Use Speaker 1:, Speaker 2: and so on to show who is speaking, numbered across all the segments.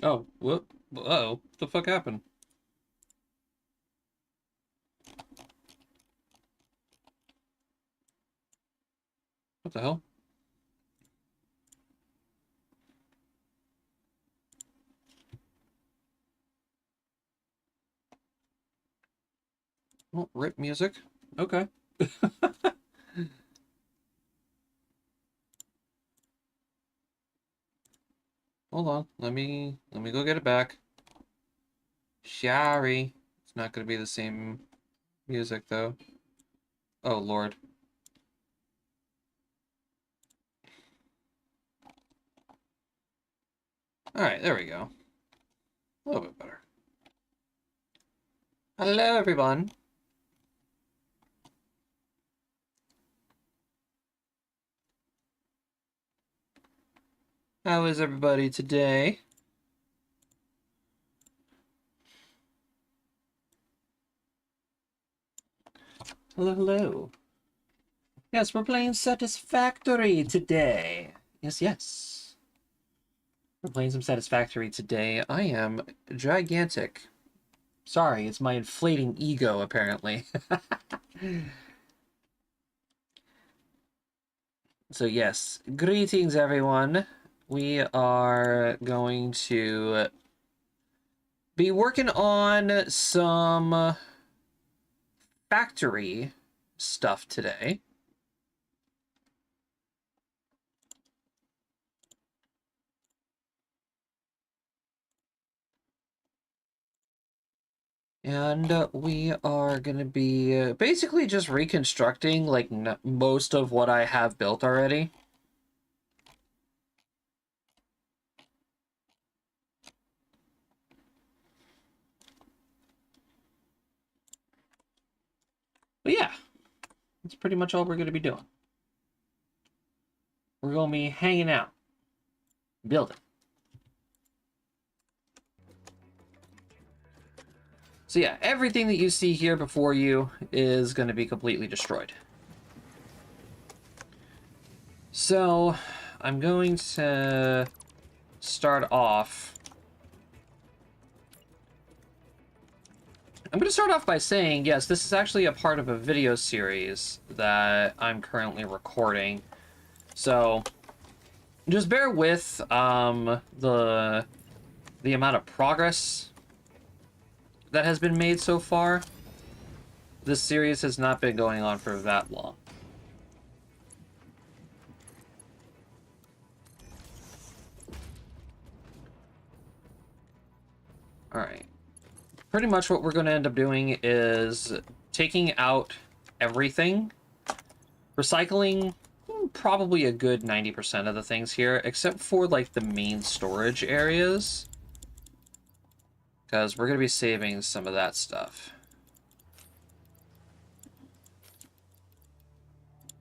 Speaker 1: Oh, whoop. Uh-oh. What the fuck happened? What the hell? Oh, rip music. Okay. Hold on. Let me go get it back. Sorry. It's not gonna be the same music though. Oh Lord. Alright, there we go. A little bit better. Hello everyone. How is everybody today? Hello, hello. Yes, we're playing Satisfactory today. Yes, yes. We're playing some Satisfactory today. I am gigantic. Sorry, it's my inflating ego, apparently. So yes, greetings everyone. We are going to be working on some factory stuff today. And we are going to be basically just reconstructing like most of what I have built already. But yeah, that's pretty much all we're going to be doing. We're going to be hanging out, building. So yeah, everything that you see here before you is going to be completely destroyed. So I'm going to start off. I'm going to start off by saying, yes, this is actually a part of a video series that I'm currently recording. So just bear with the amount of progress that has been made so far. This series has not been going on for that long. All right. Pretty much what we're going to end up doing is taking out everything, recycling probably a good 90% of the things here, except for like the main storage areas, because we're going to be saving some of that stuff.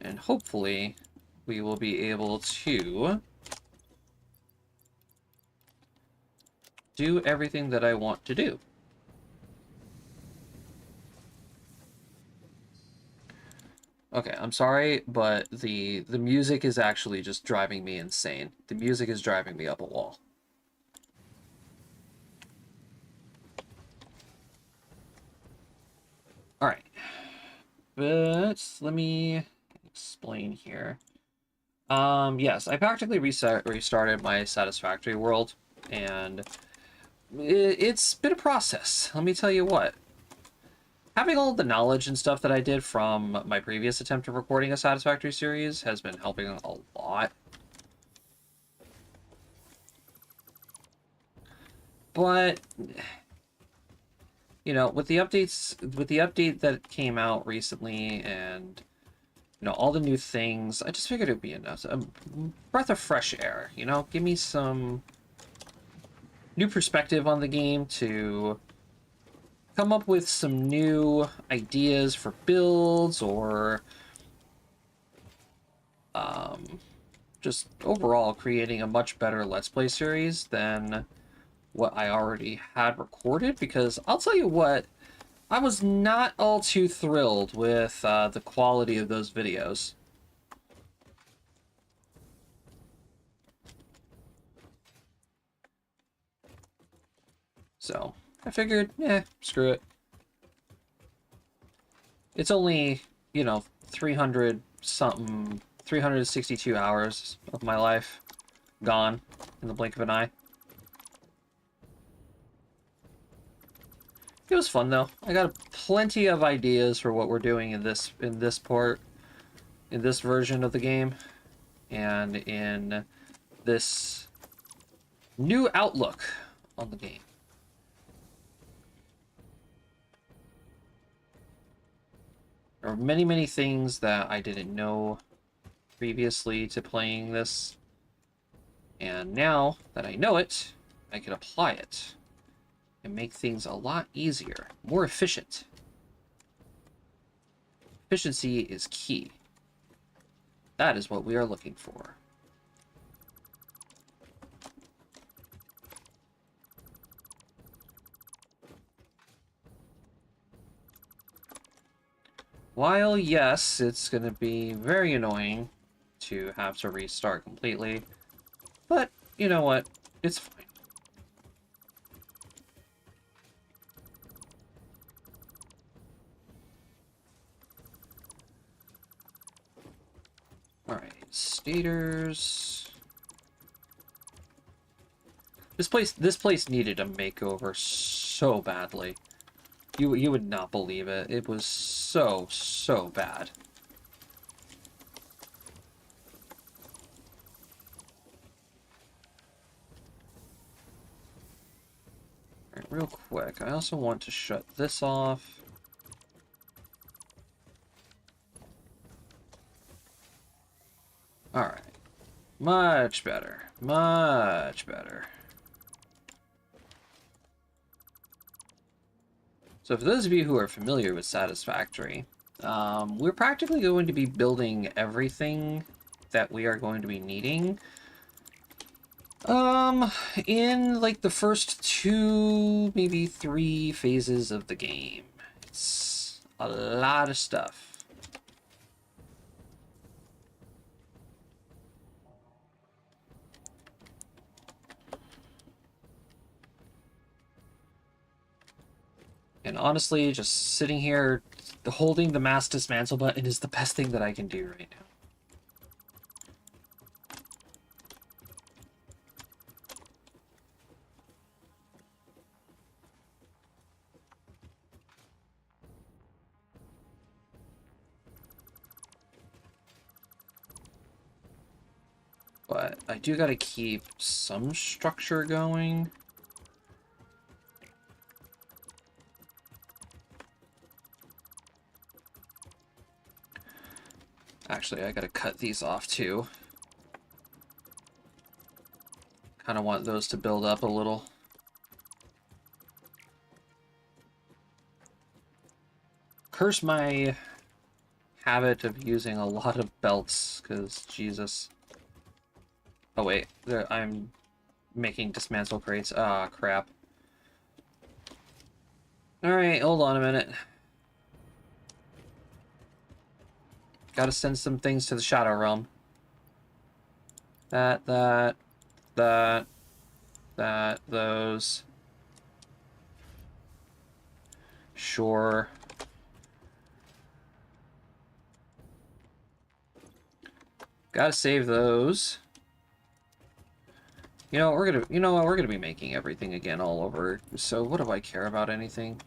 Speaker 1: And hopefully we will be able to do everything that I want to do. Okay, I'm sorry, but the music is actually just driving me insane. The music is driving me up a wall. All right. But let me explain here. Yes, I practically restarted my Satisfactory world, and it's been a process. Let me tell you what. Having all the knowledge and stuff that I did from my previous attempt at recording a Satisfactory series has been helping a lot. But you know, with the update that came out recently, and you know, all the new things, I just figured it'd be enough. A breath of fresh air, you know? Give me some new perspective on the game to come up with some new ideas for builds, or just overall creating a much better Let's Play series than what I already had recorded, because I'll tell you what, I was not all too thrilled with the quality of those videos. So I figured, screw it. It's only, 300 something, 362 hours of my life gone in the blink of an eye. It was fun though. I got plenty of ideas for what we're doing in this version of the game, and in this new outlook on the game. There are many, many things that I didn't know previously to playing this, and now that I know it, I can apply it and make things a lot easier, more efficient. Efficiency is key. That is what we are looking for. While, yes, it's going to be very annoying to have to restart completely, but you know what? It's fine. Alright, stators. This place needed a makeover so badly. You would not believe it. It was so bad. Alright, real quick, I also want to shut this off. Alright. Much better. Much better. So for those of you who are familiar with Satisfactory, we're practically going to be building everything that we are going to be needing. In like the first 2, maybe 3 phases of the game. It's a lot of stuff. And honestly, just sitting here, holding the mass dismantle button is the best thing that I can do right now. But I do gotta keep some structure going. Actually, I gotta cut these off too. Kind of want those to build up a little. Curse my habit of using a lot of belts, because Jesus. Oh wait, I'm making dismantle crates. Ah, crap. Alright, hold on a minute. Gotta send some things to the Shadow Realm. Those. Sure. Gotta save those. You know, we're gonna be making everything again all over. So what do I care about anything?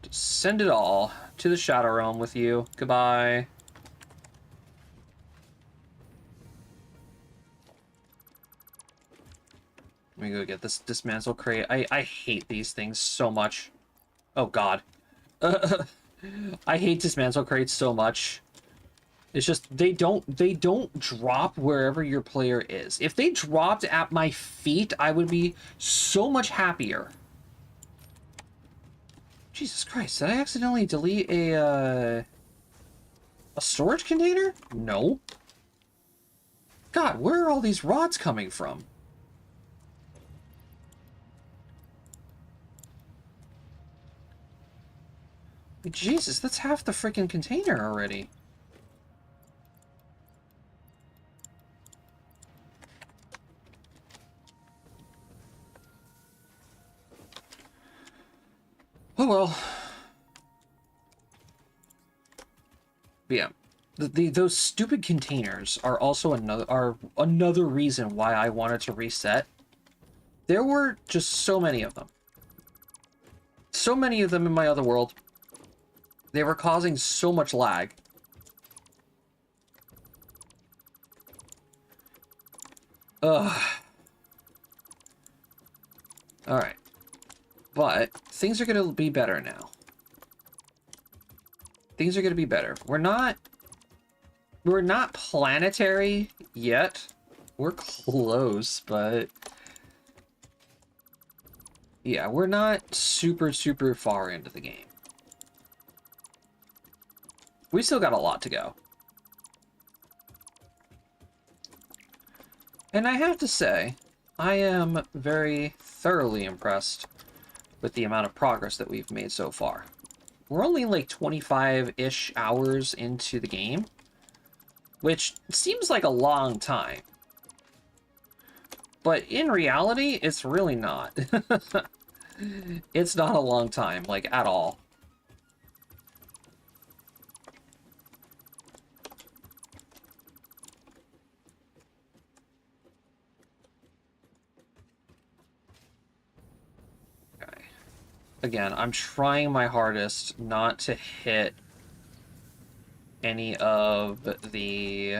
Speaker 1: Just send it all to the Shadow Realm with you. Goodbye. Let me go get this dismantle crate. I hate these things so much. Oh god. I hate dismantle crates so much. It's just they don't drop wherever your player is. If they dropped at my feet, I would be so much happier. Jesus Christ, did I accidentally delete a storage container? No. God, where are all these rods coming from? Jesus, that's half the freaking container already. Oh well. But yeah. Those stupid containers are also another reason why I wanted to reset. There were just so many of them. So many of them in my other world. They were causing so much lag. Ugh. Alright. But things are going to be better now. Things are going to be better. We're not planetary yet. We're close, but yeah, we're not super, super far into the game. We still got a lot to go. And I have to say, I am very thoroughly impressed with the amount of progress that we've made so far. We're only like 25-ish hours into the game, which seems like a long time. But in reality, it's really not. It's not a long time, like, at all. Okay. Again, I'm trying my hardest not to hit any of the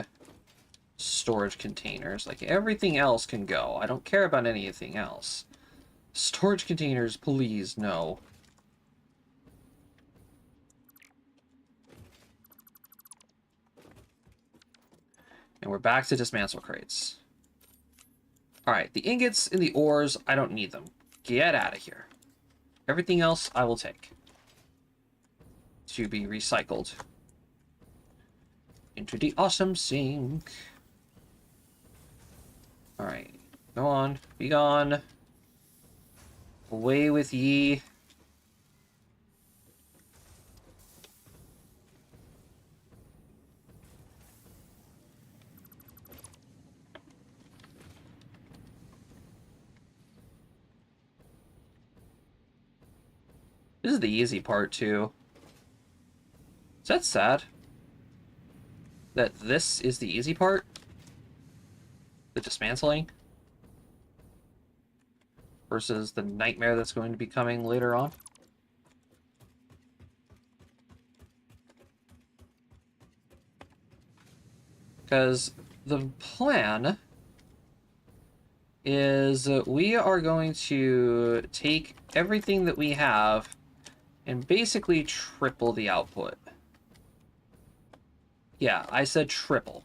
Speaker 1: storage containers. Like, everything else can go. I don't care about anything else. Storage containers, please, no. And we're back to dismantle crates. Alright, the ingots and the ores, I don't need them. Get out of here. Everything else, I will take. To be recycled. Into the awesome sink. Alright. Go on. Be gone. Away with ye. This is the easy part, too. Is that sad? That this is the easy part? The dismantling? Versus the nightmare that's going to be coming later on? Because the plan is we are going to take everything that we have and basically triple the output. Yeah, I said triple.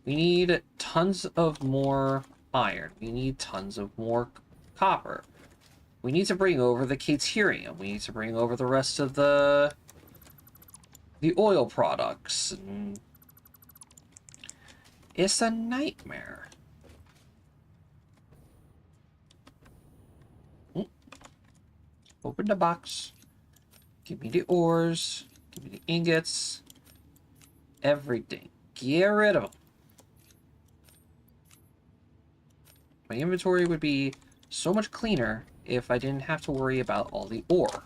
Speaker 1: We need tons of more iron. We need tons of more copper. We need to bring over the Caterium. We need to bring over the rest of the oil products. And it's a nightmare. Open the box. Give me the ores. Give me the ingots. Everything. Get rid of them. My inventory would be so much cleaner if I didn't have to worry about all the ore.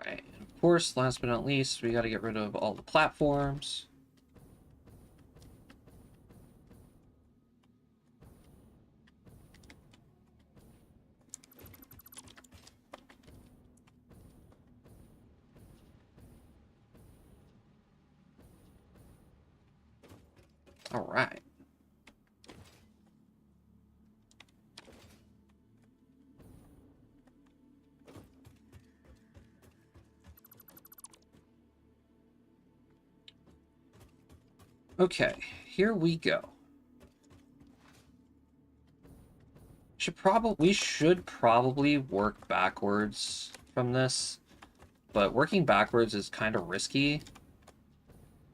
Speaker 1: Right, and of course, last but not least, we got to get rid of all the platforms. All right. Okay, here we go. We should probably work backwards from this, but working backwards is kind of risky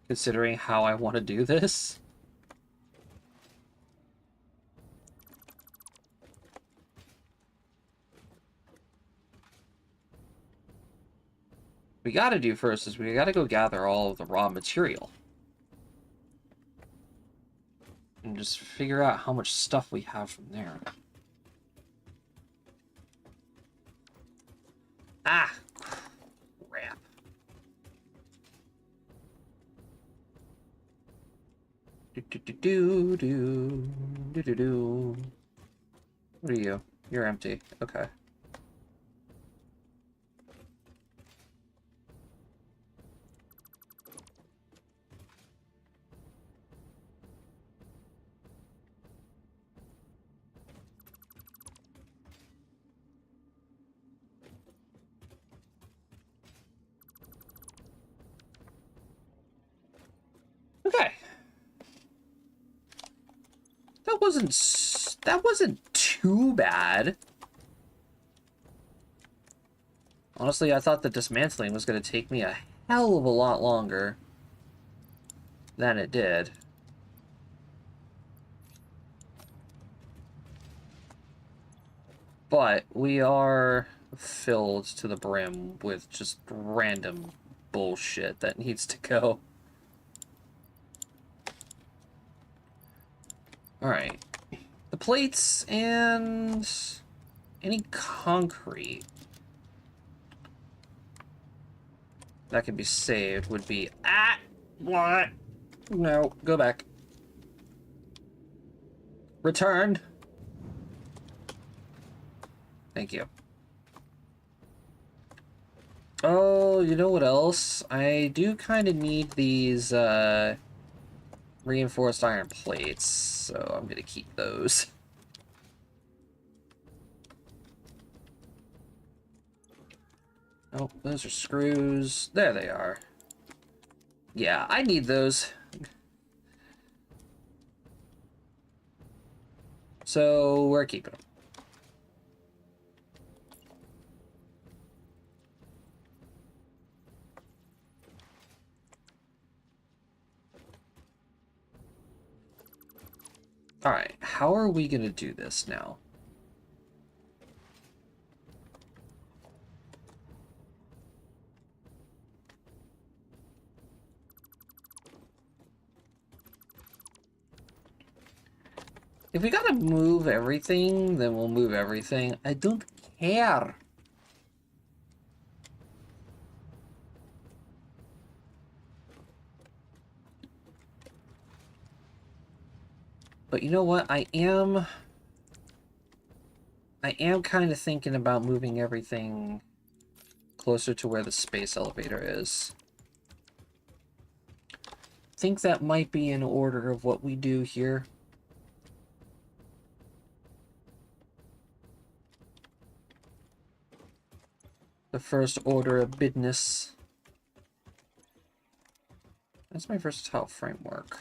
Speaker 1: considering how I want to do this. We gotta do first is we gotta go gather all of the raw material. And just figure out how much stuff we have from there. Ah! Crap. Do. What are you? You're empty. Okay. Okay. That wasn't too bad. Honestly, I thought the dismantling was going to take me a hell of a lot longer than it did. But we are filled to the brim with just random bullshit that needs to go. Alright. The plates and any concrete that can be saved would be... Ah! What? No, go back. Returned. Thank you. Oh, you know what else? I do kind of need these, reinforced iron plates, so I'm gonna keep those. Oh, those are screws. There they are. Yeah, I need those. So, we're keeping them. Alright, how are we gonna do this now? If we gotta move everything, then we'll move everything. I don't care. But you know what? I am kind of thinking about moving everything closer to where the space elevator is. I think that might be in order of what we do here. The first order of business. That's my versatile framework.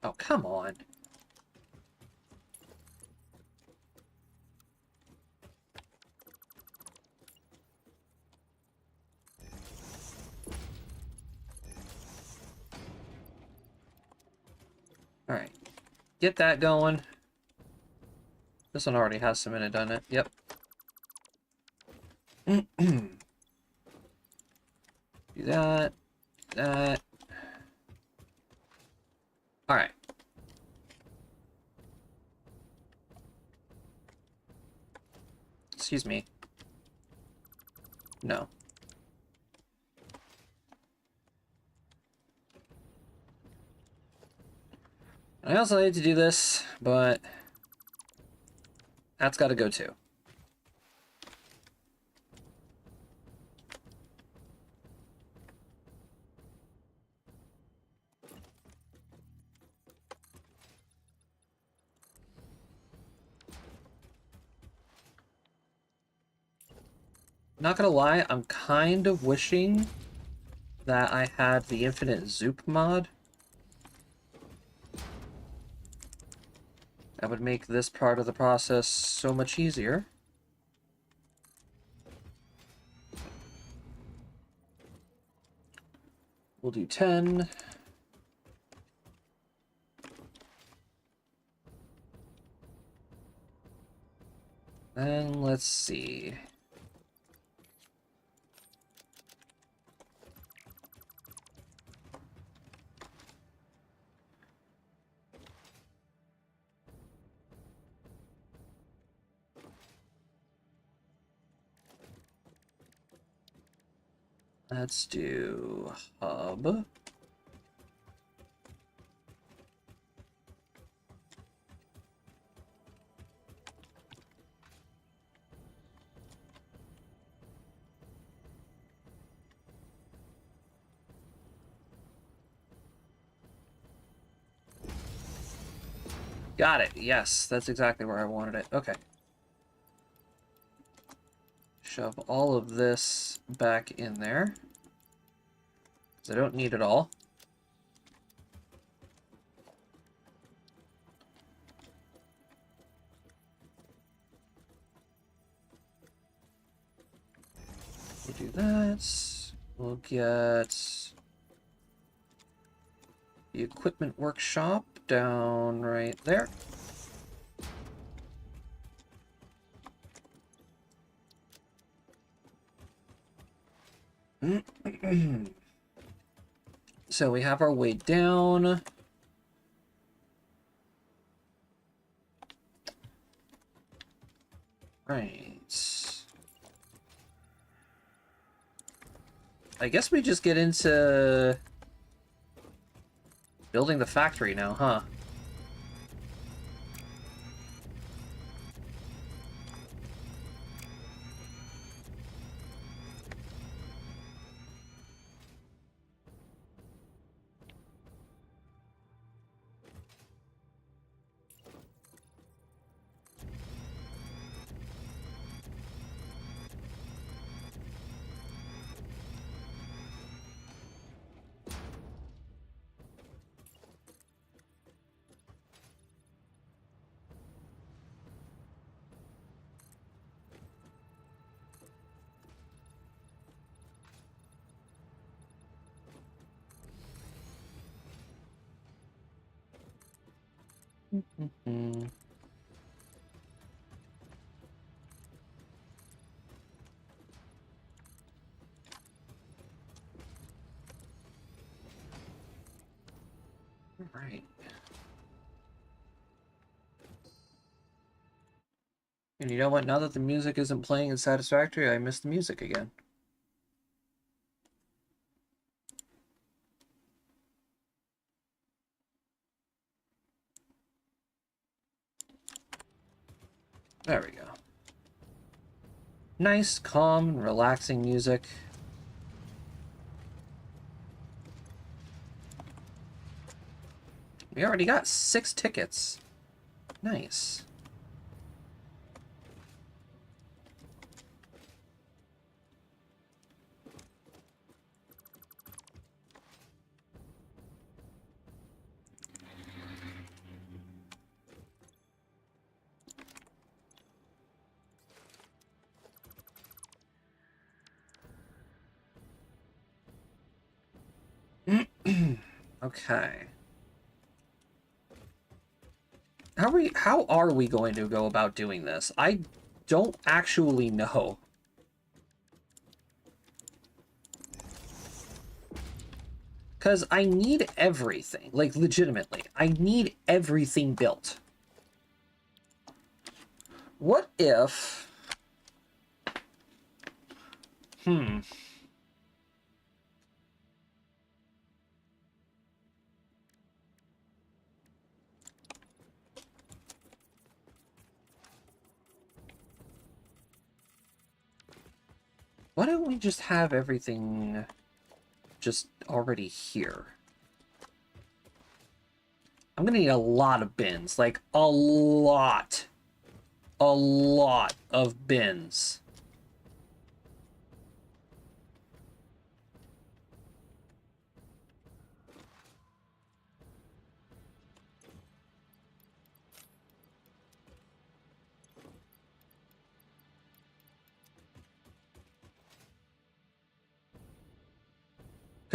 Speaker 1: Oh, come on. Alright. Get that going. This one already has some in it, doesn't it? Yep. Do that. That. Alright. Excuse me. No. I also need to do this, but that's got to go too. Not gonna lie, I'm kind of wishing that I had the infinite zoop mod. That would make this part of the process so much easier. We'll do 10. And let's see. Let's do hub. Got it. Yes, that's exactly where I wanted it. Okay. Shove all of this back in there, because I don't need it all. We'll do that. We'll get the equipment workshop down right there. So we have our way down. Right. I guess we just get into building the factory now, huh? Mm-hmm. All right. And you know what? Now that the music isn't playing in Satisfactory, I miss the music again. There we go. Nice, calm, and relaxing music. We already got 6 tickets. Nice. Okay. How are we going to go about doing this? I don't actually know. Because I need everything. Like, legitimately. I need everything built. What if... Why don't we just have everything just already here? I'm gonna need a lot of bins. Like, a lot. A lot of bins.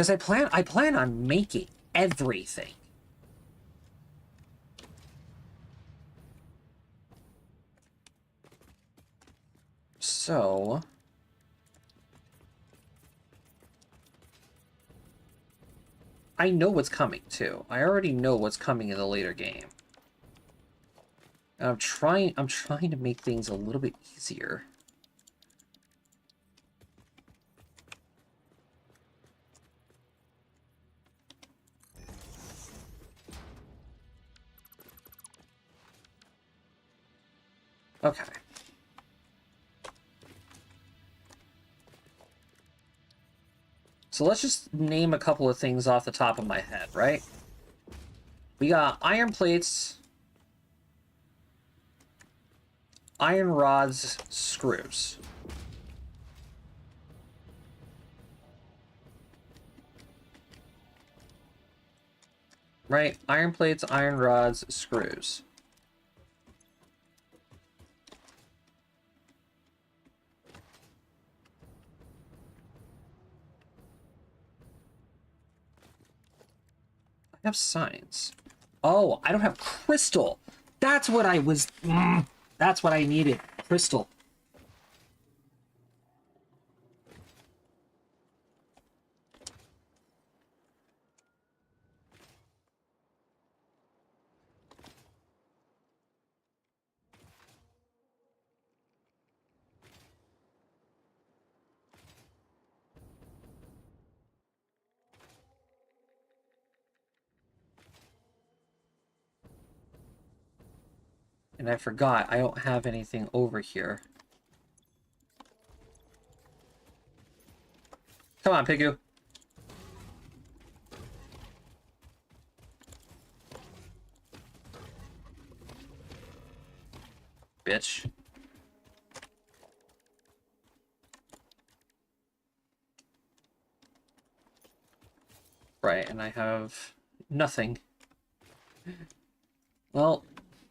Speaker 1: Because I plan on making everything. So I know what's coming too. I already know what's coming in the later game. And I'm trying to make things a little bit easier. Okay. So let's just name a couple of things off the top of my head, right? We got iron plates, iron rods, screws. Right? Iron plates, iron rods, screws. I have signs. Oh, I don't have crystal. That's what I was... that's what I needed. Crystal. And I forgot, I don't have anything over here. Come on, Pigu. Bitch. Right, and I have nothing. Well,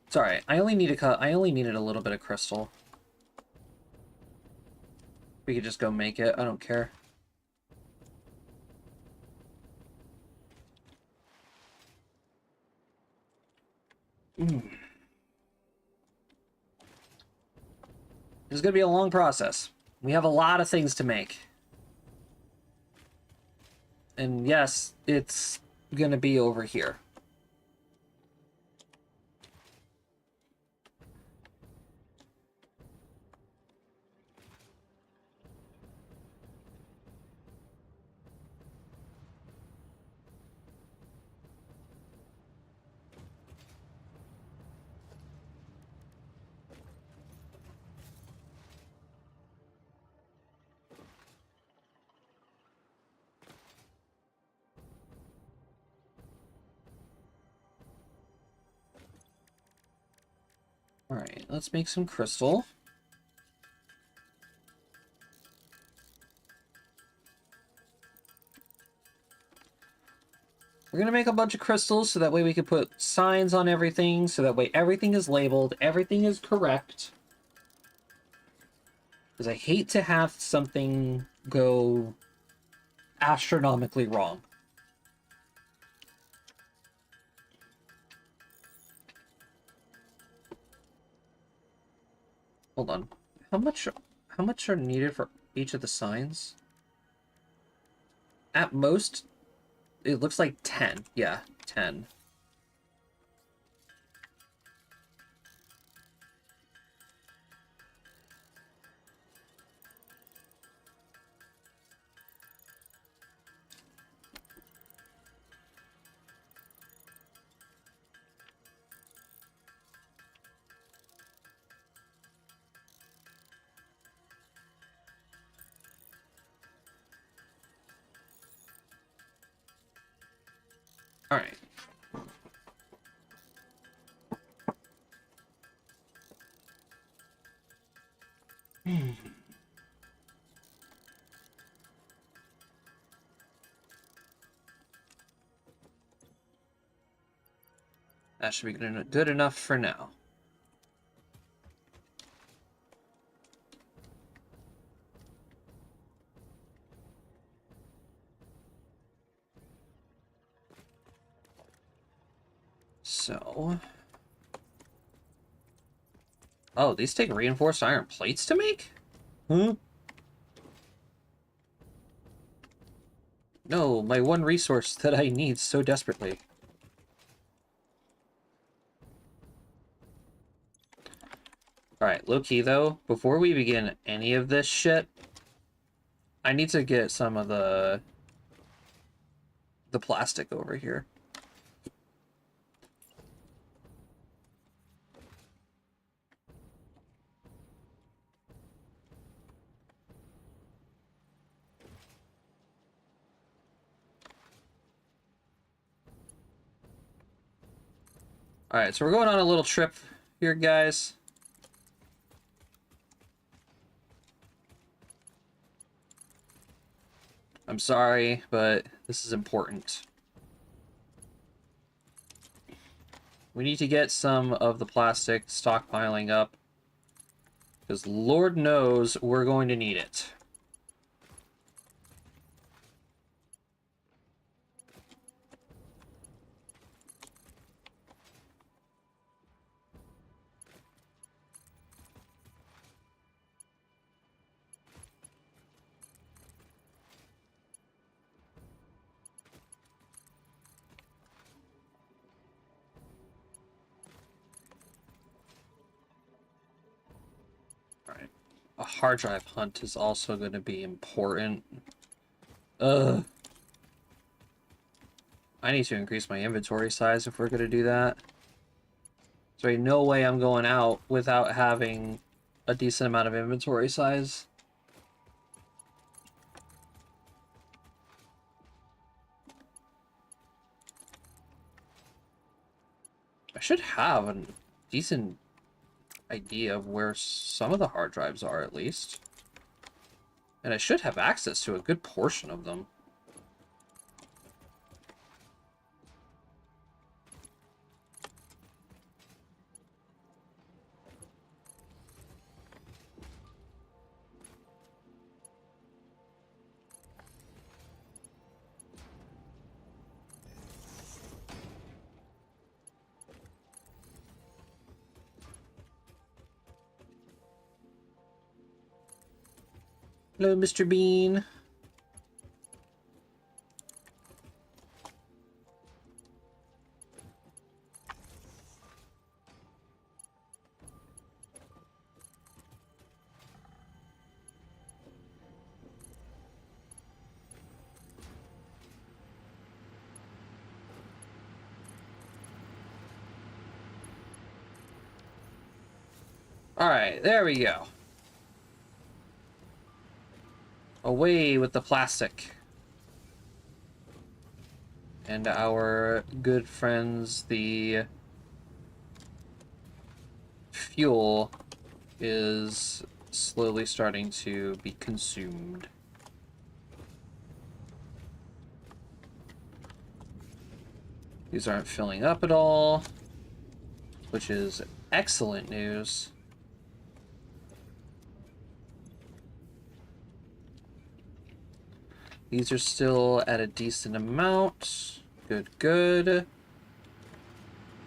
Speaker 1: it's alright. I only needed a little bit of crystal. We could just go make it. I don't care. This is gonna be a long process. We have a lot of things to make. And yes, it's gonna be over here. Alright, let's make some crystal. We're gonna make a bunch of crystals so that way we can put signs on everything, so that way everything is labeled, everything is correct. Because I hate to have something go astronomically wrong. Hold on. How much are needed for each of the signs? At most, it looks like 10. Yeah, 10. All right. That should be good enough for now. So... Oh, these take reinforced iron plates to make? Huh? No, my one resource that I need so desperately. Alright, low-key though, before we begin any of this shit, I need to get some of the plastic over here. Alright, so we're going on a little trip here, guys. I'm sorry, but this is important. We need to get some of the plastic stockpiling up, because Lord knows we're going to need it. Alright. A hard drive hunt is also going to be important. Ugh. I need to increase my inventory size if we're going to do that. There's no way I'm going out without having a decent amount of inventory size. I should have a decent idea of where some of the hard drives are, at least. And I should have access to a good portion of them. Hello, Mr. Bean. Alright, there we go. Away with the plastic. And our good friends, the fuel, is slowly starting to be consumed. These aren't filling up at all, which is excellent news. These are still at a decent amount. Good, good.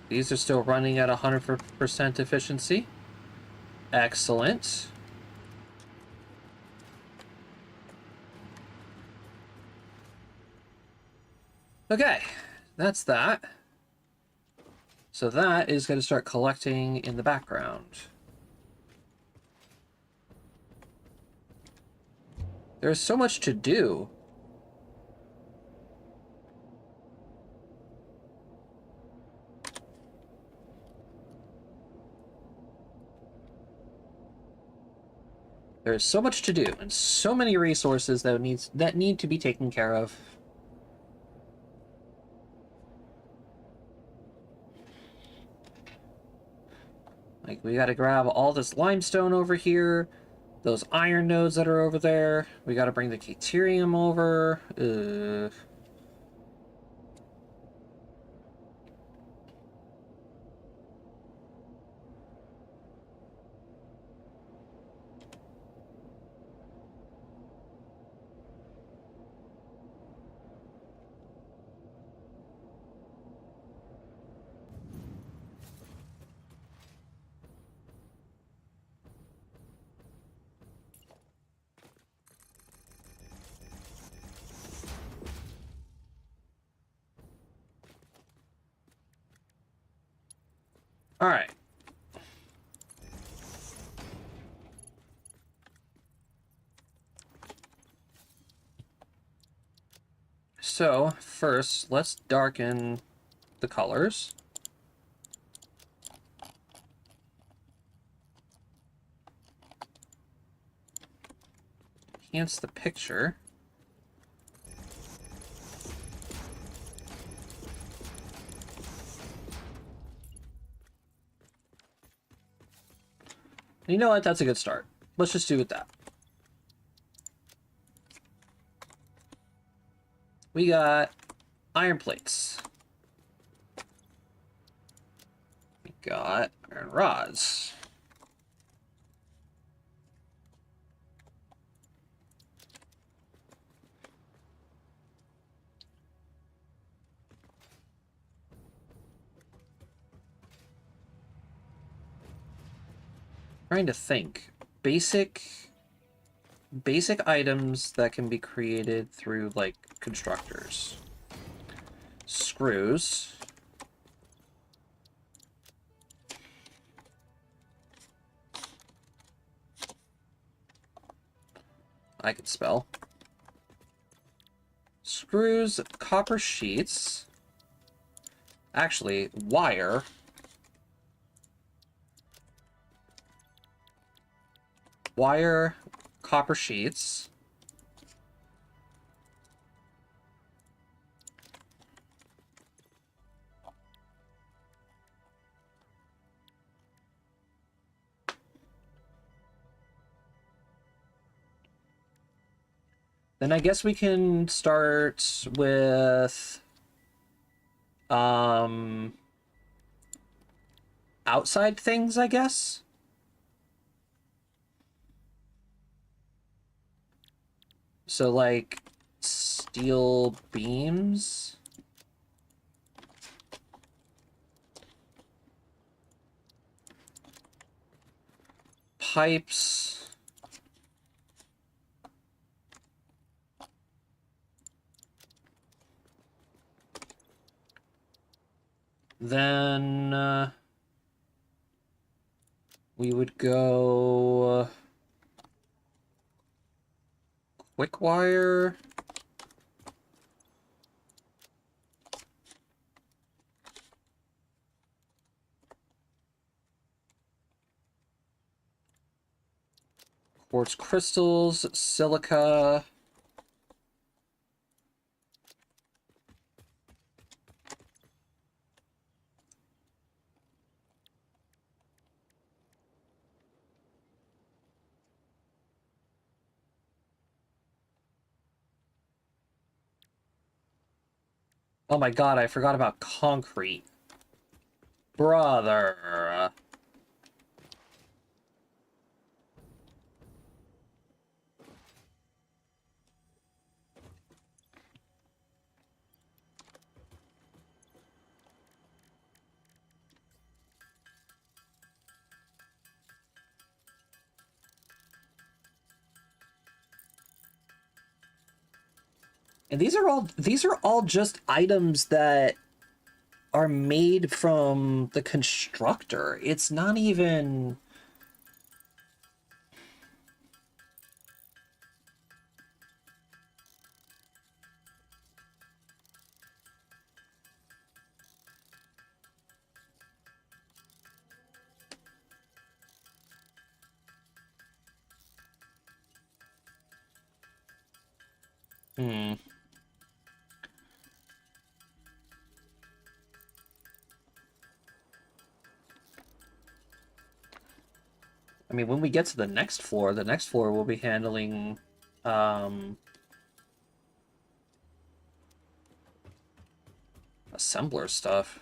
Speaker 1: These are still running at 100% efficiency. Excellent. Okay, that's that. So that is going to start collecting in the background. There's so much to do. There's so much to do, and so many resources that need to be taken care of. Like, we gotta grab all this limestone over here, those iron nodes that are over there. We gotta bring the Caterium over. All right. So, first, let's darken the colors. Enhance the picture. You know what? That's a good start. Let's just do with that. We got iron plates. We got iron rods. Trying to think. Basic items that can be created through, like, constructors. Screws. I could spell. Screws, copper sheets. Actually, wire. Wire, copper sheets. Then I guess we can start with outside things, I guess. So, like, steel beams. Pipes. Then we would go quick wire. Quartz crystals, silica. Oh my god, I forgot about concrete. Brother. And these are all just items that are made from the constructor. It's not even... Hmm. I mean, when we get to the next floor will be handling, assembler stuff.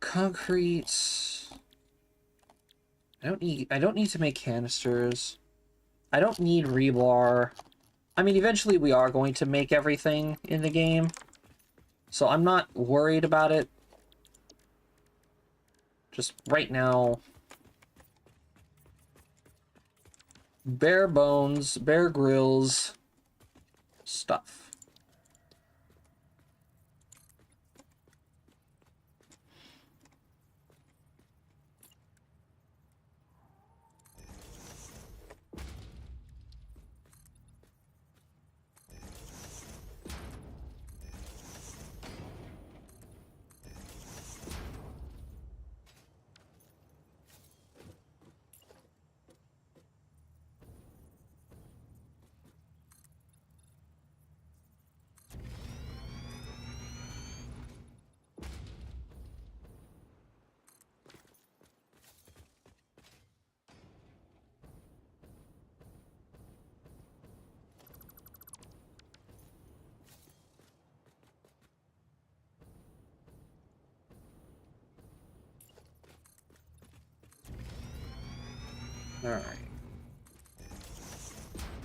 Speaker 1: Concrete. I don't need to make canisters. I don't need rebar. I mean, eventually we are going to make everything in the game, so I'm not worried about it. Just right now, bare bones, Bear Grylls stuff. All right.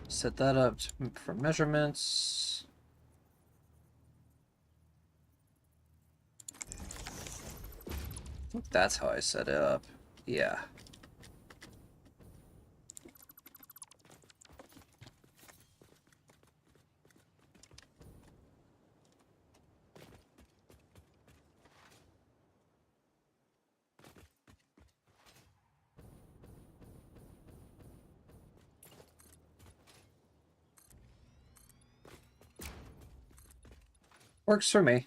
Speaker 1: Set that up for measurements. I think that's how I set it up. Yeah. Works for me.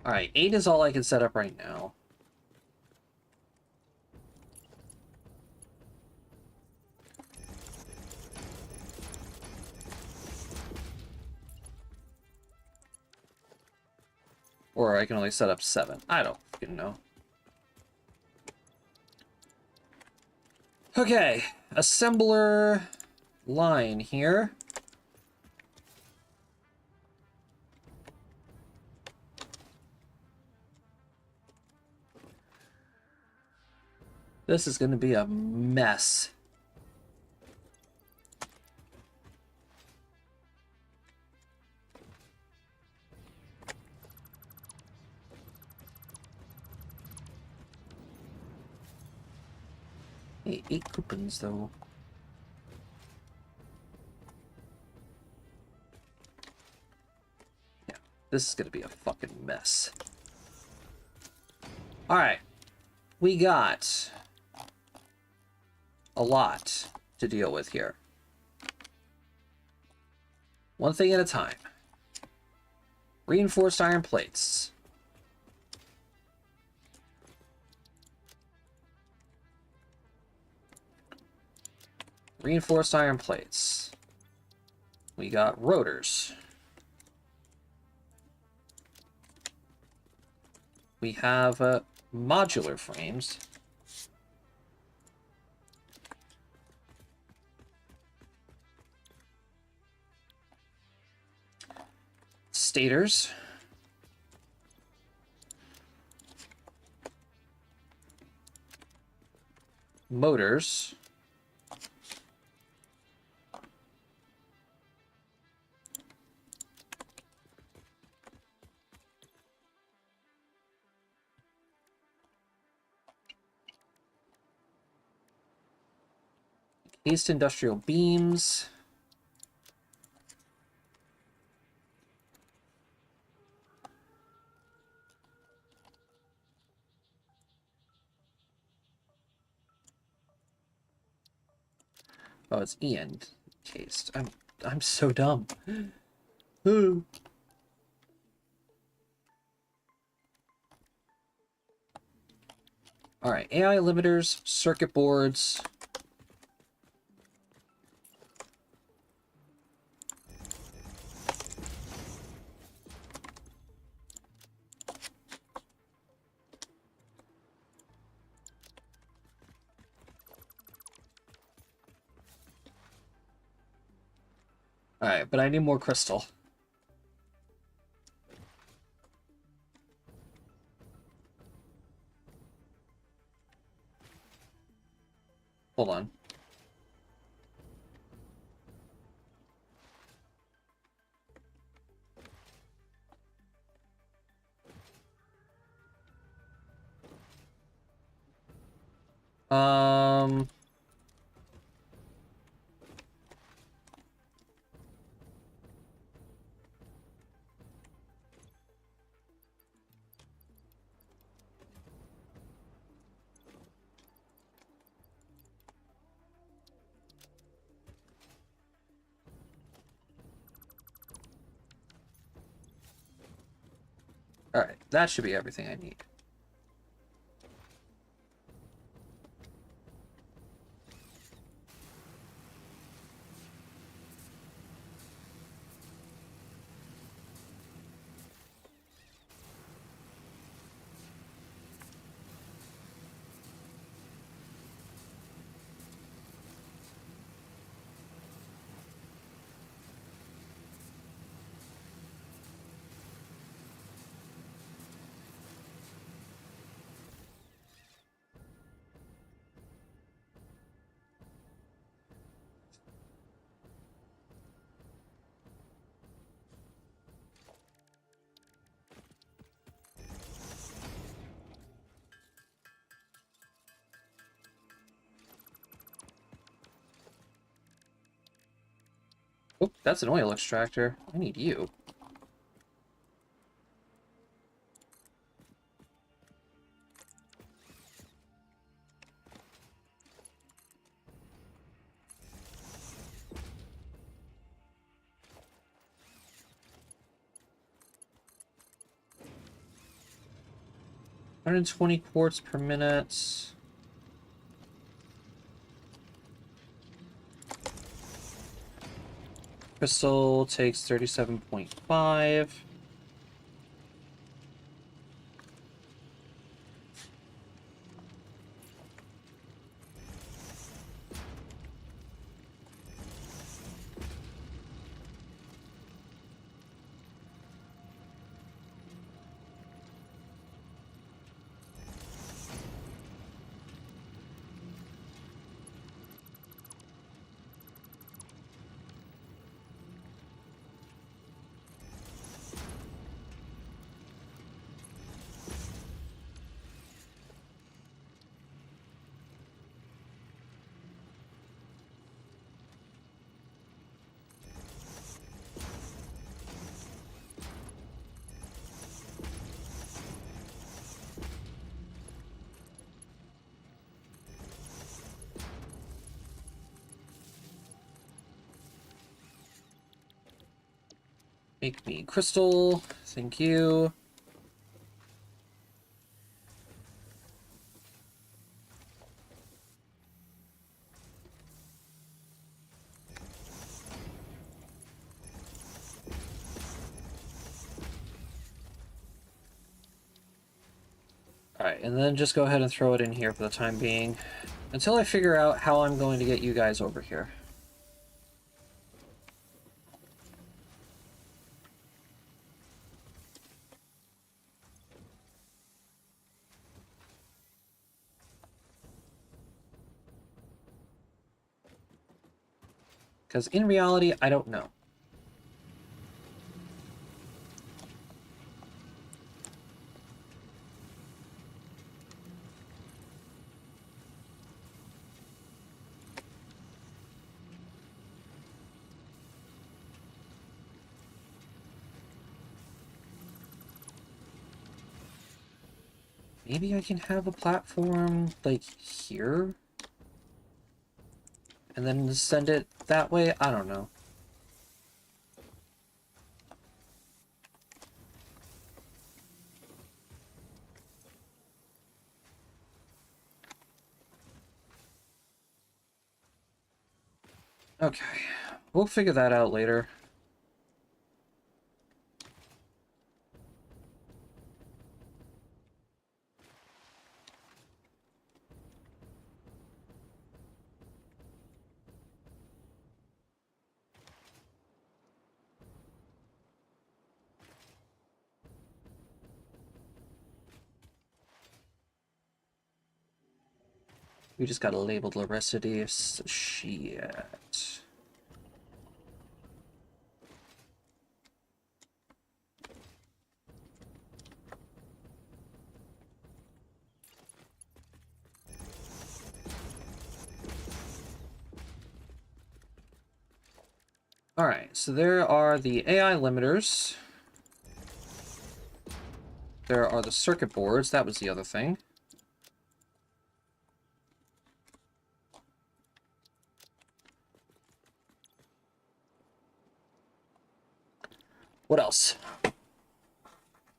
Speaker 1: Alright, 8 is all I can set up right now. Or I can only set up 7. I don't fucking know. Okay, assembler line here. This is going to be a mess. Hey, 8 coupons, though. Yeah, this is going to be a fucking mess. Alright, we got a lot to deal with here. One thing at a time. Reinforced iron plates. Reinforced iron plates. We got rotors. We have modular frames. Stators. Motors. East industrial beams. Oh, it's Ian cased. I'm so dumb. All right, AI limiters, circuit boards. All right, but I need more crystal. Hold on. Um... Alright, that should be everything I need. Oh, that's an oil extractor. I need you. $120 quartz per minute. Crystal takes 37.5. Make me crystal. Thank you. Alright, and then just go ahead and throw it in here for the time being. Until I figure out how I'm going to get you guys over here. Because in reality, I don't know. Maybe I can have a platform, like, here? And then send it that way? I don't know. Okay. We'll figure that out later. We just gotta label the rest of these. Shit. Alright, so there are the AI limiters. There are the circuit boards. That was the other thing. What else?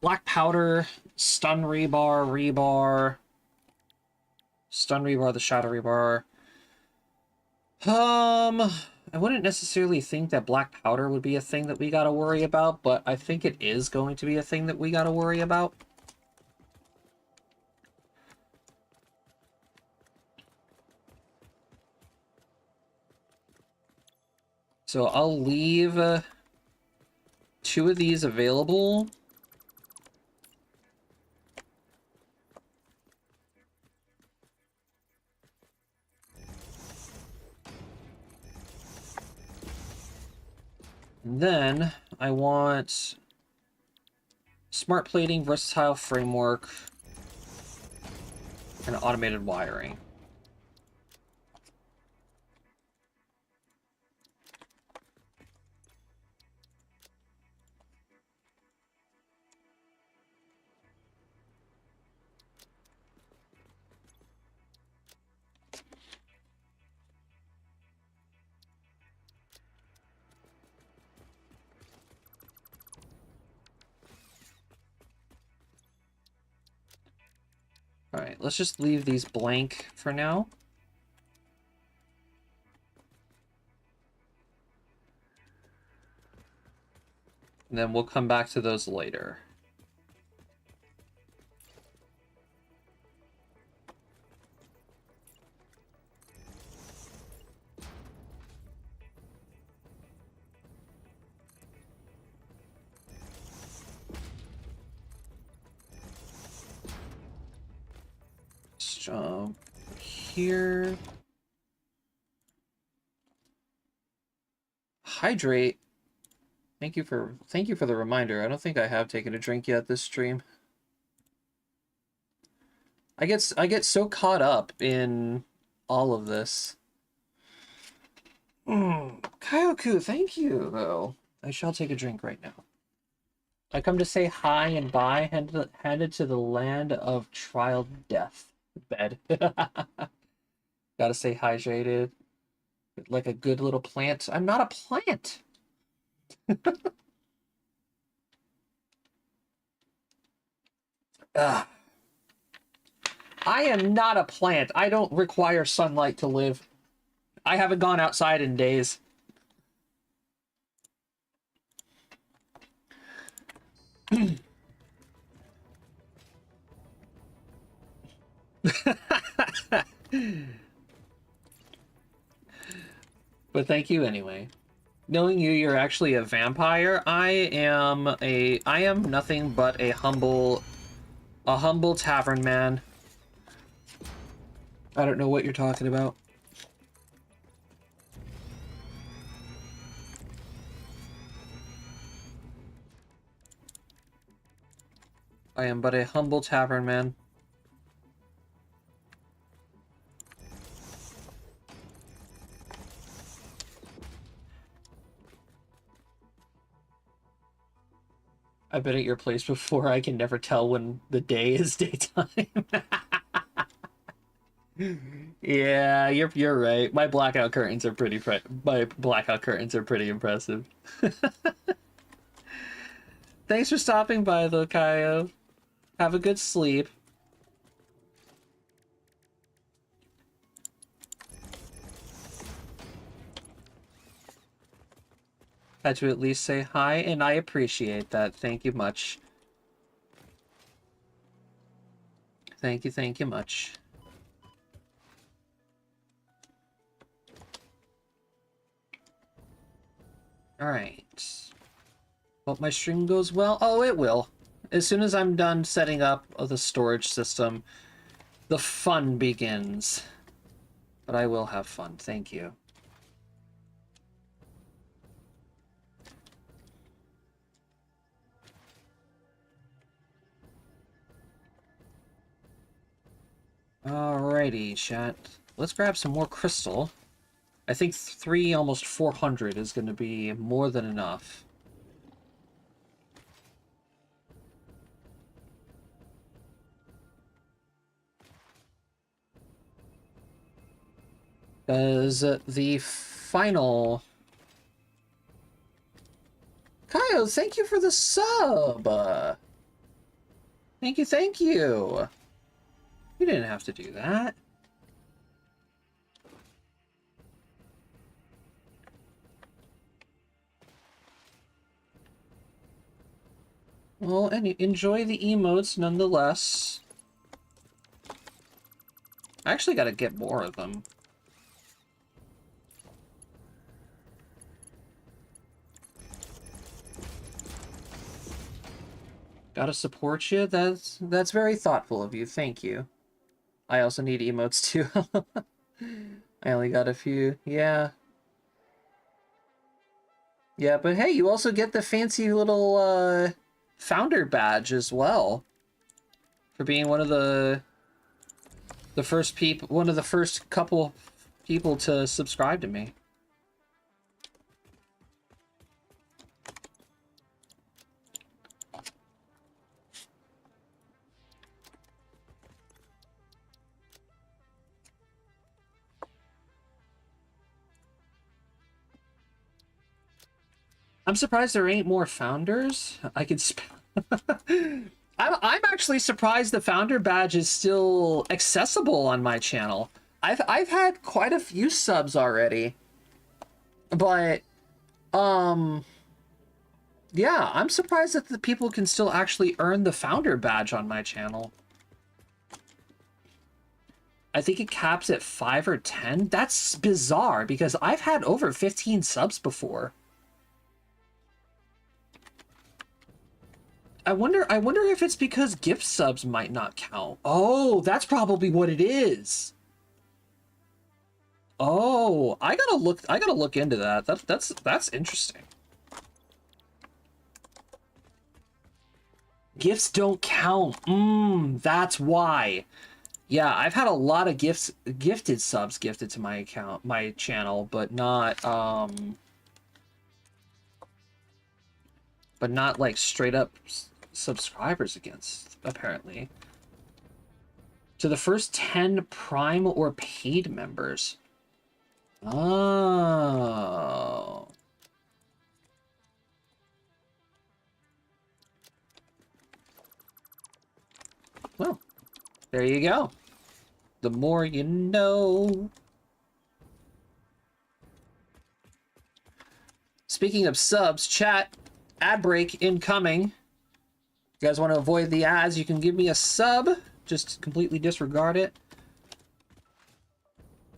Speaker 1: Black powder, stun rebar, stun rebar, the shadow rebar. I wouldn't necessarily think that black powder would be a thing that we gotta worry about, but I think it is going to be a thing that we gotta worry about. So I'll leave 2 of these available. And then I want smart plating, versatile framework, and automated wiring. All right, let's just leave these blank for now. And then we'll come back to those later. Let's jump here. Hydrate. Thank you for the reminder. I don't think I have taken a drink yet this stream. I get so caught up in all of this. Kaioku, thank you though. I shall take a drink right now. I come to say hi and bye, handed to the land of trial death. Bed. Gotta stay hydrated. Like a good little plant. I'm not a plant. I am not a plant. I don't require sunlight to live. I haven't gone outside in days. But thank you anyway. Knowing you, you're actually a vampire. I am nothing but a humble tavern man. I don't know what you're talking about. I am but a humble tavern man. I've been at your place before. I can never tell when the day is daytime. Yeah, you're right. My blackout curtains are pretty impressive. Thanks for stopping by though, Kaio. Have a good sleep. Had to at least say hi, and I appreciate that. Thank you much. Thank you much. Alright. Hope my stream goes well. Oh, it will. As soon as I'm done setting up the storage system, the fun begins. But I will have fun. Thank you. Alrighty, chat. Let's grab some more crystal. I think 3, almost 400 is going to be more than enough. Because the final... Kyle, thank you for the sub! Thank you, thank you! You didn't have to do that. Well, and enjoy the emotes nonetheless. I actually gotta get more of them. Gotta support you? That's very thoughtful of you, thank you. I also need emotes too. I only got a few, yeah. Yeah, but hey, you also get the fancy little, founder badge as well. For being one of the first one of the first couple people to subscribe to me. I'm surprised there ain't more founders. I could I'm actually surprised the founder badge is still accessible on my channel. I've had quite a few subs already. But yeah, I'm surprised that the people can still actually earn the founder badge on my channel. I think it caps at 5 or 10. That's bizarre because I've had over 15 subs before. I wonder if it's because gift subs might not count. Oh, that's probably what it is. Oh, I gotta look into that. That's interesting. Gifts don't count. That's why. Yeah, I've had a lot of gifted subs gifted to my channel, but not like straight up subscribers against, apparently. To the first 10 Prime or paid members. Oh. Well, there you go. The more you know. Speaking of subs, chat, ad break incoming. You guys want to avoid the ads, you can give me a sub. Just completely disregard it.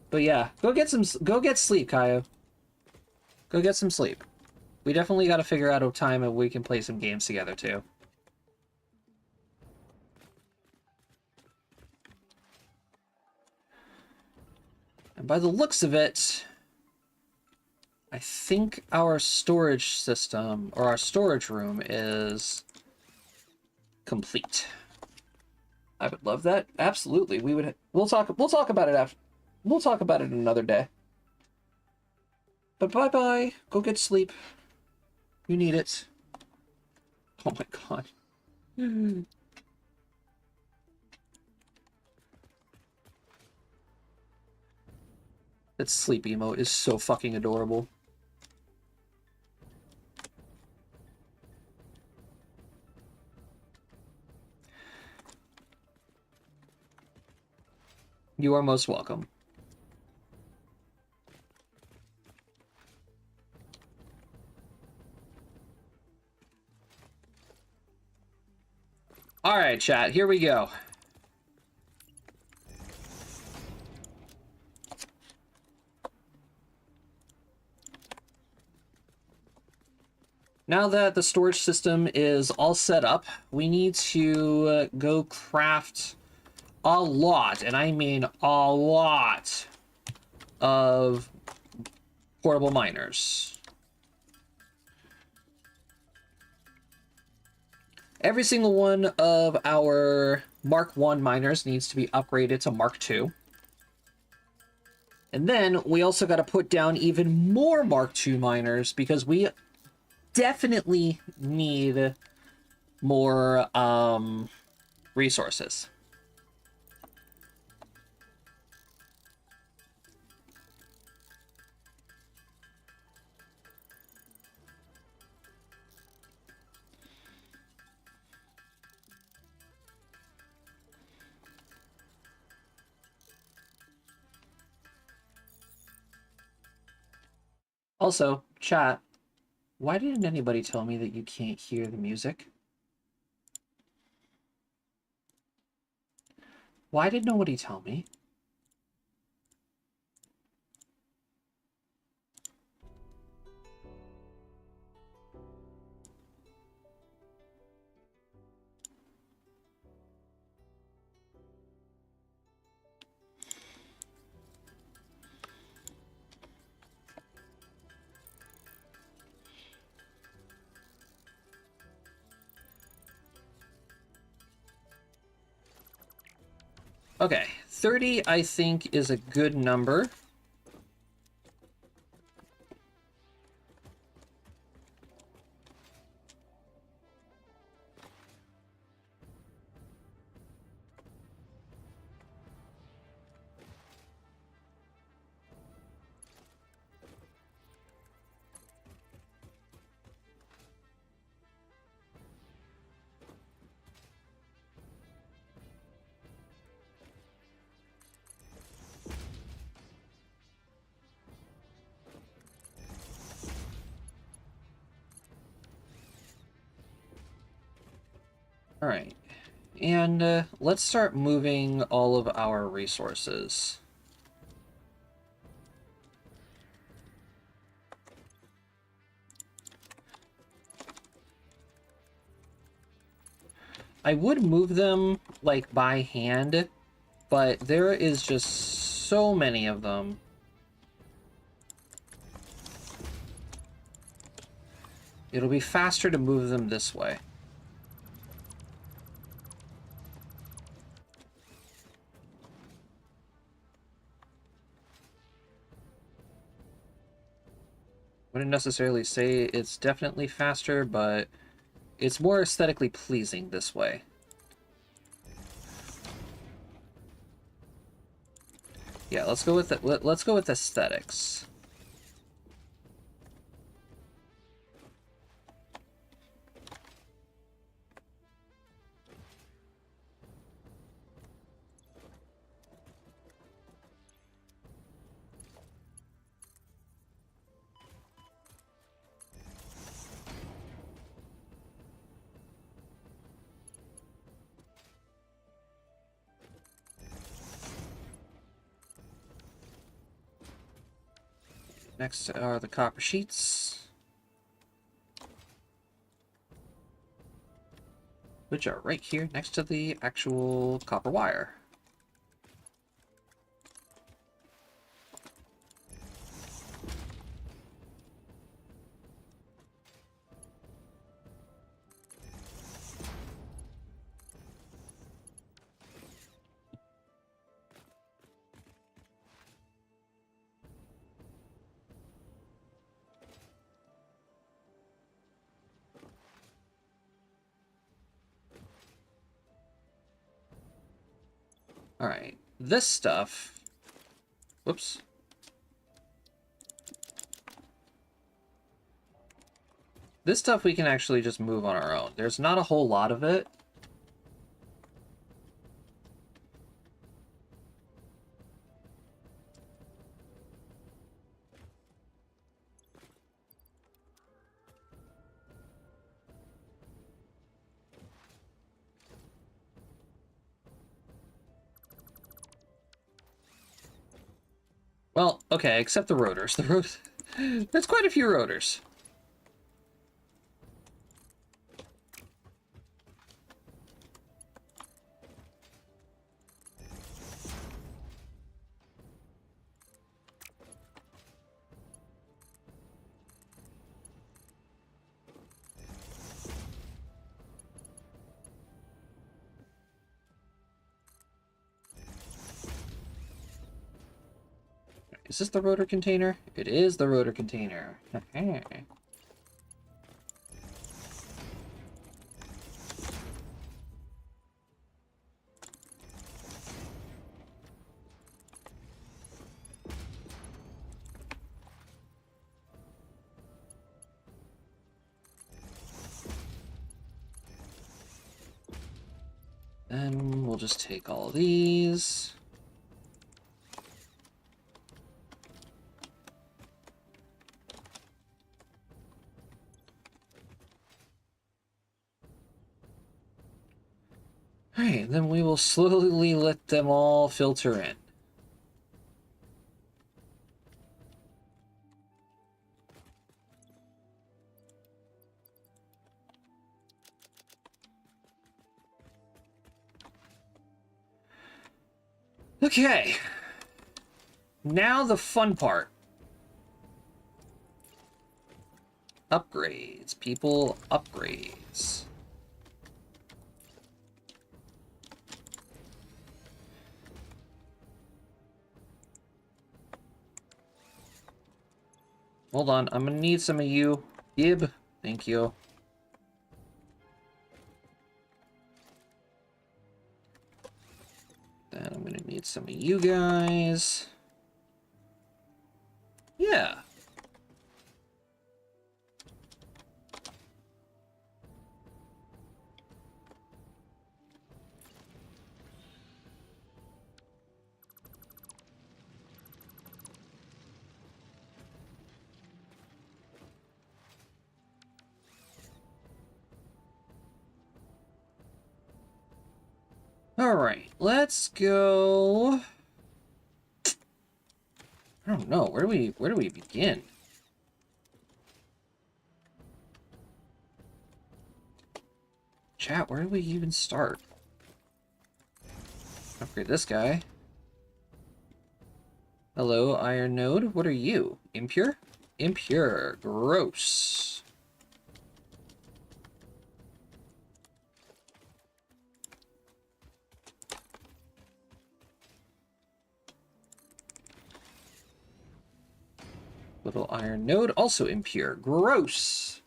Speaker 1: But yeah, go get sleep, Kaio. Go get some sleep. We definitely got to figure out a time and we can play some games together too. And by the looks of it, I think our storage system, or our storage room, is complete. I would love that. Absolutely. We'll talk about it after. We'll talk about it another day. But bye-bye. Go get sleep. You need it. Oh my god. That sleep emote is so fucking adorable. You are most welcome. All right, chat, here we go. Now that the storage system is all set up, we need to go craft a lot, and I mean a lot, of portable miners. Every single one of our Mark 1 miners needs to be upgraded to Mark 2. And then we also got to put down even more Mark II miners because we definitely need more resources. Also, chat, why didn't anybody tell me that you can't hear the music? Why did nobody tell me? Okay, 30 I think is a good number. All right, and let's start moving all of our resources. I would move them, like, by hand, but there is just so many of them. It'll be faster to move them this way. Wouldn't necessarily say it's definitely faster, but it's more aesthetically pleasing this way. Yeah, let's go with let's go with aesthetics. Next are the copper sheets, which are right here next to the actual copper wire. All right, this stuff. Whoops. This stuff we can actually just move on our own. There's not a whole lot of it. Well, okay, except the rotors. The rotors. There's quite a few rotors. Is this the rotor container? It is the rotor container. Then we'll just take all of these. Alright, then we will slowly let them all filter in. Okay. Now the fun part. Upgrades. People, upgrades. Hold on, I'm gonna need some of you. Gib, thank you. Then I'm gonna need some of you guys. Yeah. All right, let's go. I don't know. Where do we begin? Chat, where do we even start? Upgrade this guy. Hello, Iron Node. What are you? Impure? Impure. Gross. Little Iron Node, also impure. Gross.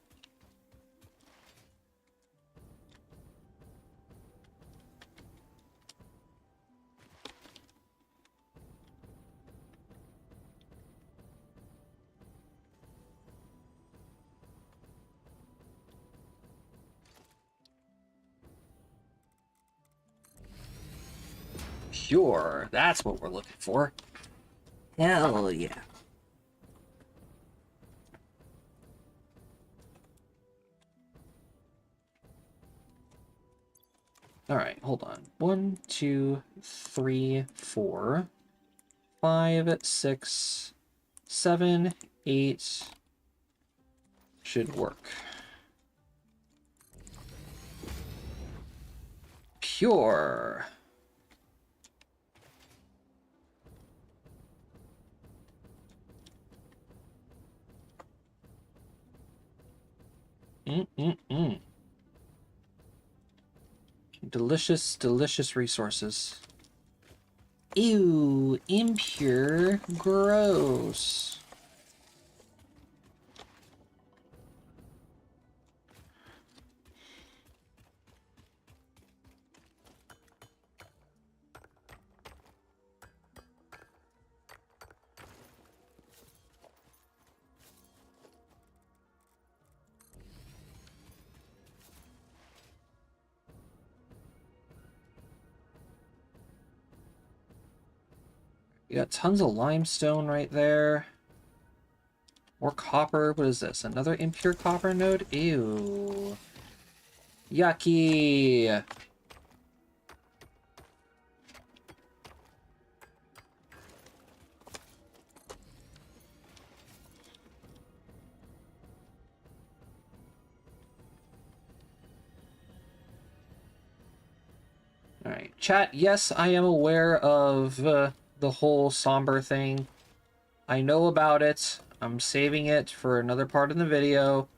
Speaker 1: Pure. That's what we're looking for. Hell yeah. All right, hold on. 1, 2, 3, 4, 5, 6, 7, 8 should work. Pure. Delicious, delicious resources. Ew, impure, gross. You got tons of limestone right there. More copper. What is this? Another impure copper node? Ew. Yucky. Alright, chat, yes, I am aware of the whole somber thing. I know about it. I'm saving it for another part in the video.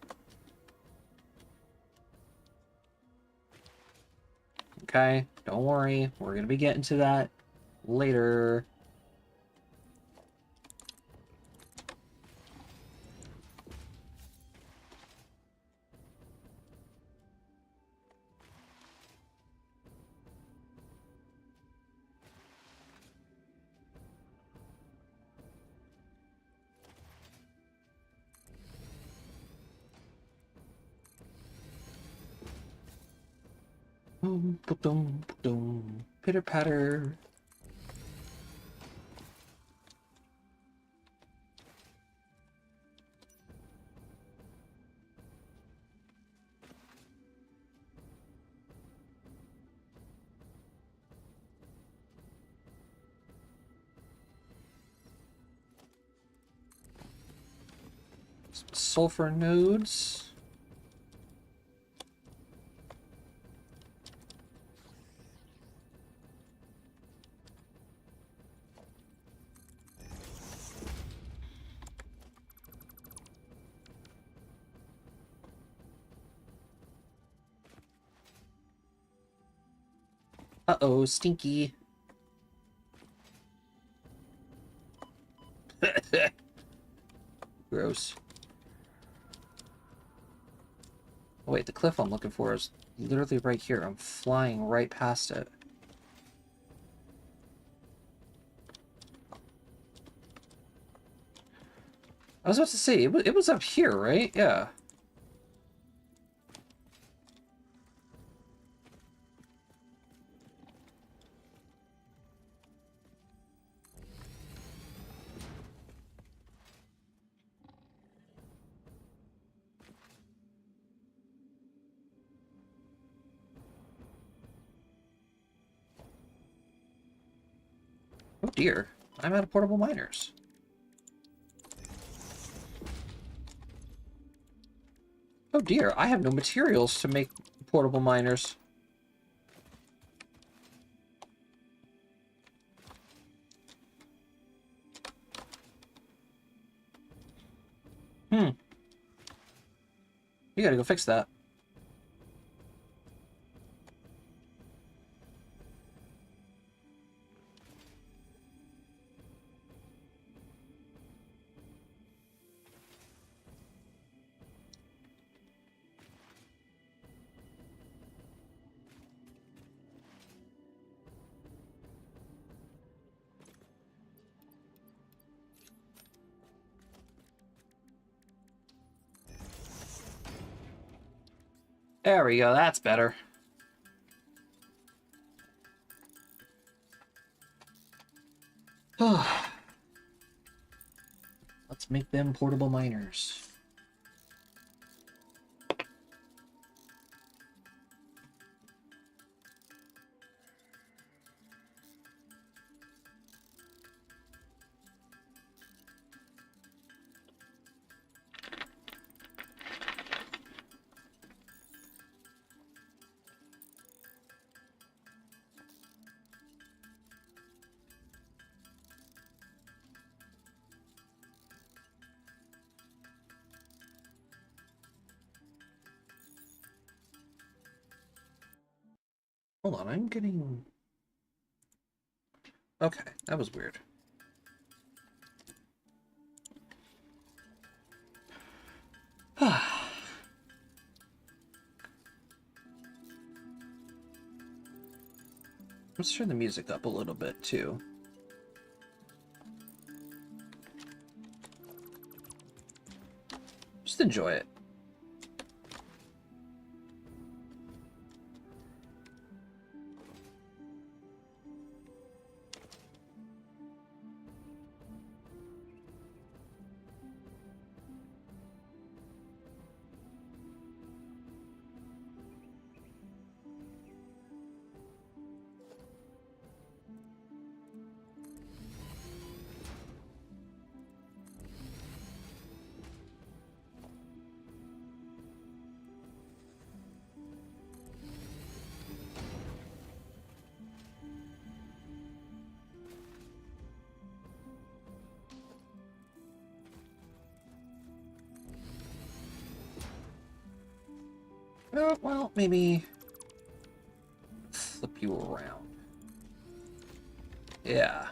Speaker 1: Okay, don't worry. We're gonna be getting to that later. Boom, boom, boom. Pitter patter. Some sulfur nodes. Uh-oh, stinky. Gross. Oh, wait, the cliff I'm looking for is literally right here. I'm flying right past it. I was about to say, it was up here, right? Yeah. Oh dear, I'm out of portable miners. Oh dear, I have no materials to make portable miners. Hmm. You gotta go fix that. There we go, that's better. Let's make them portable miners. Hold on, I'm getting... Okay, that was weird. Let's turn the music up a little bit, too. Just enjoy it. Oh, well, maybe flip you around. Yeah.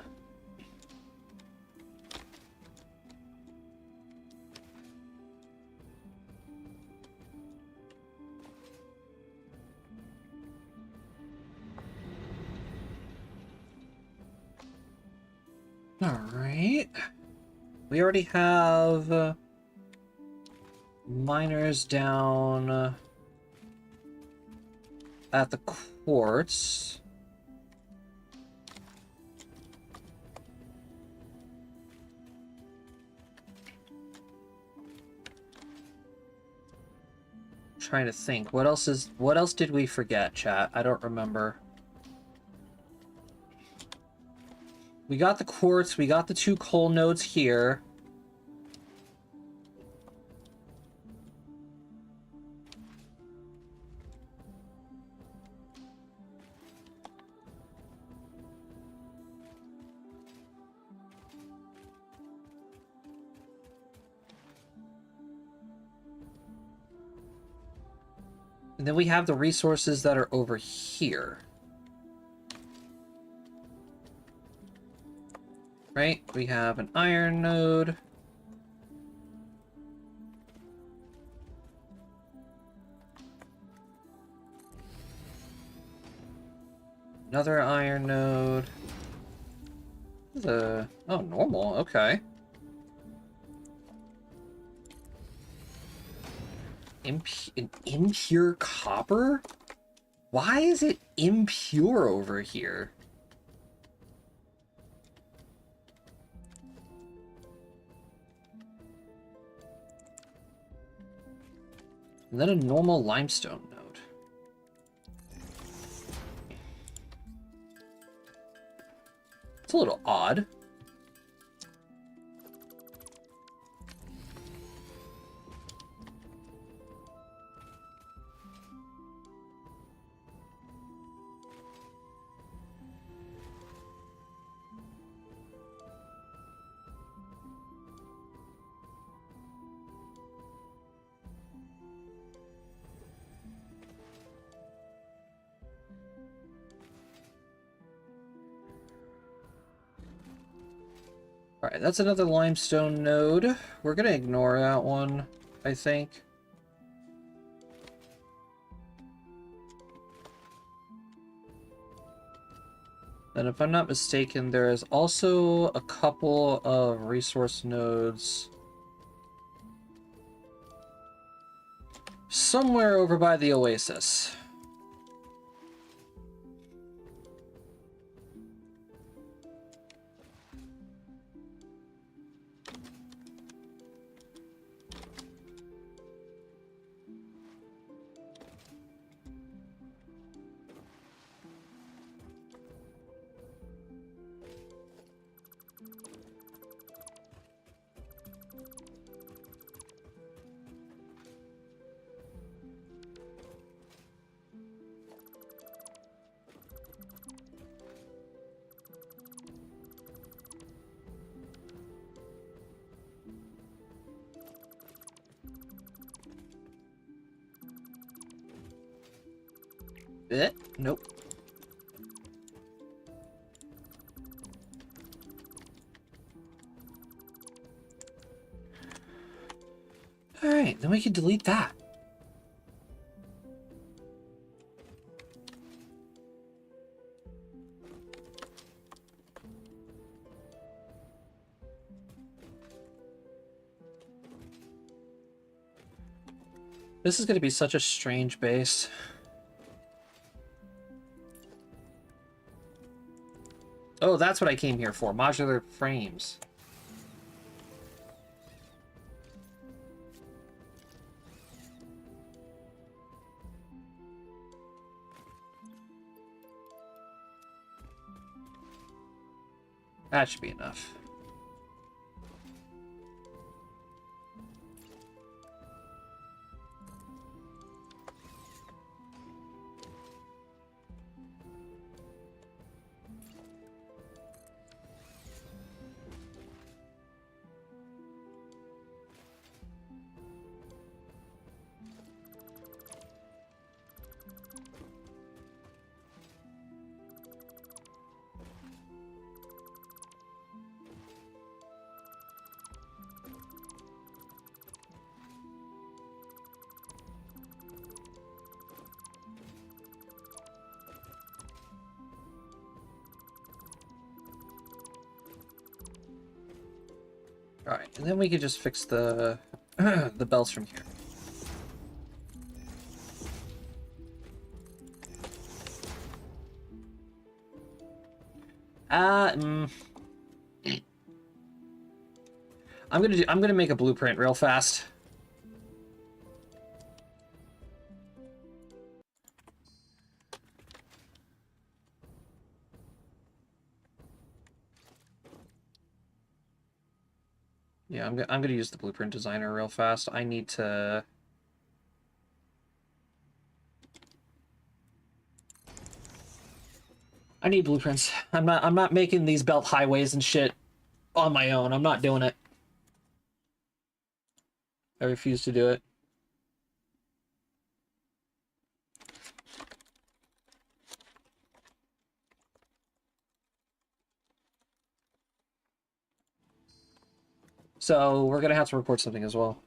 Speaker 1: All right. We already have miners down at the quartz. Trying to think. What else did we forget, chat? I don't remember. We got the quartz, we got the 2 coal nodes here. And then we have the resources that are over here. Right? We have an iron node. Another iron node. Oh, normal, okay. An impure copper? Why is it impure over here? And then a normal limestone node. It's a little odd. Alright, that's another limestone node. We're gonna ignore that one, I think. And if I'm not mistaken, there is also a couple of resource nodes somewhere over by the oasis. Nope. Alright, then we can delete that. This is going to be such a strange base. Oh, that's what I came here for. Modular frames. That should be enough. Alright, and then we could just fix the the belts from here. I'm gonna make a blueprint real fast. Yeah, I'm gonna use the blueprint designer real fast. I need to. I need blueprints. I'm not making these belt highways and shit on my own. I'm not doing it. I refuse to do it. So we're gonna have to record something as well.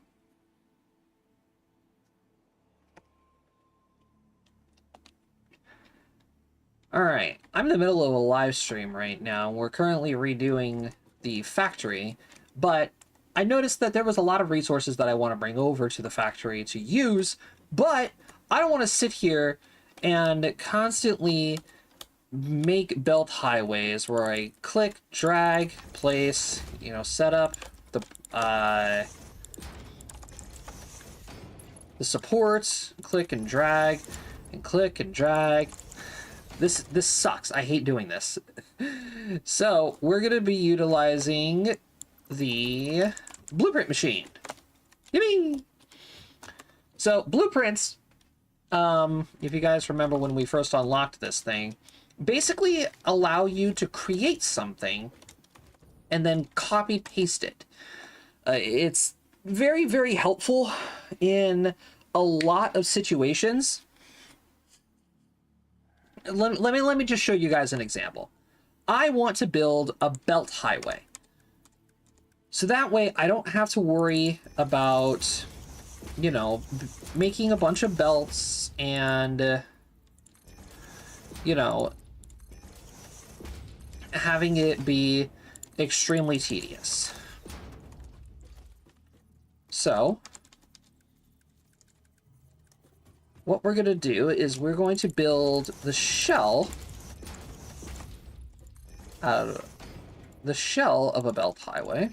Speaker 1: Alright, I'm in the middle of a live stream right now. We're currently redoing the factory, but I noticed that there was a lot of resources that I want to bring over to the factory to use, but I don't want to sit here and constantly make belt highways where I click, drag, place, you know, set up the supports, click and drag, and click and drag. This sucks. I hate doing this. So we're gonna be utilizing the blueprint machine. Yippee! So blueprints, if you guys remember when we first unlocked this thing, basically allow you to create something and then copy paste it. It's very, very helpful in a lot of situations. Let me just show you guys an example. I want to build a belt highway. So that way I don't have to worry about, you know, making a bunch of belts and, you know, having it be extremely tedious. So what we're going to do is we're going to build the shell of a belt highway.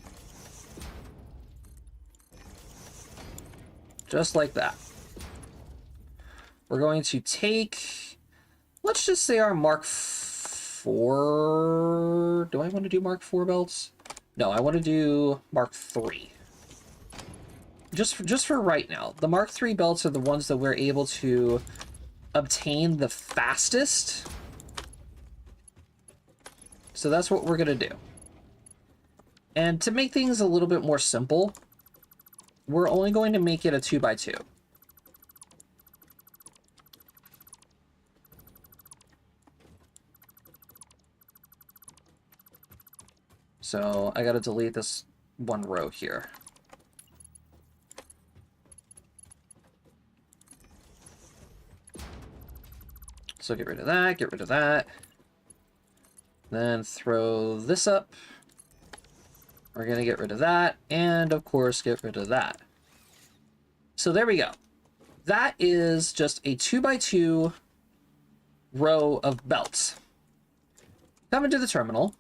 Speaker 1: Just like that. We're going to take, let's just say our Mark IV. Do I want to do Mark IV belts? No, I want to do Mark III. Just for right now. The Mark III belts are the ones that we're able to obtain the fastest. So that's what we're going to do. And to make things a little bit more simple, we're only going to make it a 2x2. So I got to delete this one row here. So get rid of that, get rid of that. Then throw this up. We're going to get rid of that, and of course get rid of that. So there we go. That is just a 2x2 row of belts. Come into the terminal.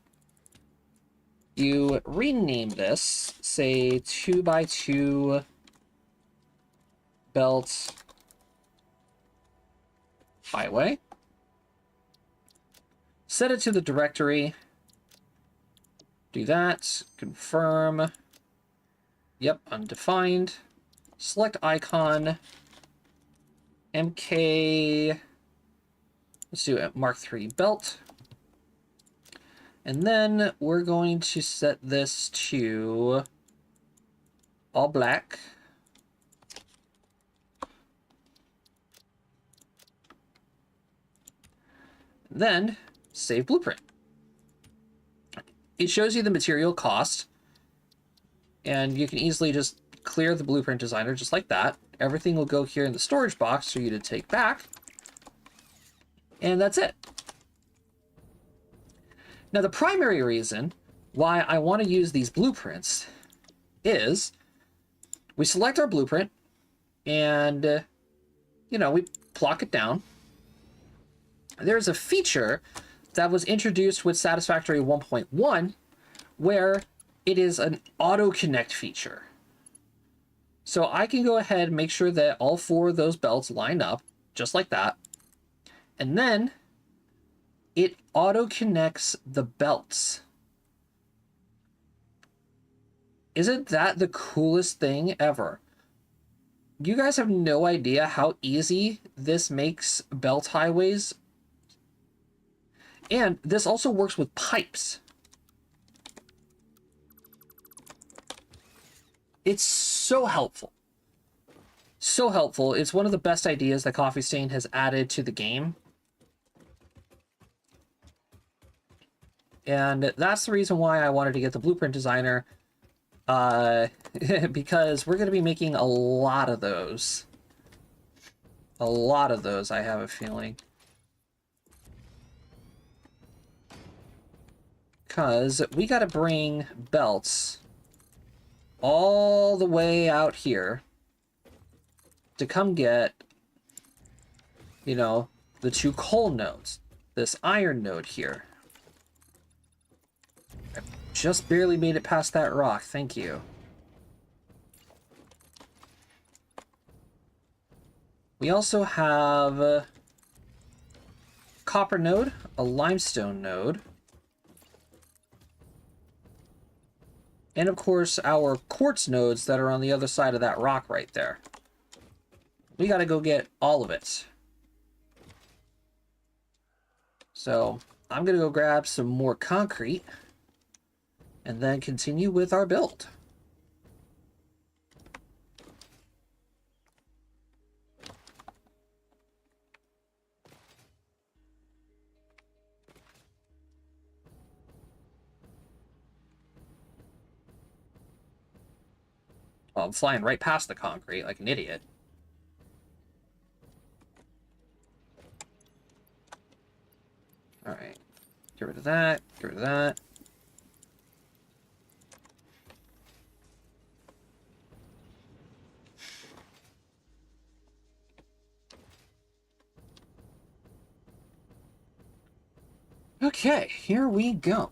Speaker 1: You rename this, say 2x2 belt highway. Set it to the directory. Do that. Confirm. Yep, undefined. Select icon. MK. Let's do it. Mark III belt. And then we're going to set this to all black. Then save blueprint. It shows you the material cost, and you can easily just clear the blueprint designer just like that. Everything will go here in the storage box for you to take back, and that's it. Now, the primary reason why I want to use these blueprints is we select our blueprint and, you know, we plop it down. There's a feature that was introduced with Satisfactory 1.1, where it is an auto connect feature. So I can go ahead and make sure that all 4 of those belts line up, just like that. And then it auto connects the belts. Isn't that the coolest thing ever? You guys have no idea how easy this makes belt highways. And this also works with pipes. It's so helpful. So helpful. It's one of the best ideas that Coffee Stain has added to the game. And that's the reason why I wanted to get the Blueprint Designer. Because we're going to be making a lot of those. A lot of those, I have a feeling. Because we got to bring belts all the way out here to come get, you know, the 2 coal nodes. This iron node here. I just barely made it past that rock. Thank you. We also have a copper node, a limestone node, and of course our quartz nodes that are on the other side of that rock right there. We gotta go get all of it. So I'm gonna go grab some more concrete and then continue with our build. Well, I'm flying right past the concrete like an idiot. Alright. Get rid of that. Get rid of that. Okay, here we go.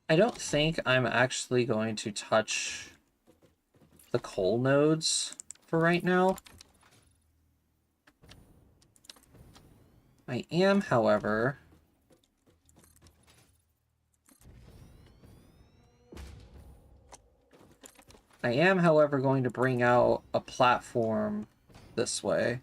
Speaker 1: I don't think I'm actually going to touch the coal nodes for right now. I am, however, going to bring out a platform this way.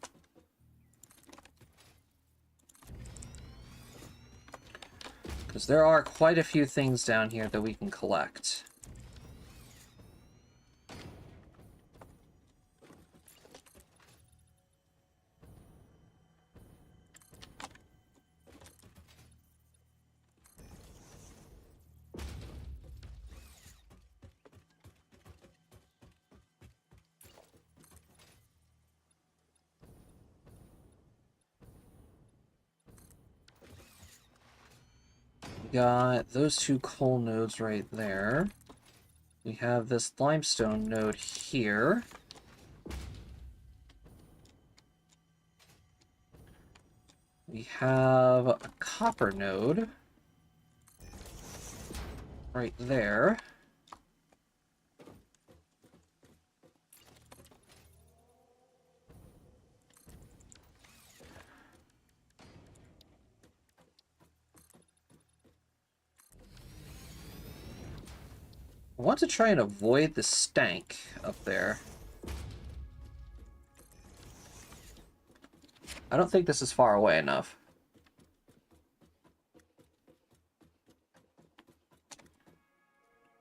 Speaker 1: Because there are quite a few things down here that we can collect. Got those 2 coal nodes right there. We have this limestone node here. We have a copper node right there. I want to try and avoid the stank up there. I don't think this is far away enough.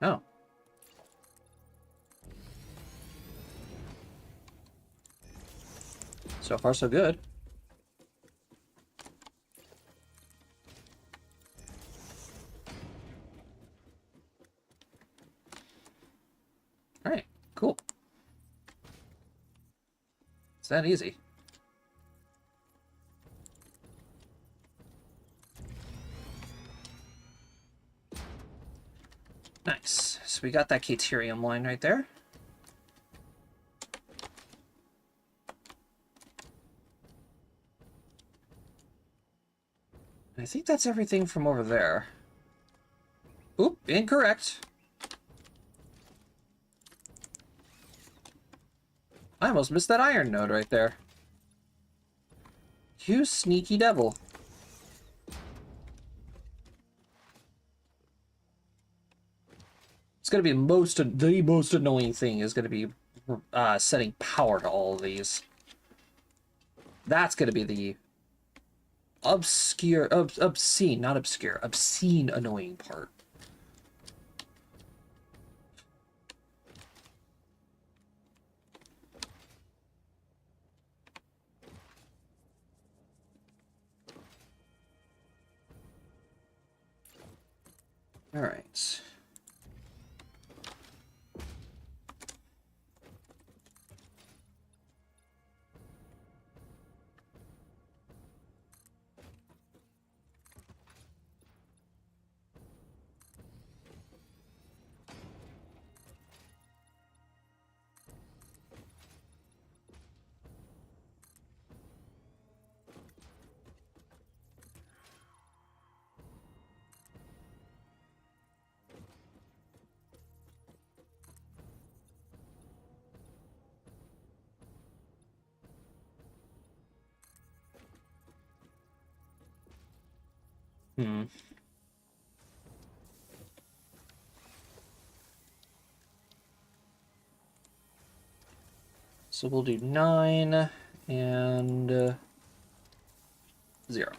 Speaker 1: Oh. So far, so good. Alright, cool. It's that easy. Nice. So we got that Caterium line right there. I think that's everything from over there. Oop, incorrect. I almost missed that iron node right there. You sneaky devil. It's gonna be the most annoying thing is gonna be setting power to all of these. That's gonna be the obscene, not obscure, obscene annoying part. All right. Hmm. So we'll do 9 and 0.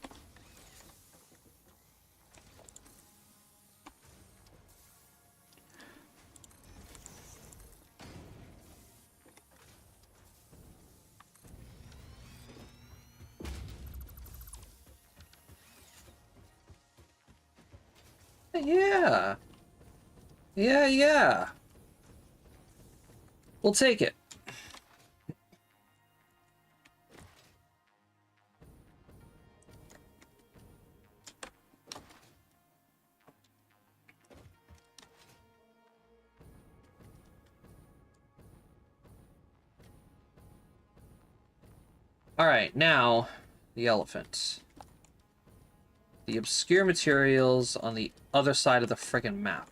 Speaker 1: Yeah. Yeah, yeah. We'll take it. All right, now the elephant. The obscure materials on the other side of the friggin' map.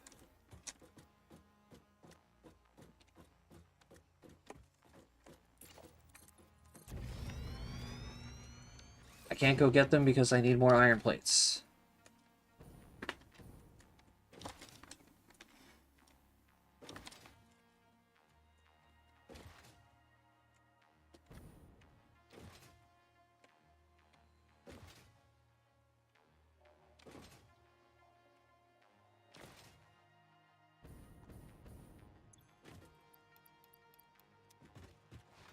Speaker 1: I can't go get them because I need more iron plates.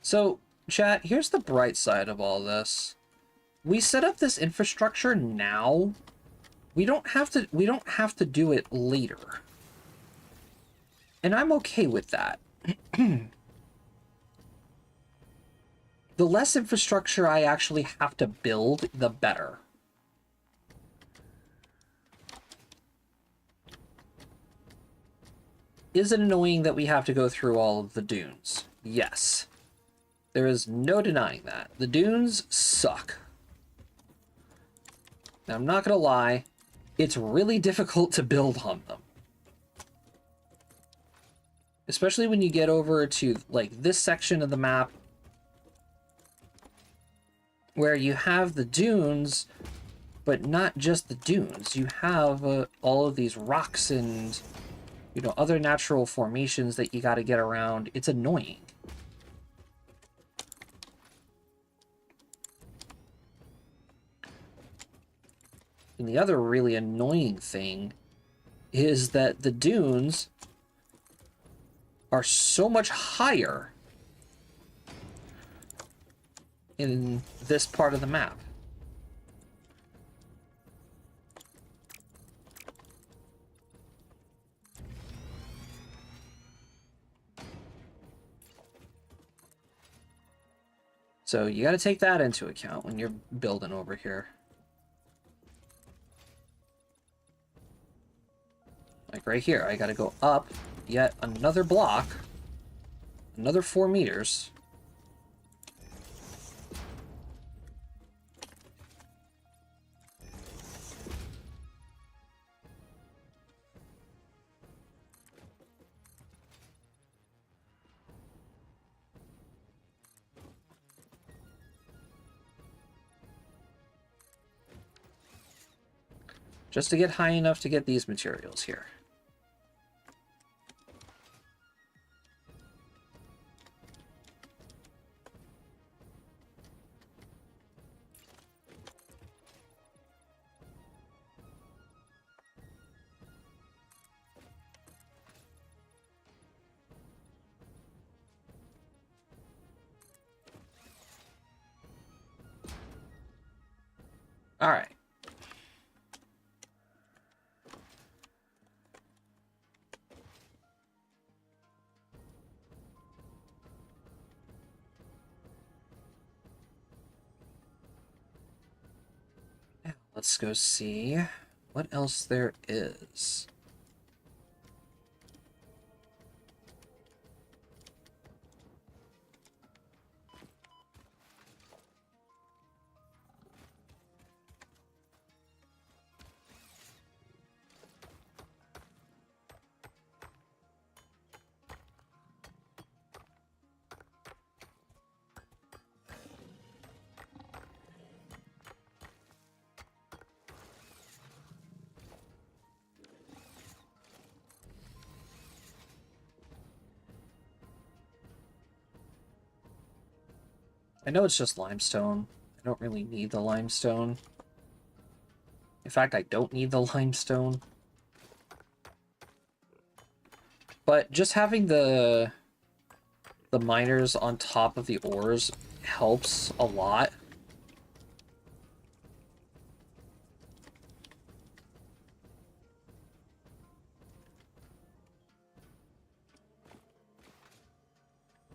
Speaker 1: So, chat, here's the bright side of all this. We set up this infrastructure now. We don't have to do it later. And I'm okay with that. The less infrastructure I actually have to build, the better. Is it annoying that we have to go through all of the dunes? Yes. There is no denying that. The dunes suck. Now, I'm not gonna lie, it's really difficult to build on them. Especially when you get over to, like, this section of the map where you have the dunes, but not just the dunes. You have all of these rocks and, you know, other natural formations that you gotta get around. It's annoying. And the other really annoying thing is that the dunes are so much higher in this part of the map. So you got to take that into account when you're building over here. Like right here, I got to go up yet another block, another 4 meters. Just to get high enough to get these materials here. All right. Now, let's go see what else there is. I know it's just limestone. I don't really need the limestone. In fact, I don't need the limestone. But just having the miners on top of the ores helps a lot.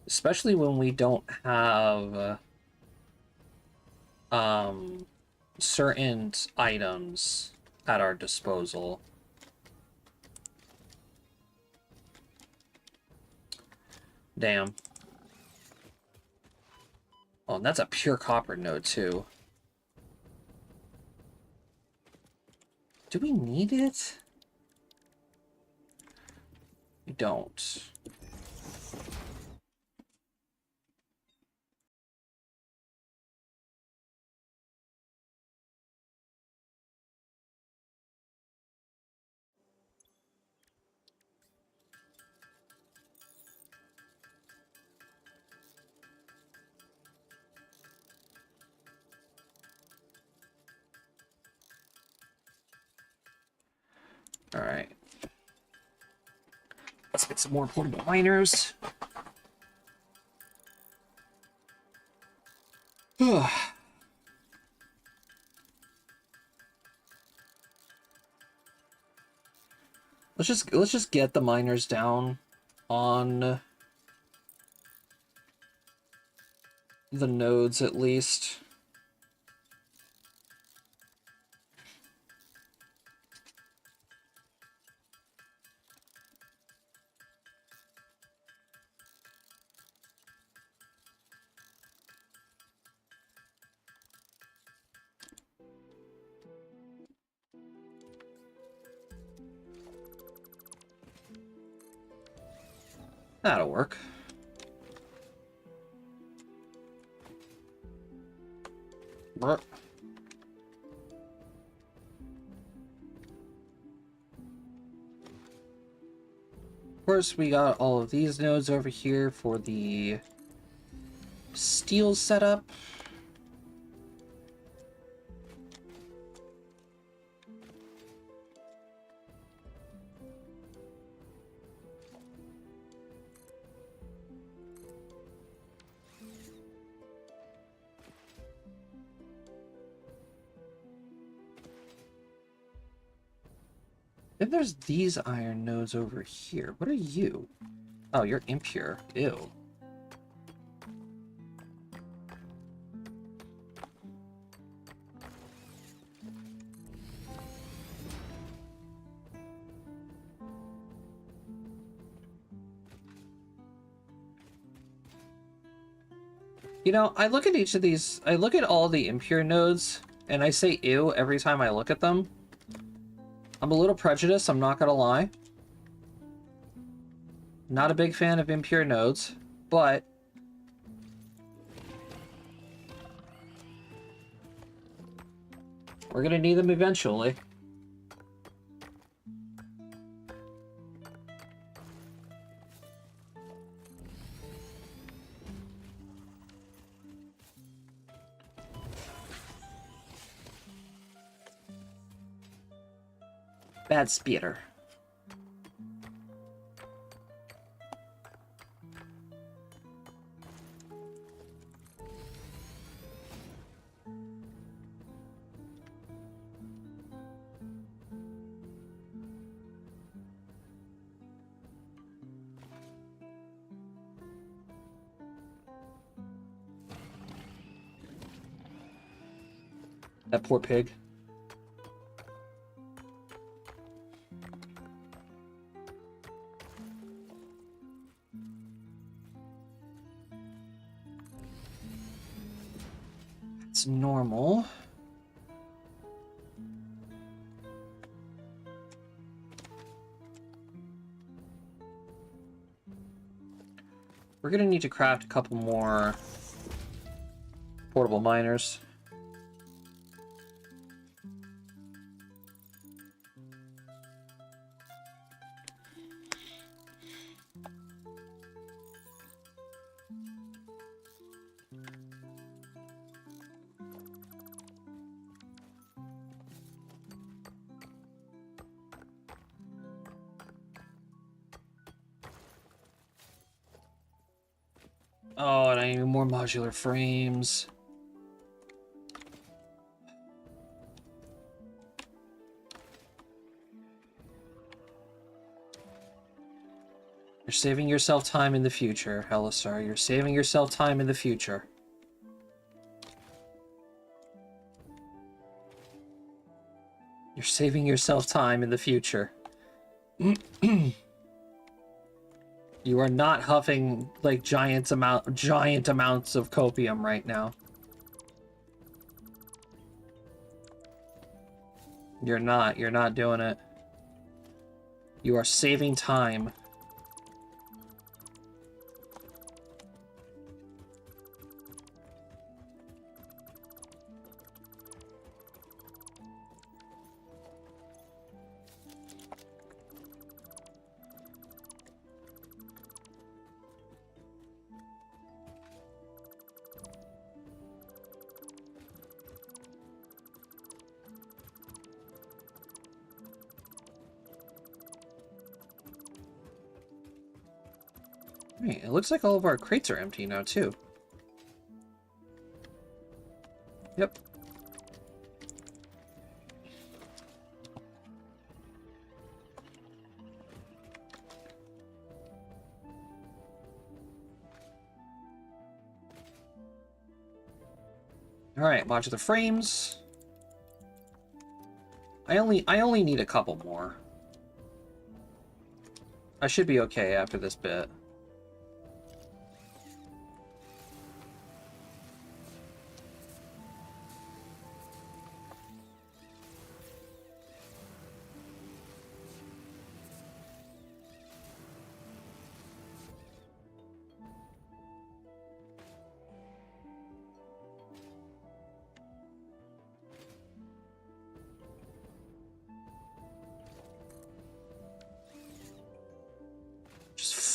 Speaker 1: Especially when we don't have certain items at our disposal. Damn. Oh, and that's a pure copper node, too. Do we need it? We don't. All right. Let's get some more portable miners. Let's just get the miners down on the nodes at least. That'll work. Brr. Of course, we got all of these nodes over here for the steel setup. Then there's these iron nodes over here. What are you? Oh, you're impure. Ew. You know, I look at each of these, I look at all the impure nodes, and I say ew every time I look at them. I'm a little prejudiced, I'm not gonna lie. Not a big fan of impure nodes, but we're gonna need them eventually. Bad spitter. That poor pig. It's normal. We're gonna need to craft a couple more portable miners. Oh, and I need more modular frames. You're saving yourself time in the future, Hellastar. You're saving yourself time in the future. You're saving yourself time in the future. You are not huffing like giant amounts of copium right now. You're not doing it. You are saving time. Wait, it looks like all of our crates are empty now, too. Yep. Alright, modular frames. I only need a couple more. I should be okay after this bit.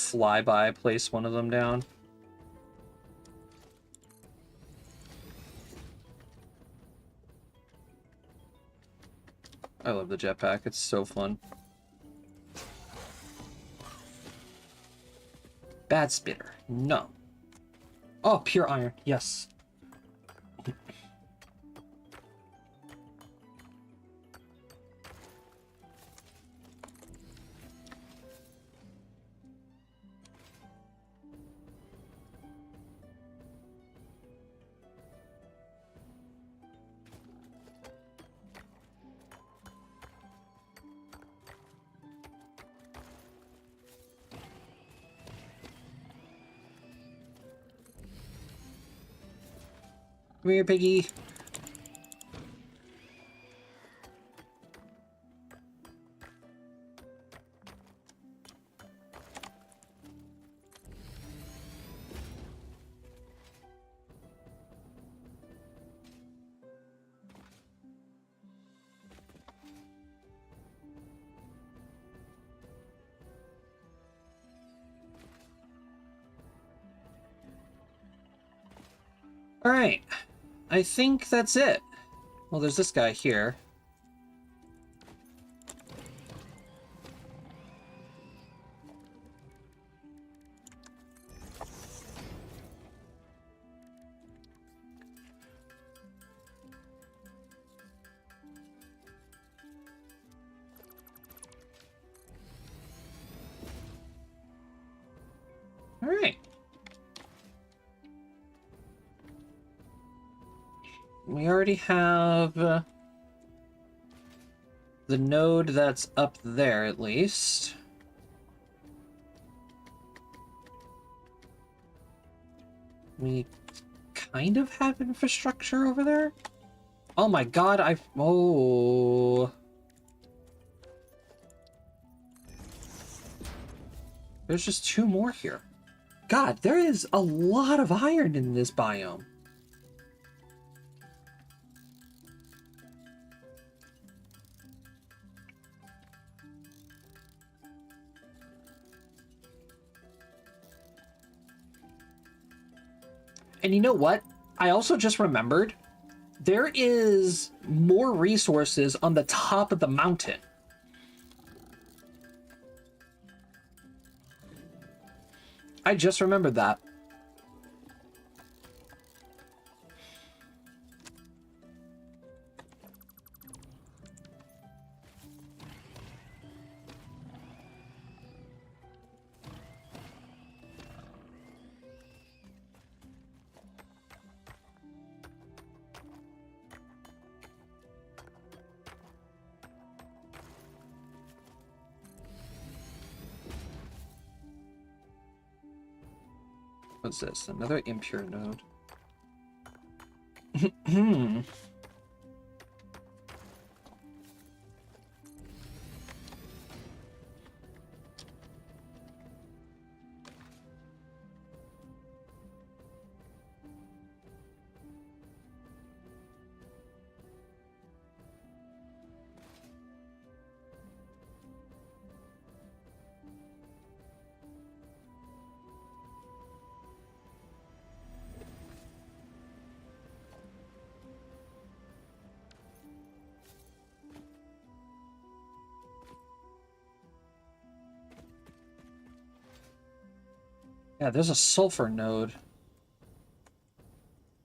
Speaker 1: Fly by, place one of them down. I love the jetpack, it's so fun. Bad spitter, no. Oh, pure iron, yes. Come here, piggy. All right. I think that's it. Well, there's this guy here. All right. We already have the node that's up there, at least. We kind of have infrastructure over there. Oh my god, oh. There's just 2 more here. God, there is a lot of iron in this biome. And you know what? I also just remembered there is more resources on the top of the mountain. I just remembered that. What's this? Another impure node. Yeah, there's a sulfur node.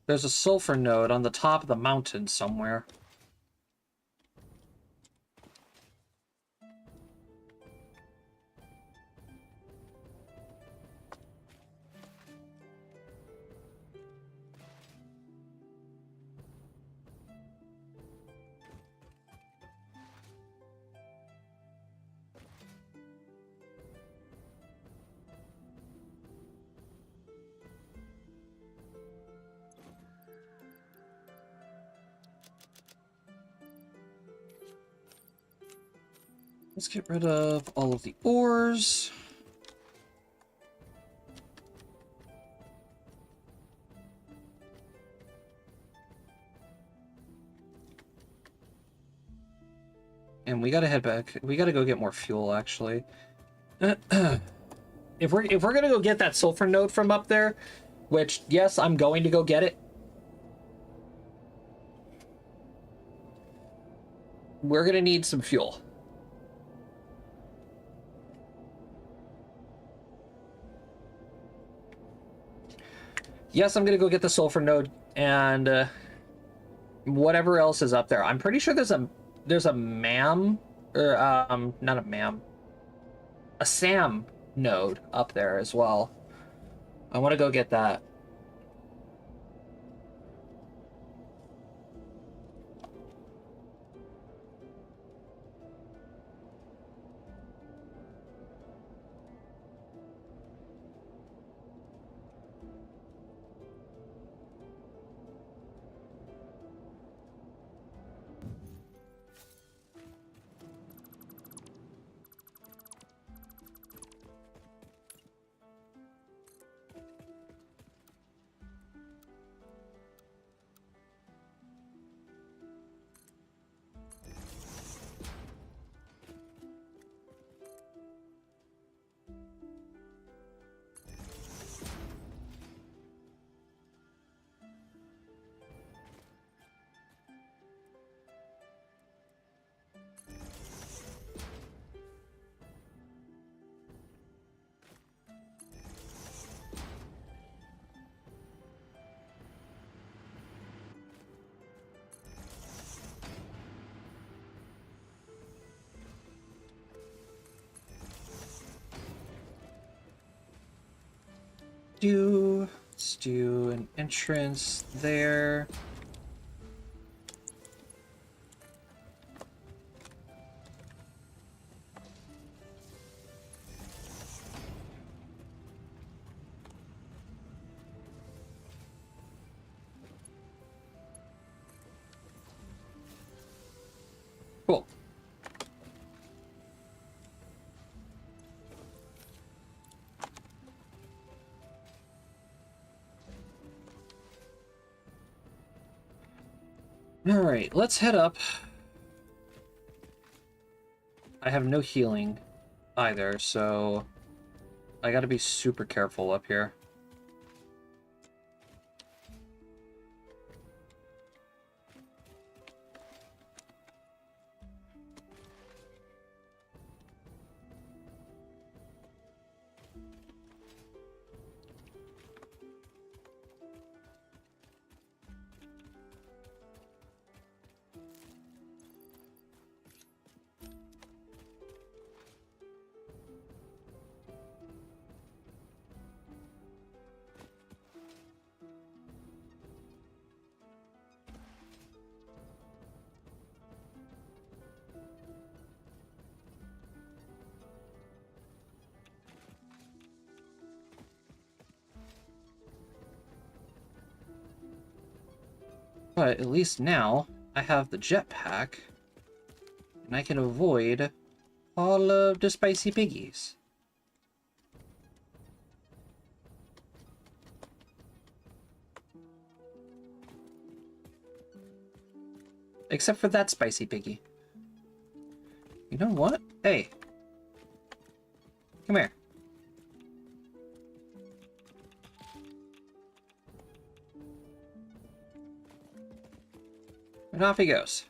Speaker 1: There's a sulfur node on the top of the mountain somewhere. Let's get rid of all of the ores. And we gotta head back. We gotta go get more fuel, actually. If we're gonna go get that sulfur node from up there, which, yes, I'm going to go get it. We're gonna need some fuel. Yes, I'm gonna go get the sulfur node and whatever else is up there. I'm pretty sure there's a MAM or not a MAM, a SAM node up there as well. I want to go get that. Let's do an entrance there. Cool. Alright, let's head up. I have no healing either, so I gotta be super careful up here. But at least now I have the jetpack, and I can avoid all of the spicy piggies. Except for that spicy piggy. You know what? Hey. Come here. And off he goes.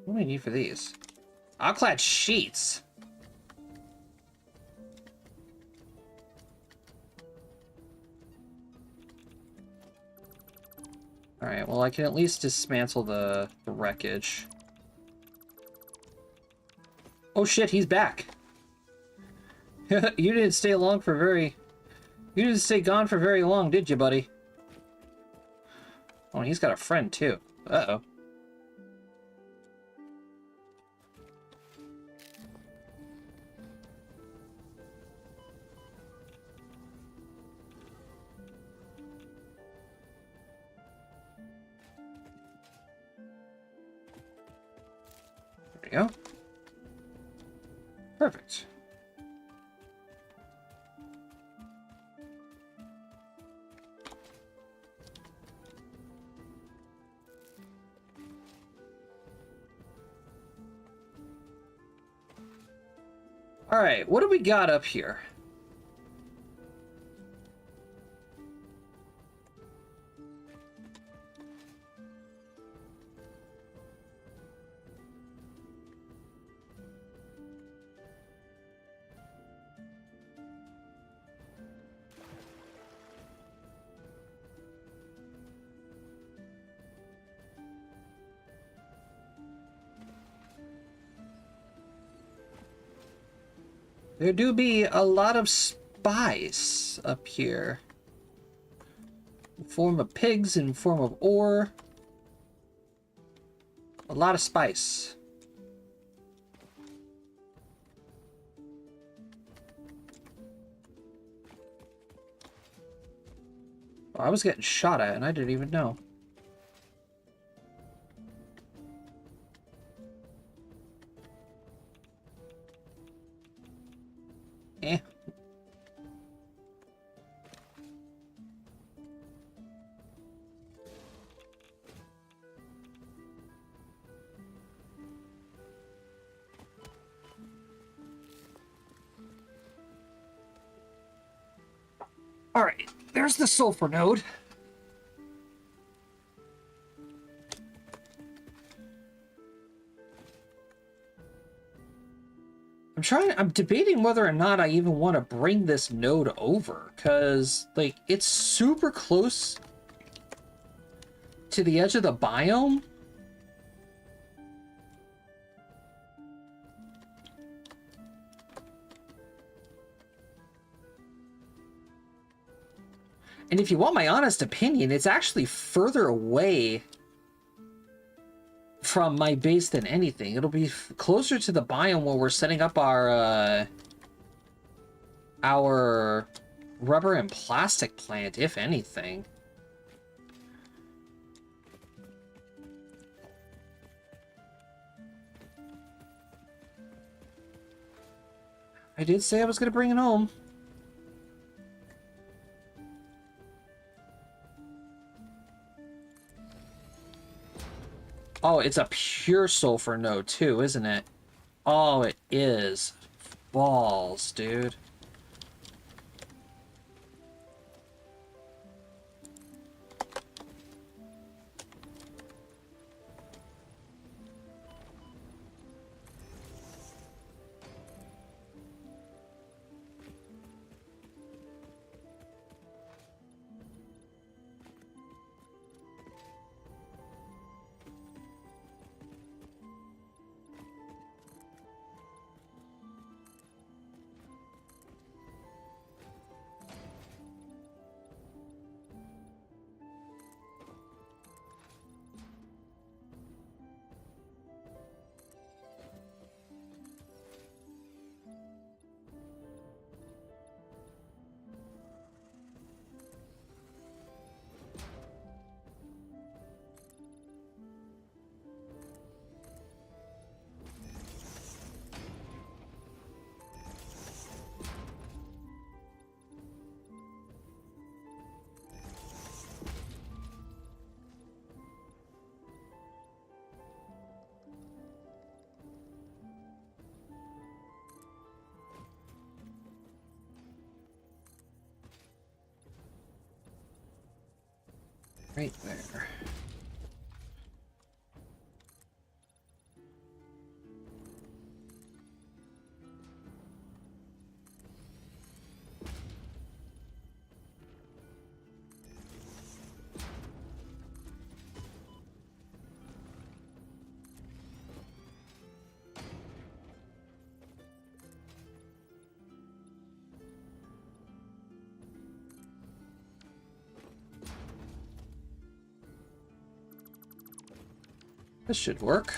Speaker 1: What do we need for these? Alclad sheets. Alright, well I can at least dismantle the wreckage. Oh shit, he's back. You didn't stay long for very... You didn't stay gone for very long, did you, buddy? Oh, he's got a friend, too. Uh-oh. There we go. Perfect. Alright, what do we got up here? There do be a lot of spice up here. In form of pigs, in form of ore. A lot of spice. Oh, I was getting shot at and I didn't even know. Eh. All right, there's the sulfur node. I'm debating whether or not I even want to bring this node over, because, like, it's super close to the edge of the biome. And if you want my honest opinion, it's actually further away from my base than anything. It'll be closer to the biome where we're setting up our rubber and plastic plant, if anything. I did say I was going to bring it home. Oh, it's a pure sulfur node too, isn't it? Oh, it is. Balls, dude. Right there. This should work.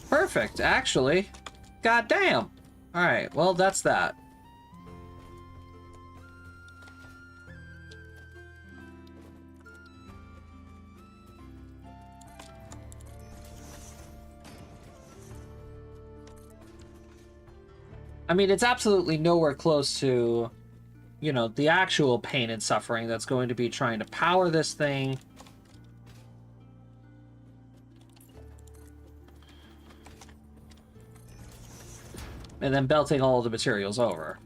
Speaker 1: Perfect, actually. God damn. Alright, well, that's that. I mean, it's absolutely nowhere close to, you know, the actual pain and suffering that's going to be trying to power this thing. And then belting all of the materials over.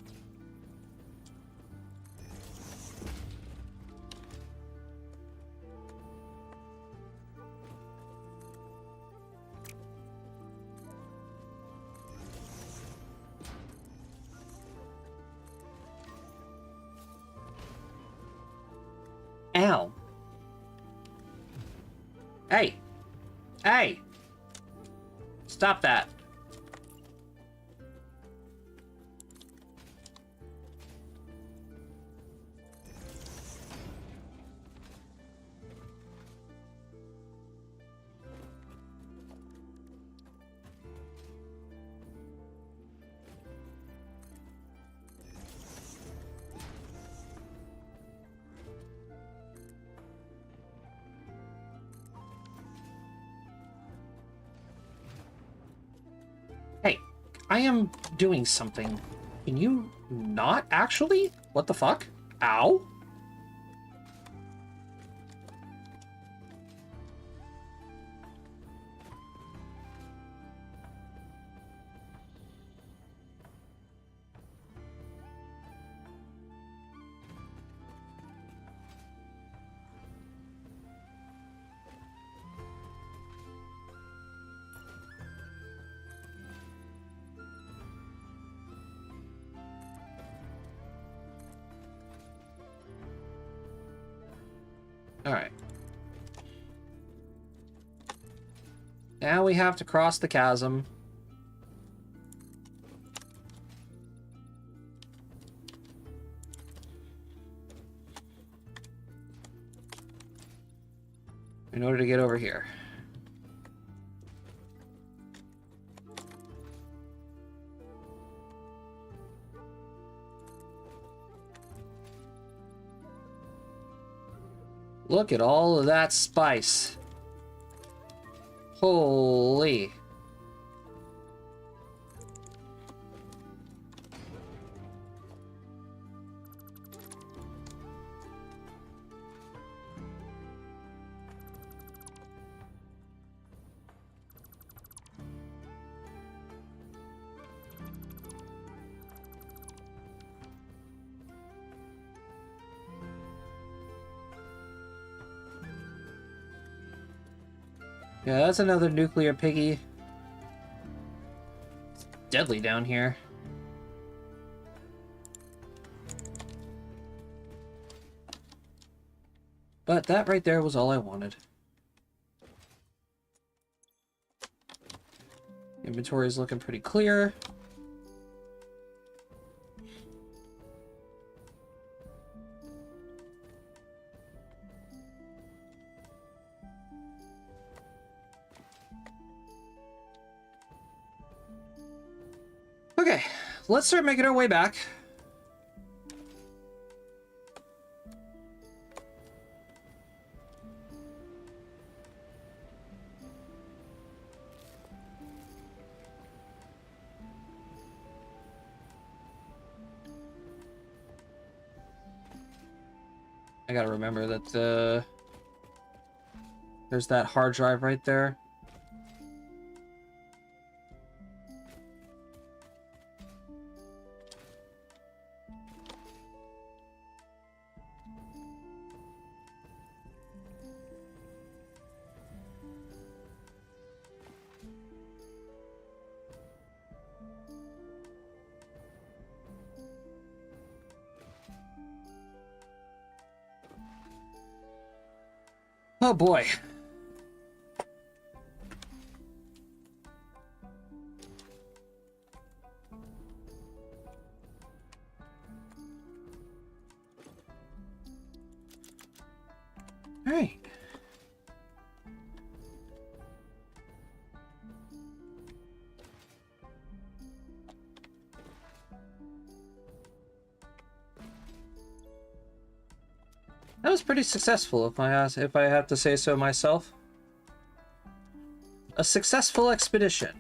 Speaker 1: Ow. Hey. Hey. Stop that. Hey, I am doing something. Can you not actually? What the fuck? Ow? All right. Now we have to cross the chasm. In order to get over here. Look at all of that spice. Holy. Yeah, that's another nuclear piggy. It's deadly down here. But that right there was all I wanted. Inventory is looking pretty clear. Okay, let's start making our way back. I gotta remember that there's that hard drive right there. Oh boy. All right. That was pretty successful, if I have to say so myself. A successful expedition.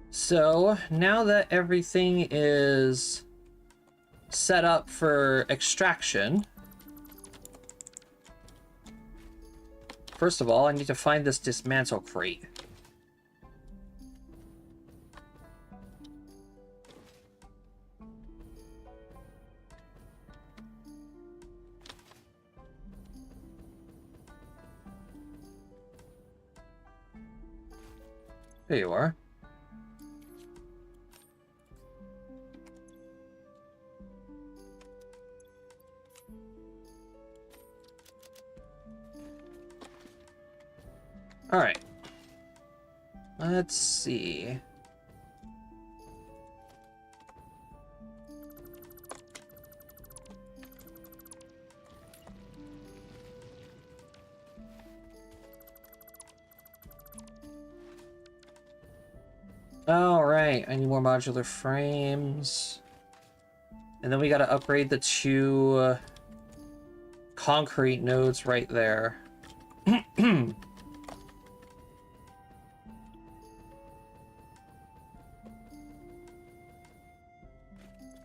Speaker 1: So, now that everything is set up for extraction, first of all, I need to find this dismantle crate. There you are. All right. Let's see. All right, I need more modular frames. And then we got to upgrade the two concrete nodes right there. Then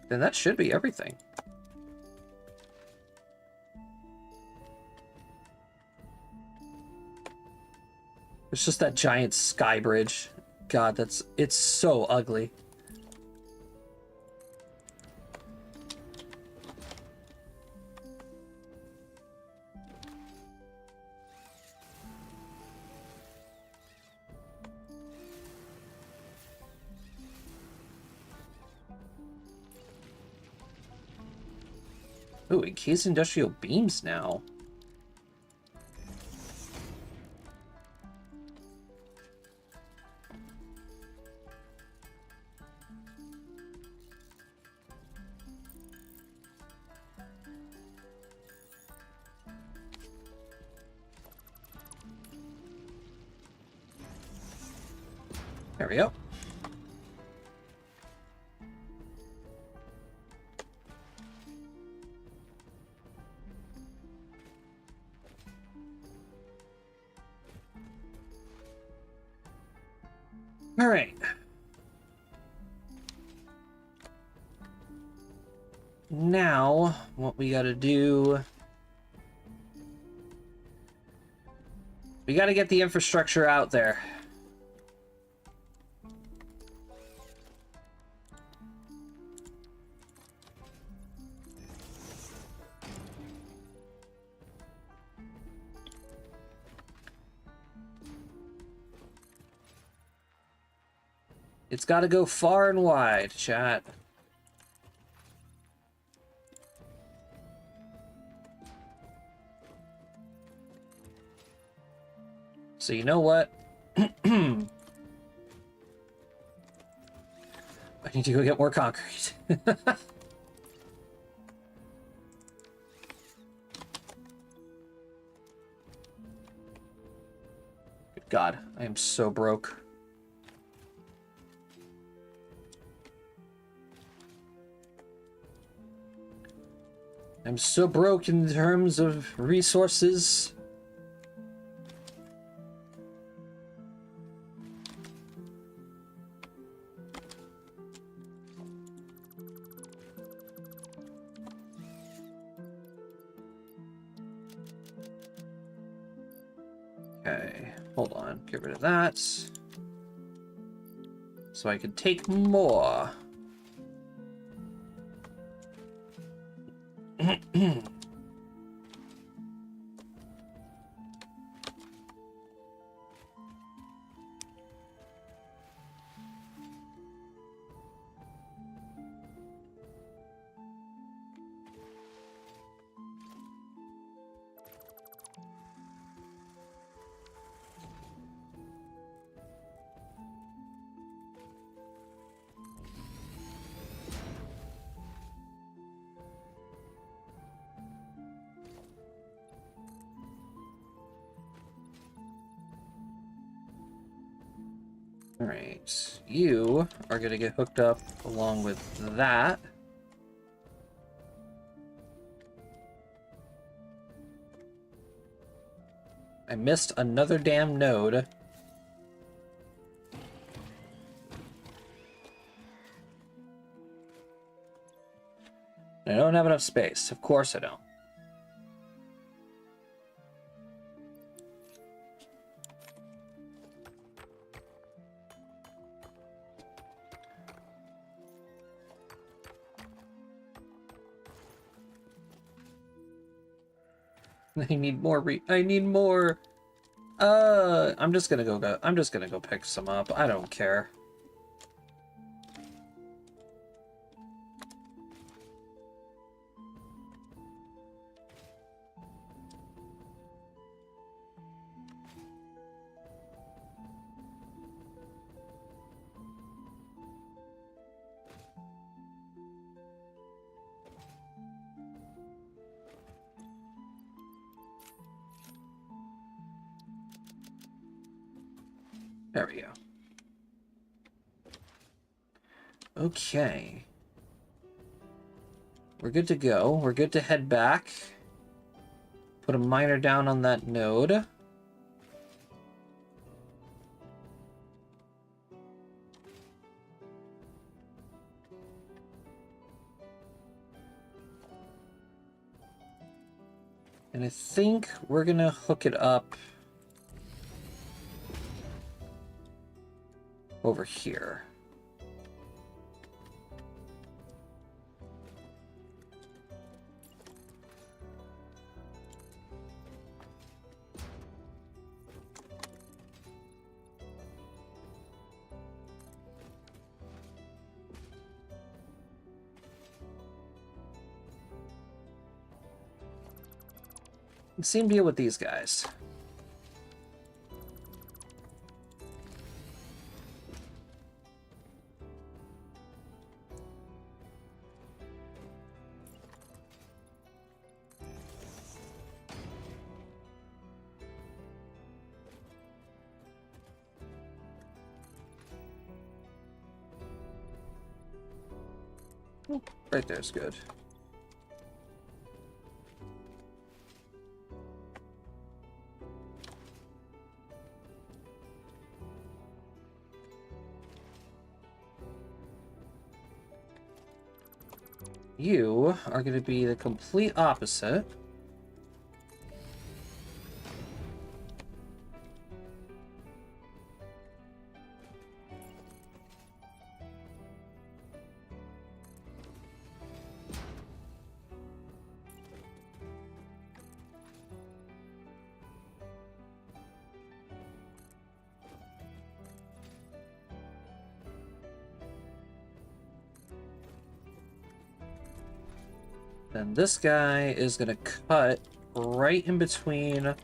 Speaker 1: that should be everything. It's just that giant sky bridge. God, it's so ugly. Ooh, encased industrial beams now. There we go. All right. Now, what we gotta do... We gotta get the infrastructure out there. It's gotta go far and wide, chat. So you know what? I need to go get more concrete. Good God, I am so broke. I'm so broke in terms of resources. Okay, hold on. Get rid of that. So I can take more. Alright, you are going to get hooked up along with that. I missed another damn node. I don't have enough space. Of course I don't. I need more I need more. I'm just gonna go pick some up. I don't care. There we go. Okay. We're good to go. We're good to head back. Put a miner down on that node. And I think we're gonna hook it up over here. Same deal with these guys. Right there's good. You are going to be the complete opposite. Then this guy is going to cut right in between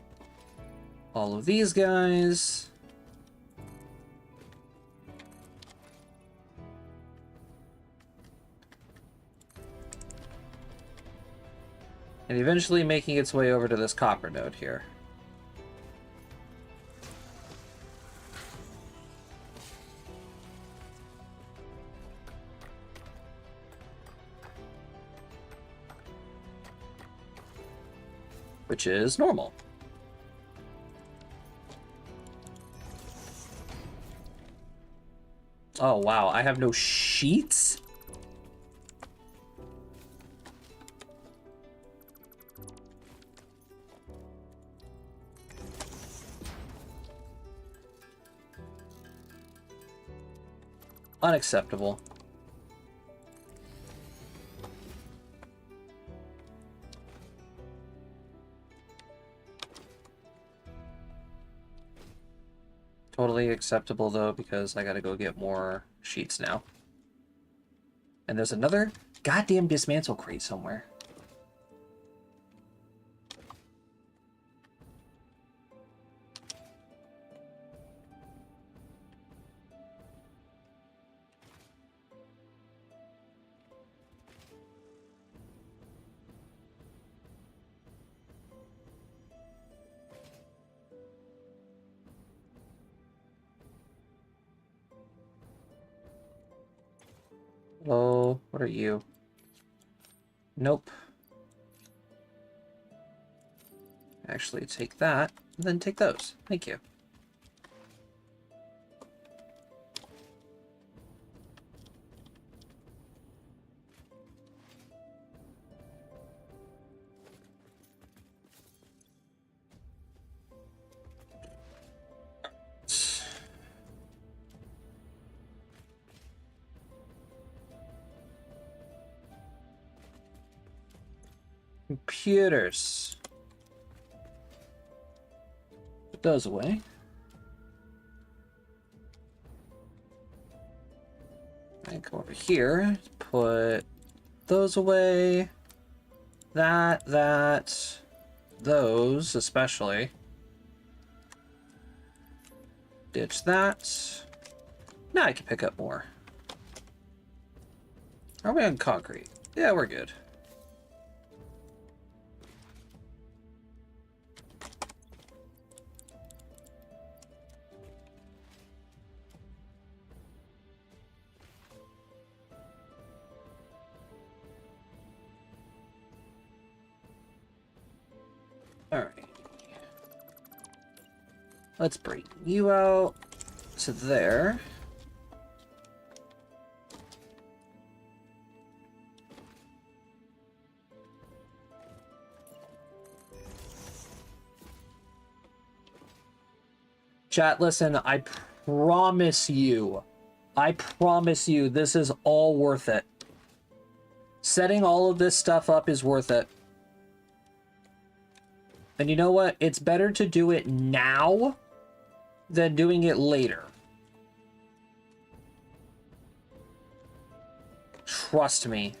Speaker 1: all of these guys. And eventually making its way over to this copper node here. Which is normal. Oh, wow. I have no sheets? Unacceptable. Totally acceptable, though, because I gotta go get more sheets now. And there's another goddamn dismantle crate somewhere. Hello, what are you? Nope. Actually, take that, and then take those. Thank you. Computers. Put those away. And come over here. Put those away. That, those especially. Ditch that. Now I can pick up more. Are we on concrete? Yeah, we're good. Alright. Let's bring you out to there. Chat, listen, I promise you, this is all worth it. Setting all of this stuff up is worth it. And you know what? It's better to do it now than doing it later. Trust me.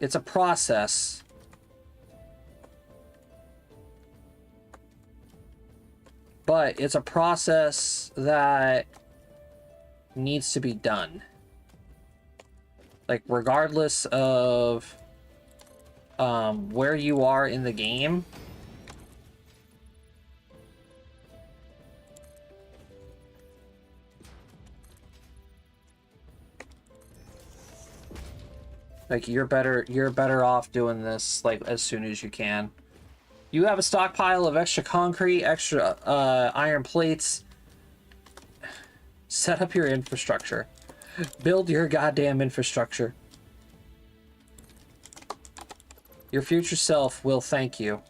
Speaker 1: It's a process. but it's a process that needs to be done. Like, regardless of where you are in the game, like, you're better off doing this, like, as soon as you can. You have a stockpile of extra concrete, extra iron plates. Set up your infrastructure. Build your goddamn infrastructure. Your future self will thank you.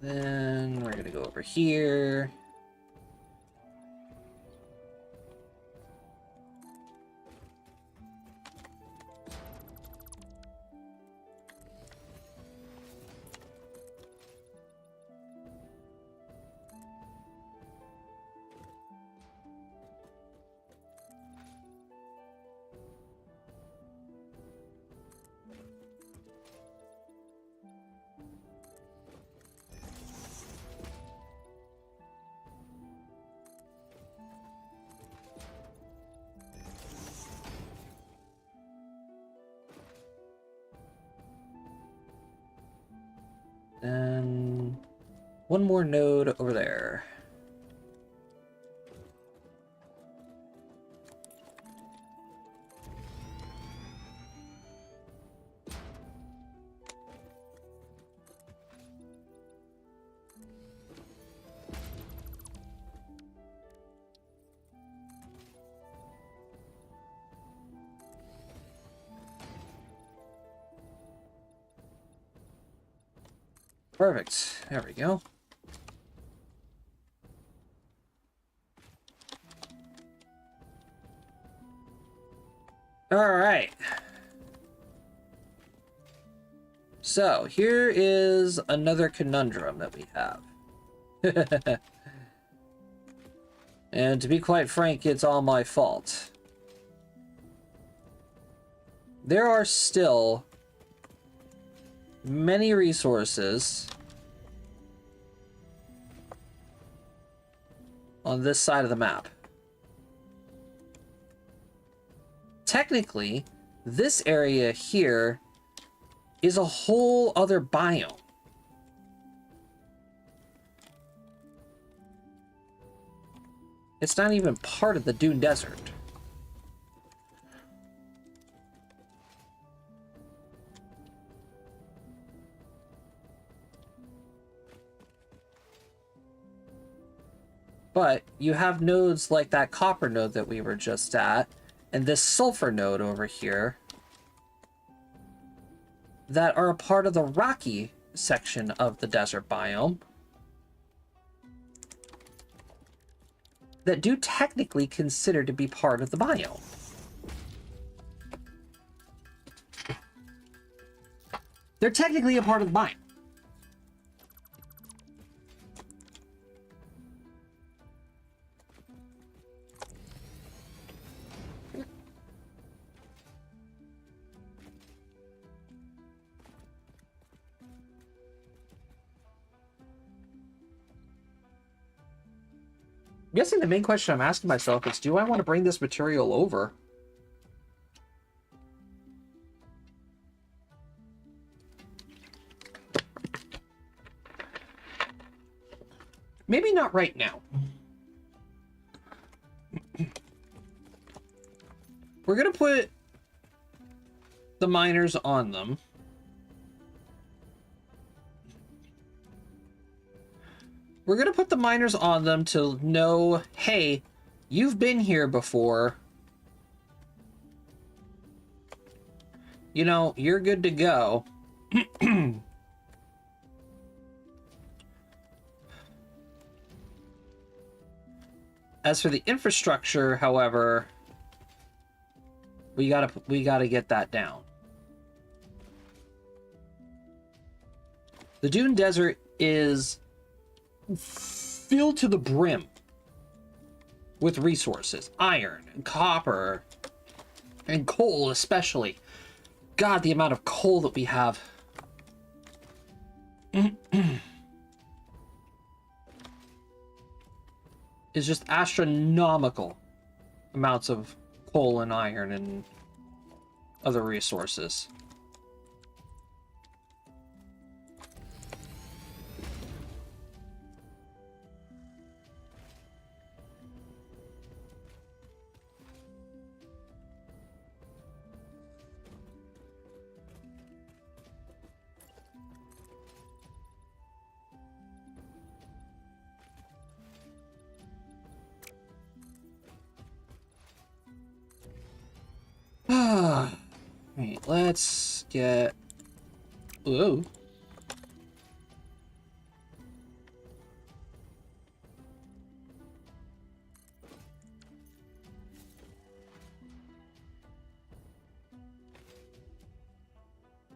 Speaker 1: Then we're gonna go over here. Then one more node over there. Perfect. There we go. All right. So here is another conundrum that we have. And to be quite frank, it's all my fault. There are still many resources on this side of the map. Technically, this area here is a whole other biome. It's not even part of the Dune Desert. But you have nodes like that copper node that we were just at, and this sulfur node over here, that are a part of the rocky section of the desert biome, that do technically consider to be part of the biome. They're technically a part of the biome. I'm guessing the main question I'm asking myself is, do I want to bring this material over? not right now. We're gonna put the miners on them. We're gonna put the miners on them to know, hey, you've been here before. You know, you're good to go. As for the infrastructure, however, we gotta get that down. The Dune Desert is filled to the brim with resources. Iron, and copper, and coal especially. God, the amount of coal that we have. Is just astronomical amounts of coal and iron and other resources. Right, let's get... Whoa.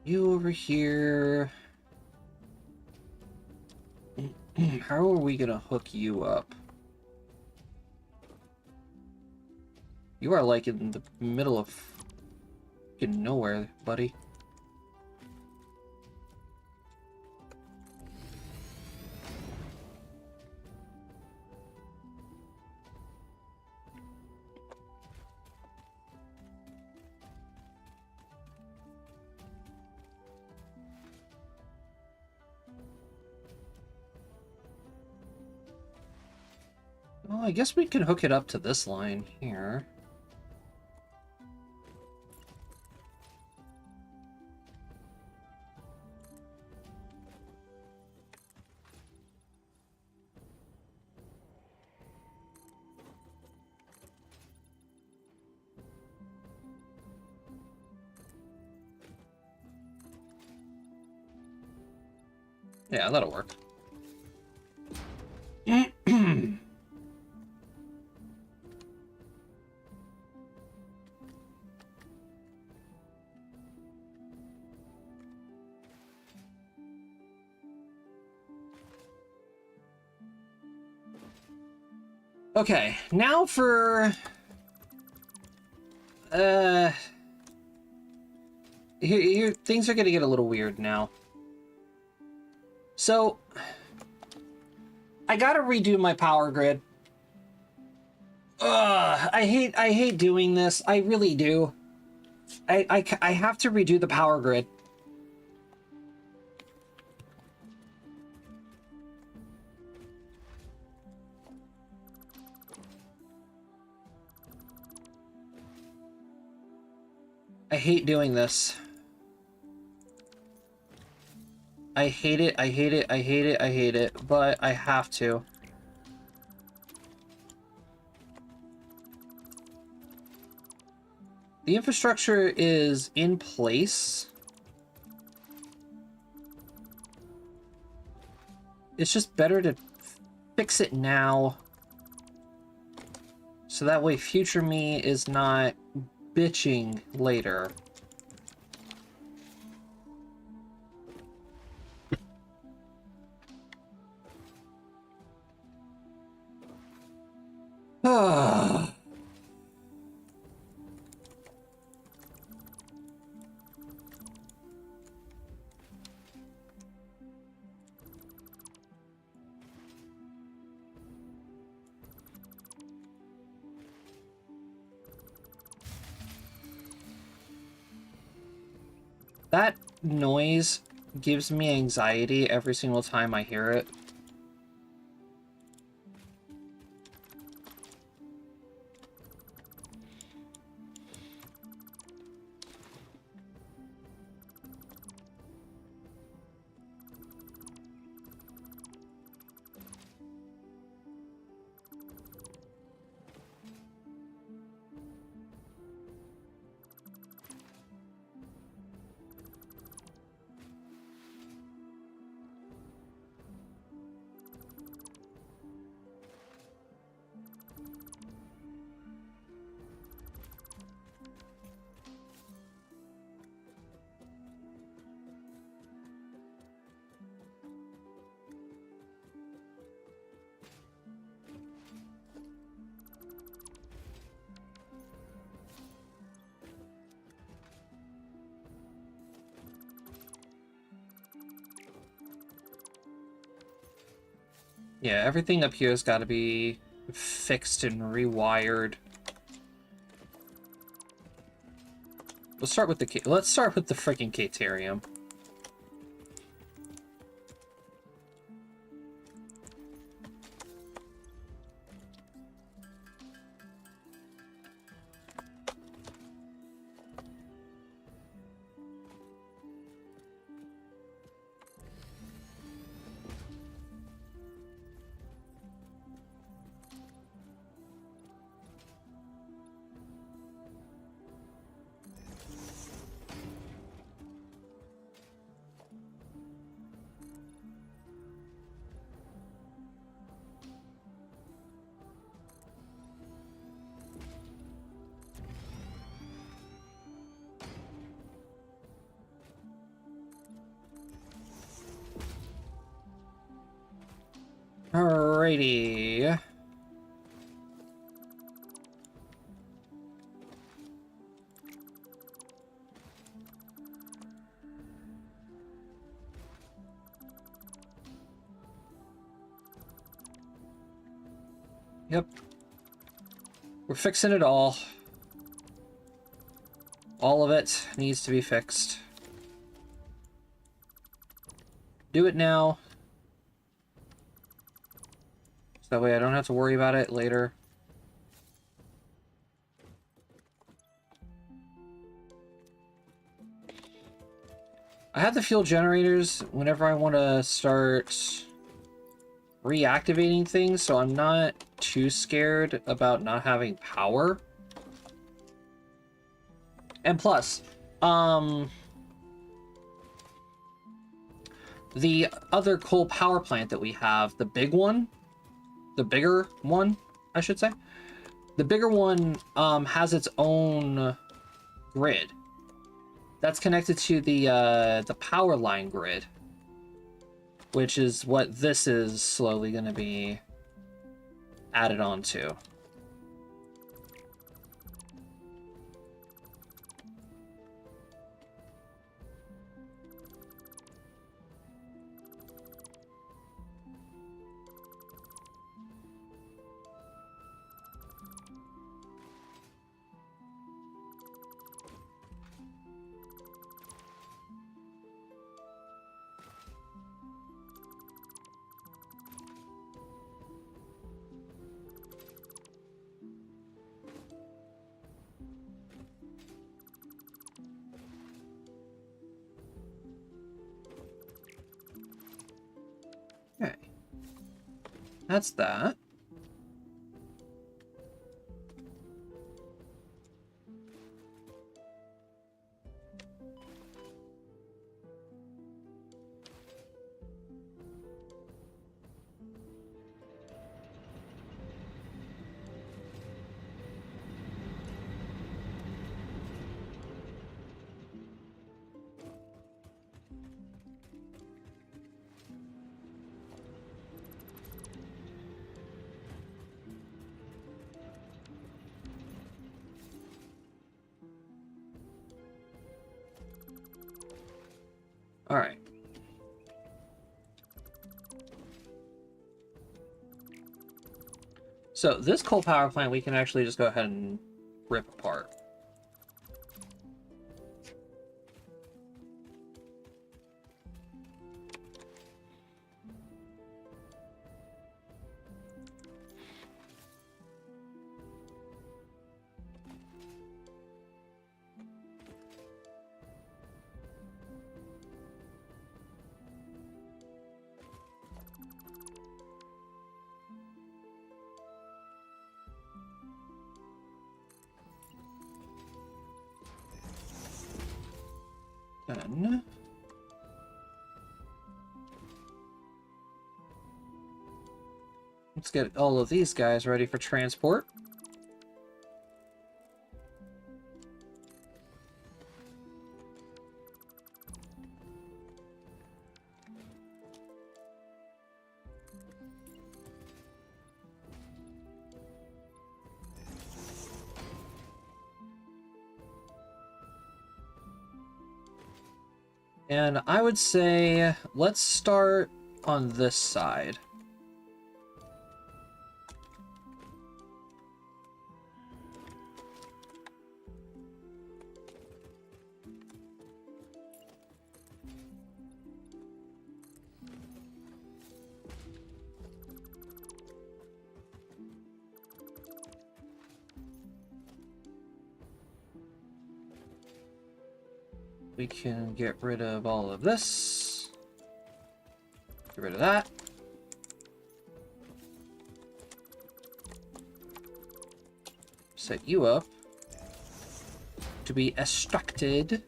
Speaker 1: You over here... How are we gonna hook you up? You are like in the middle of fucking nowhere, buddy. Well, I guess we can hook it up to this line here. Yeah, that'll work. Okay, now for... Here, things are gonna get a little weird now. So, I gotta redo my power grid. Ugh, I hate doing this. I really do. I have to redo the power grid. I hate doing this. I hate it, I hate it, I hate it, I hate it, but I have to. The infrastructure is in place. It's just better to fix it now. So that way future me is not bitching later. That noise gives me anxiety every single time I hear it. Yeah, everything up here has got to be fixed and rewired. Let's start with the freaking Caterium. Alrighty. Yep. We're fixing it all. All of it needs to be fixed. Do it now. So that way I don't have to worry about it later. I have the fuel generators whenever I want to start reactivating things, so I'm not too scared about not having power. And plus, the other coal power plant that we have, the bigger one, I should say. The bigger one has its own grid. That's connected to the power line grid, which is what this is slowly going to be added on to. Okay. That's that. All right. So this coal power plant we can actually just go ahead and rip apart. Then let's get all of these guys ready for transport. And I would say let's start on this side. We can get rid of all of this. Get rid of that. Set you up to be extracted.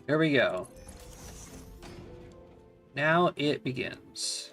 Speaker 1: There we go. Now it begins.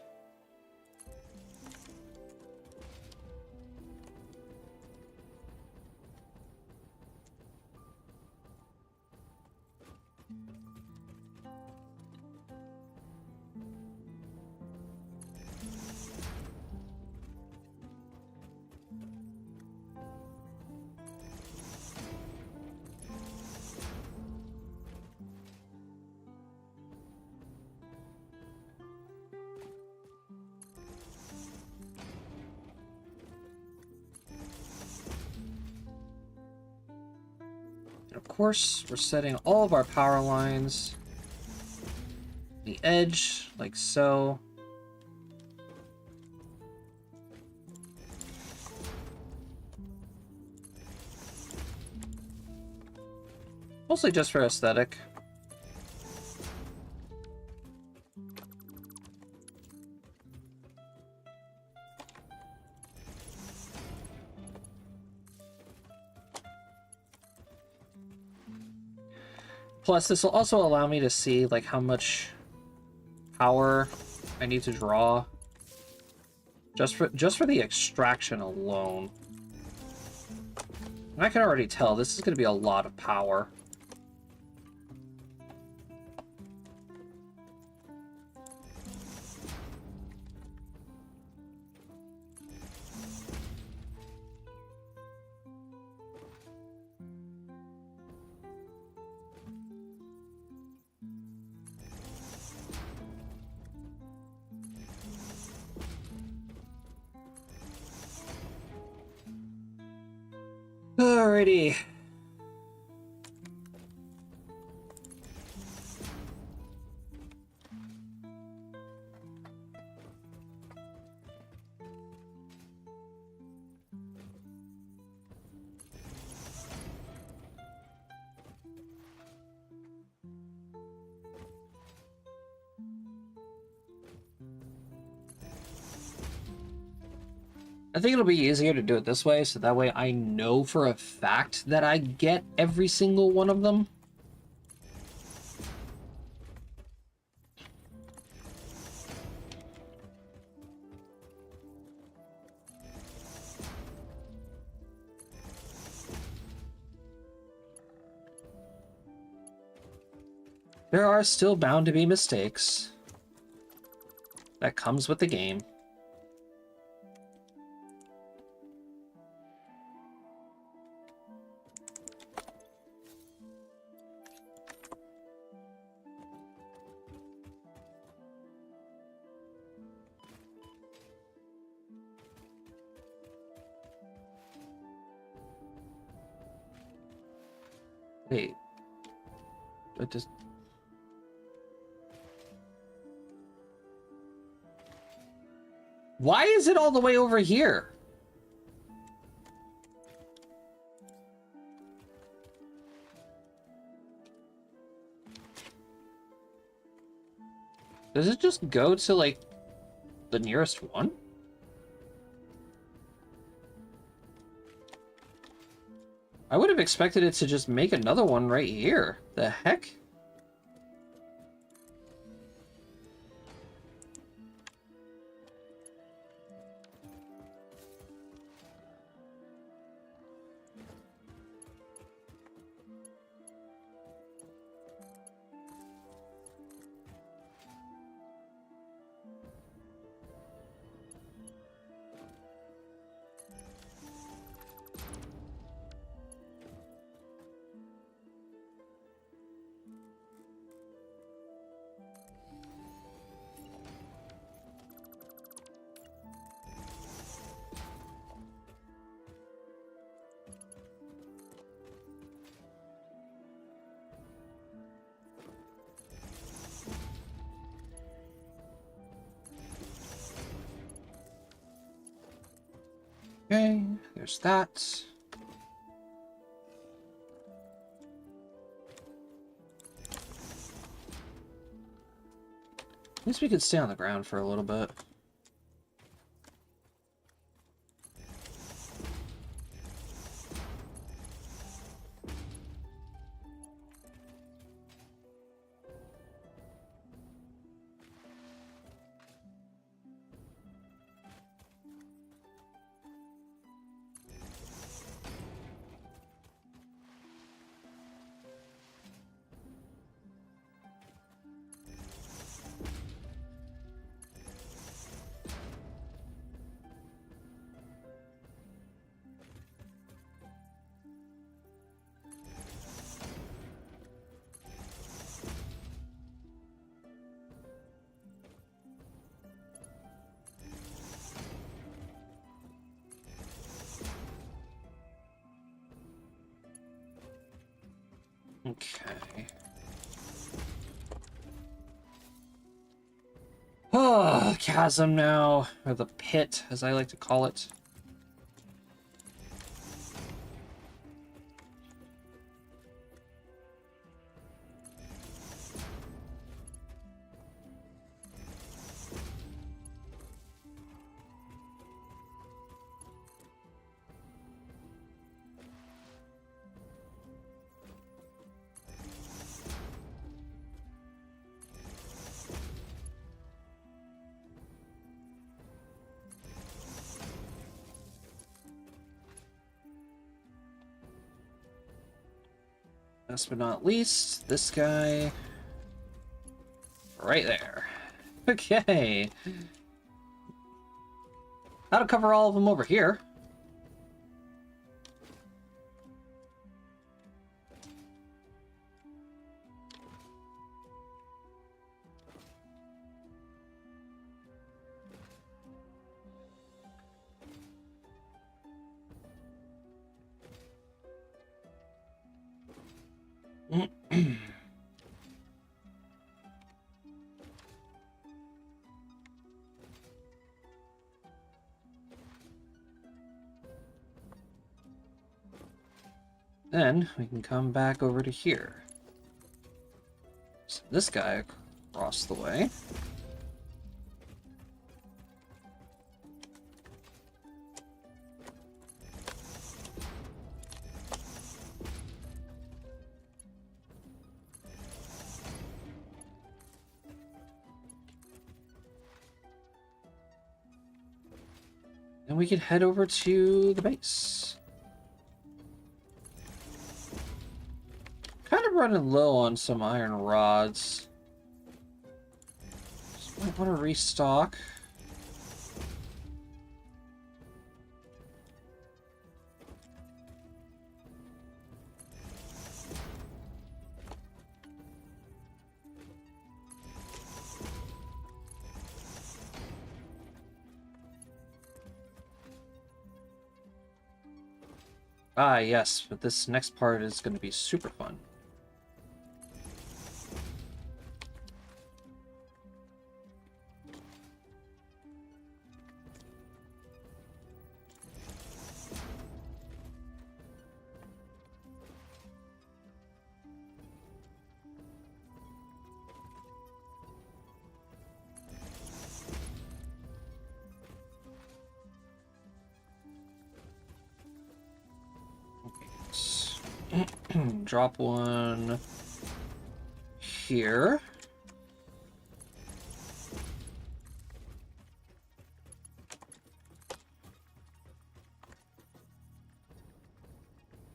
Speaker 1: Of course, we're setting all of our power lines the edge, like so. Mostly just for aesthetic. Plus, this will also allow me to see like how much power I need to draw just for the extraction alone. And I can already tell this is going to be a lot of power. Alrighty. I think it'll be easier to do it this way, so that way I know for a fact that I get every single one of them. There are still bound to be mistakes. That comes with the game. Wait. It just... Why is it all the way over here? Does it just go to, like, the nearest one? I would have expected it to just make another one right here. The heck? Okay, there's that. At least we could stay on the ground for a little bit. Okay. Oh, chasm now, or the pit, as I like to call it. Last but not least, this guy right there. Okay. That'll cover all of them over here. Then we can come back over to here. So this guy across the way. And we can head over to the base. Kind of running low on some iron rods. Just might want to restock. Ah, yes, but this next part is going to be super fun. Drop one here.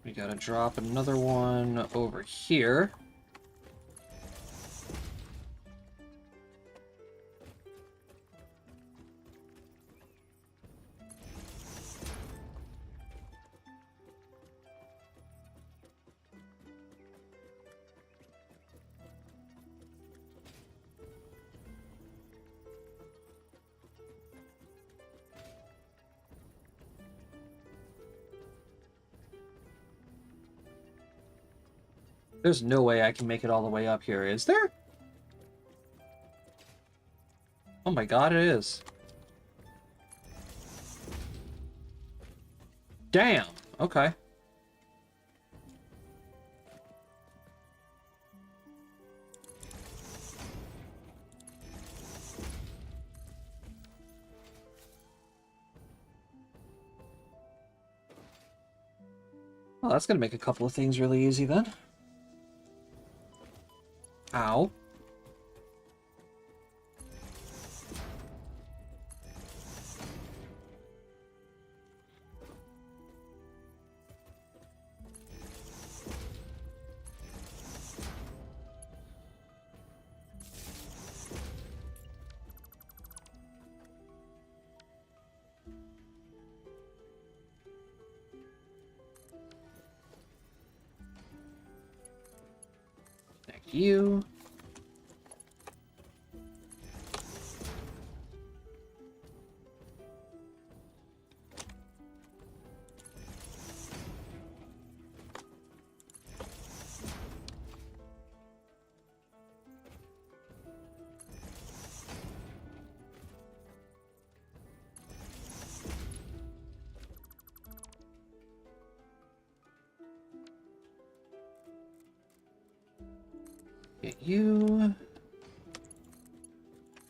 Speaker 1: We gotta drop another one over here. There's no way I can make it all the way up here, is there? Oh my god, it is. Damn. Okay. Well, that's gonna make a couple of things really easy then. Ow. Thank you. Get you.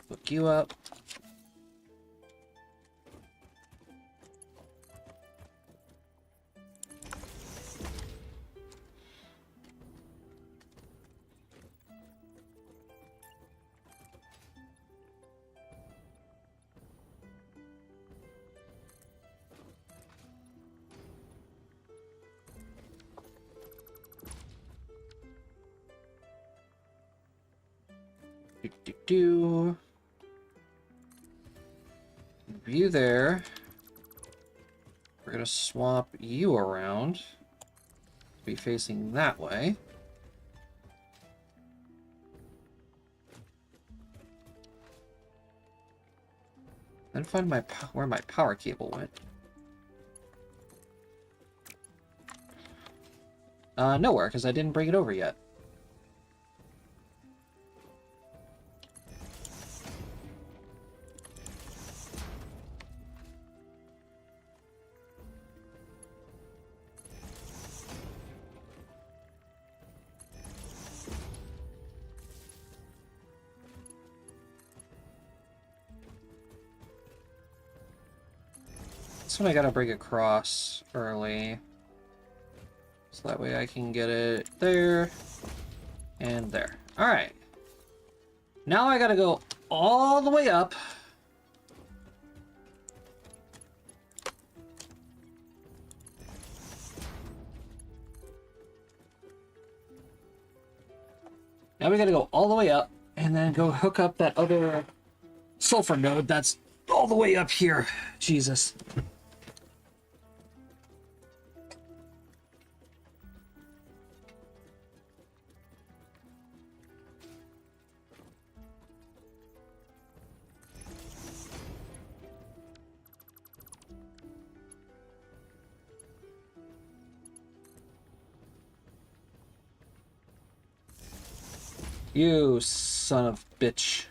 Speaker 1: Hook you up. Do. You there. We're gonna swap you around. Be facing that way. Then find my where my power cable went. Nowhere, because I didn't bring it over yet. This one I gotta bring across early. So that way I can get it there and there. Alright. Now I gotta go all the way up. Now we gotta go all the way up and then go hook up that other sulfur node that's all the way up here. Jesus. You son of bitch.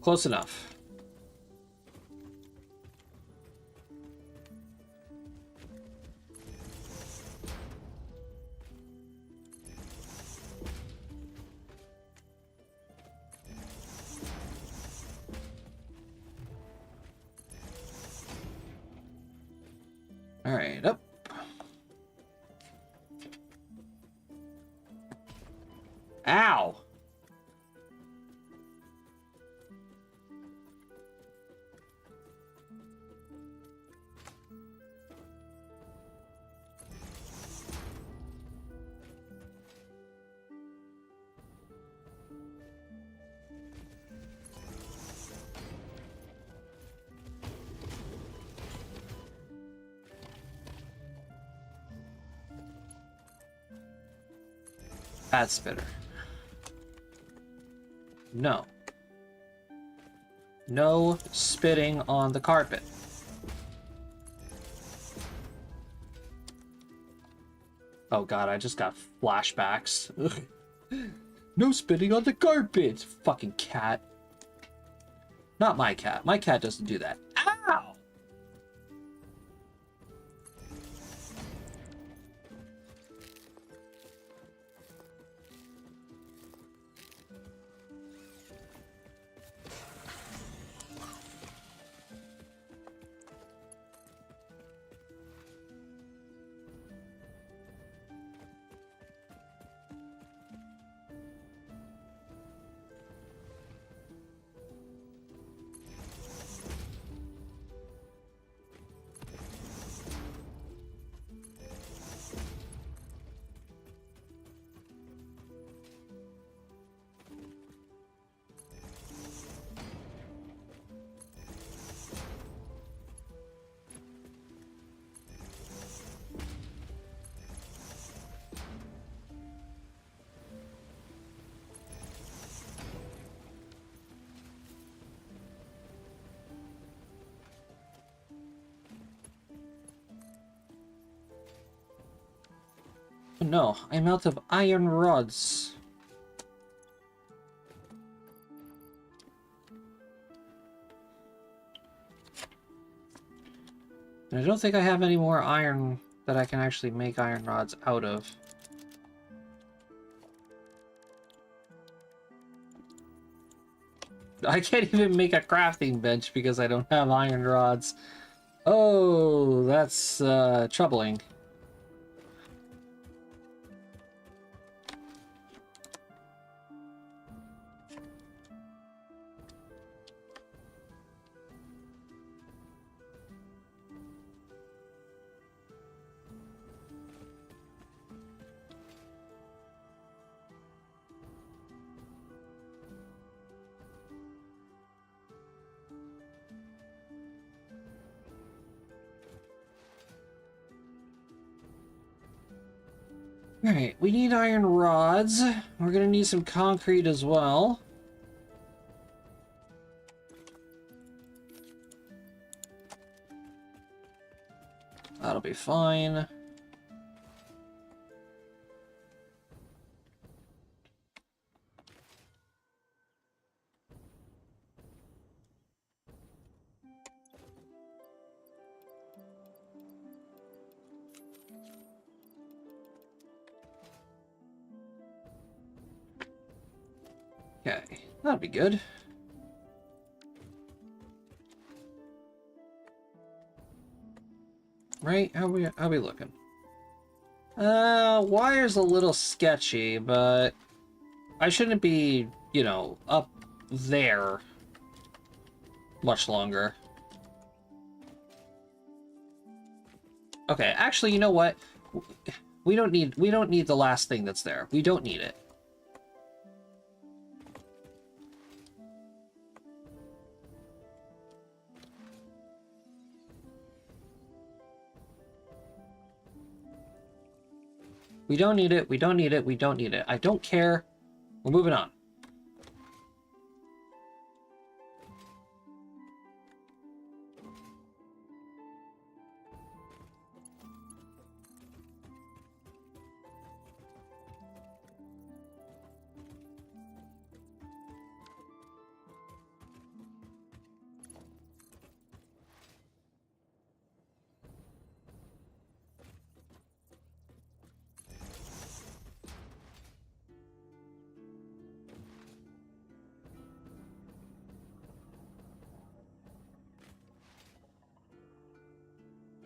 Speaker 1: Close enough. All right, up. Ow. Bad spitter. No. No spitting on the carpet. Oh god, I just got flashbacks. No spitting on the carpet! Fucking cat. Not my cat. My cat doesn't do that. Ow! No, I'm out of iron rods. And I don't think I have any more iron that I can actually make iron rods out of. I can't even make a crafting bench because I don't have iron rods. Oh, that's troubling. Alright, we need iron rods. We're gonna need some concrete as well. That'll be fine. Okay, that'll be good. Right? How we looking? Wire's a little sketchy, but I shouldn't be, you know, up there much longer. Okay, actually, you know what? We don't need the last thing that's there. We don't need it. We don't need it, we don't need it, we don't need it. I don't care. We're moving on.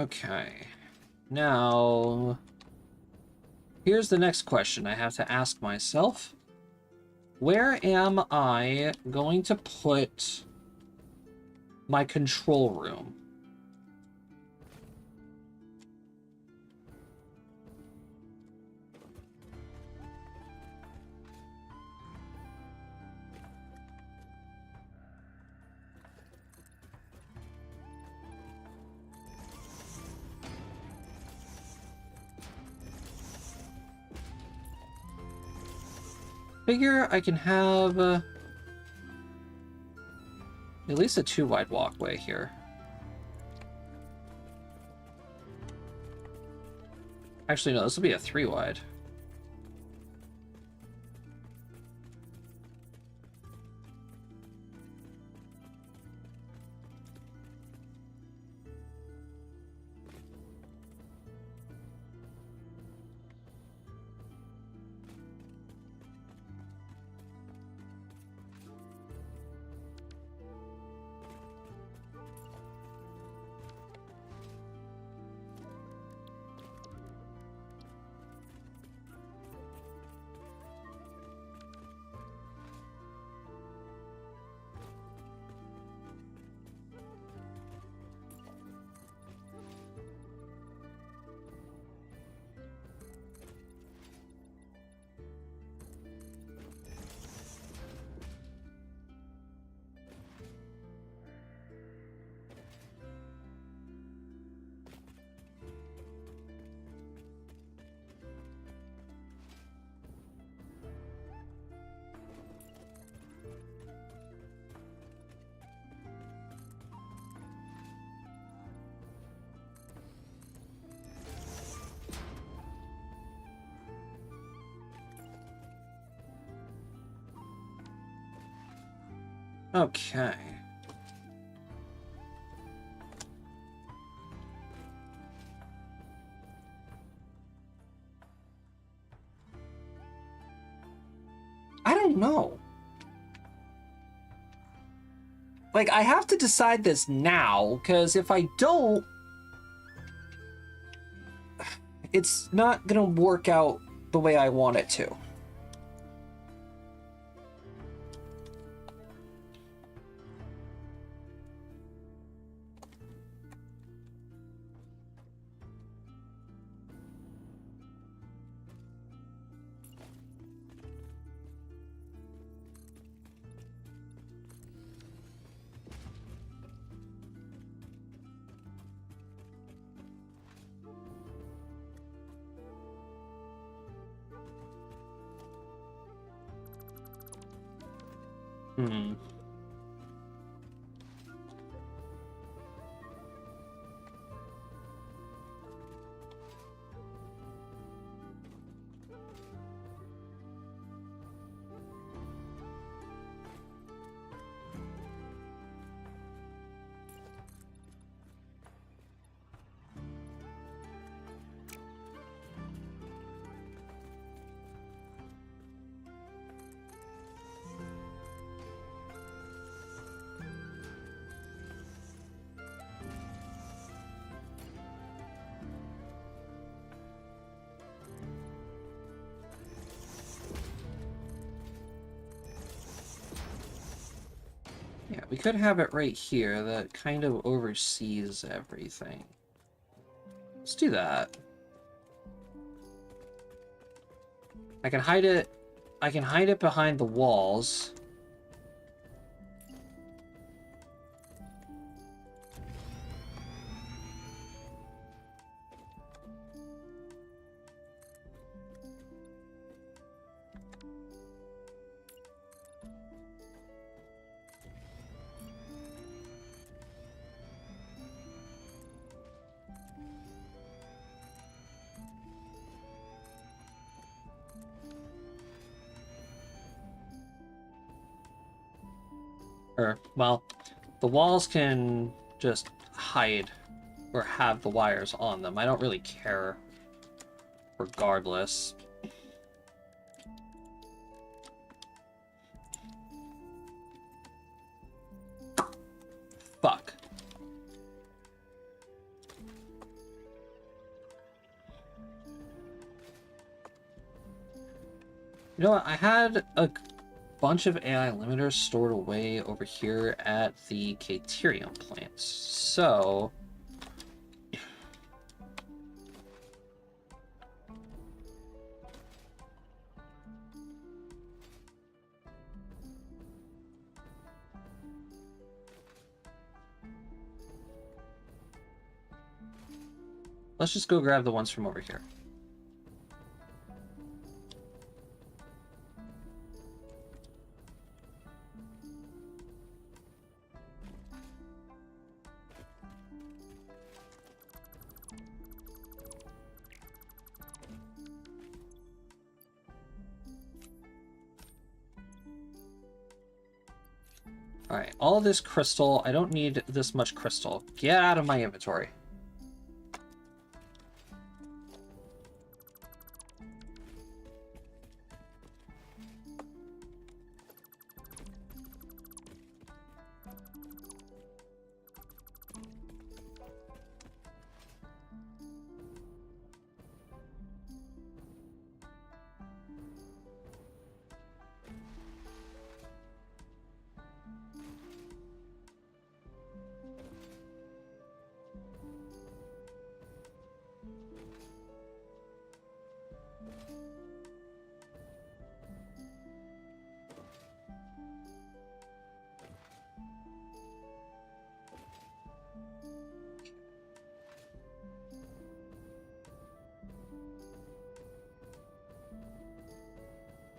Speaker 1: Okay. Now, here's the next question I have to ask myself. Where am I going to put my control room? Figure I can have at least a 2-wide walkway here. Actually, no, this will be a 3 wide. Okay. I don't know. Like, I have to decide this now, because if I don't, it's not gonna work out the way I want it to. Hmm. Yeah, we could have it right here that kind of oversees everything. Let's do that. I can hide it behind the walls. Or, well, the walls can just hide or have the wires on them. I don't really care regardless. Fuck. You know what? I had a bunch of AI limiters stored away over here at the Caterium plants. So let's just go grab the ones from over here. Alright, all this crystal. I don't need this much crystal. Get out of my inventory.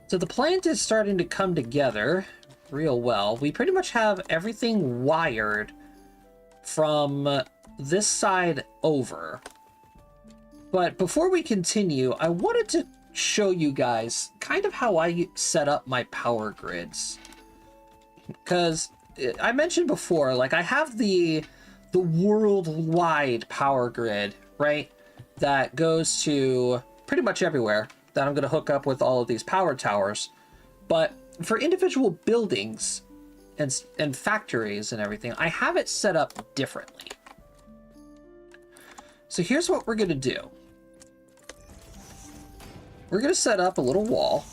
Speaker 1: So the plant is starting to come together real well. We pretty much have everything wired from this side over. But before we continue, I wanted to show you guys kind of how I set up my power grids. Because I mentioned before, like I have the worldwide power grid, right? That goes to pretty much everywhere that I'm going to hook up with all of these power towers. But for individual buildings and factories and everything, I have it set up differently. So here's what we're going to do. We're going to set up a little wall.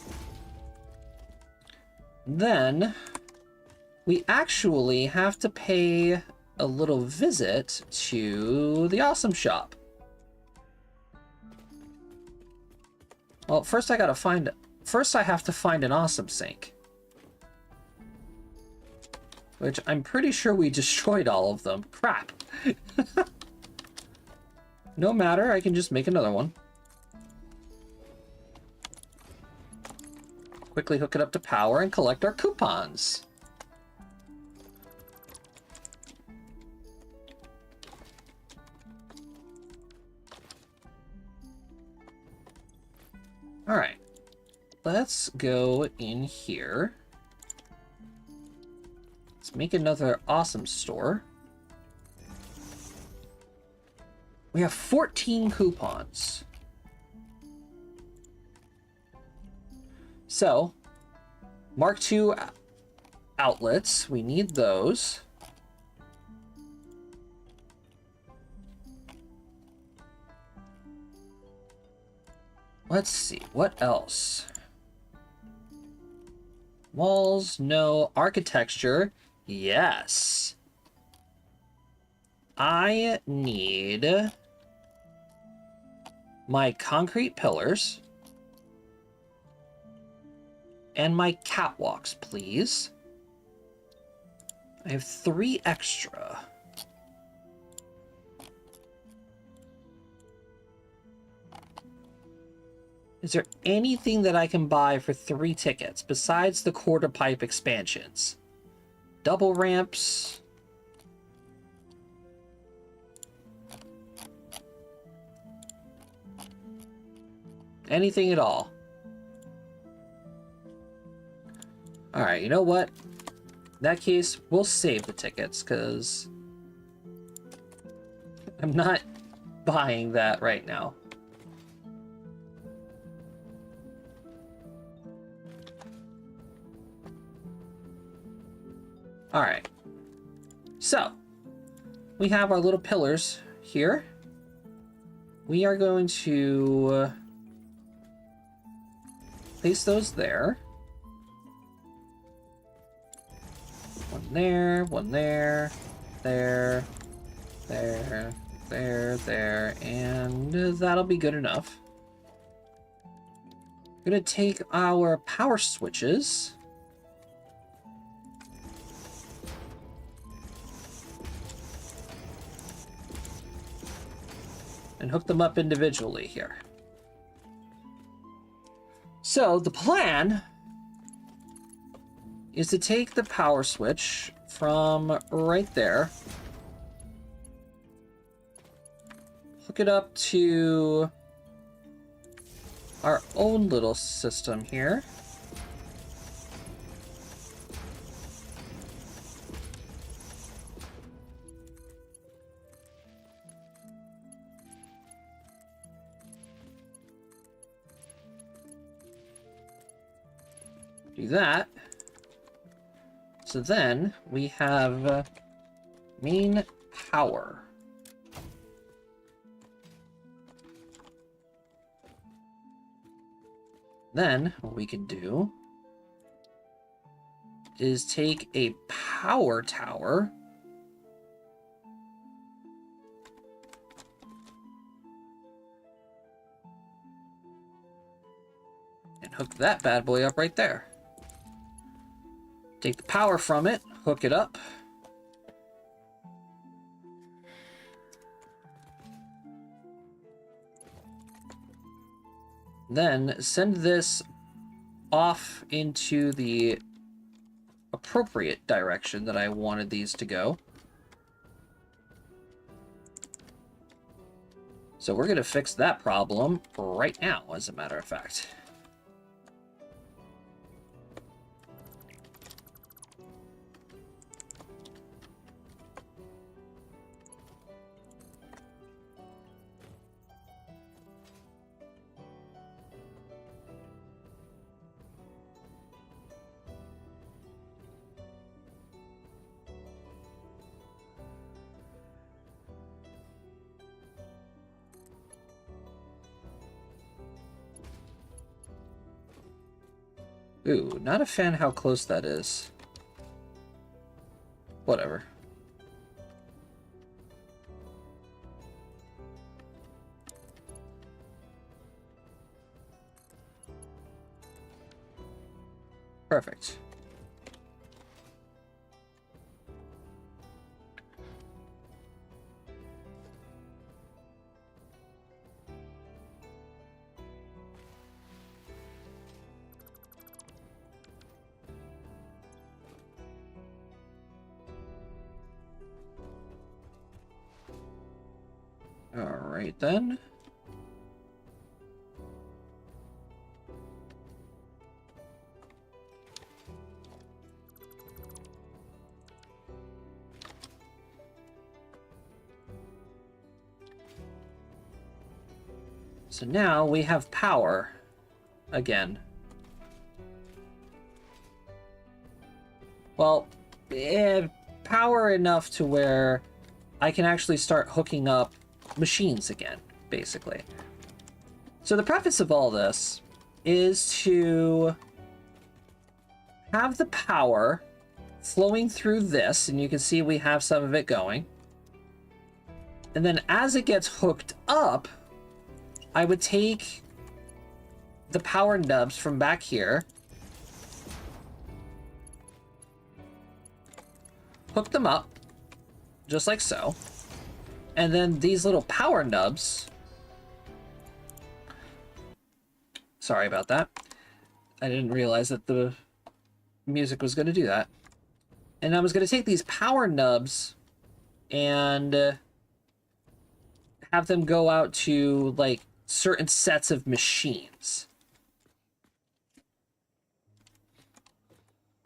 Speaker 1: Then we actually have to pay a little visit to the awesome shop. Well, first I have to find an awesome sink. Which I'm pretty sure we destroyed all of them. Crap. No matter, I can just make another one. Quickly hook it up to power and collect our coupons. All right, let's go in here. Let's make another awesome store. We have 14 coupons. So, Mark II outlets, we need those. Let's see, what else? Walls, no. Architecture, yes. I need my concrete pillars and my catwalks, please. I have 3 extra. Is there anything that I can buy for 3 tickets besides the quarter pipe expansions? Double ramps. Anything at all. Alright, you know what? In that case, we'll save the tickets, because I'm not buying that right now. Alright. So, we have our little pillars here. We are going to place those there. One there, there, there, and that'll be good enough. We're gonna take our power switches. And hook them up individually here. So the plan is to take the power switch from right there, hook it up to our own little system here. Do that. So then we have main power. Then what we can do is take a power tower and hook that bad boy up right there. Take the power from it, hook it up. Then send this off into the appropriate direction that I wanted these to go. So we're going to fix that problem right now, as a matter of fact. Ooh, not a fan how close that is. Whatever. Perfect. All right then. So now we have power again. Well, power enough to where I can actually start hooking up machines again, basically. So the preface of all this is to have the power flowing through this, and you can see we have some of it going. And then as it gets hooked up, I would take the power nubs from back here, hook them up, just like so. And then these little power nubs, sorry about that. I didn't realize that the music was going to do that. And I was going to take these power nubs and have them go out to, like, certain sets of machines.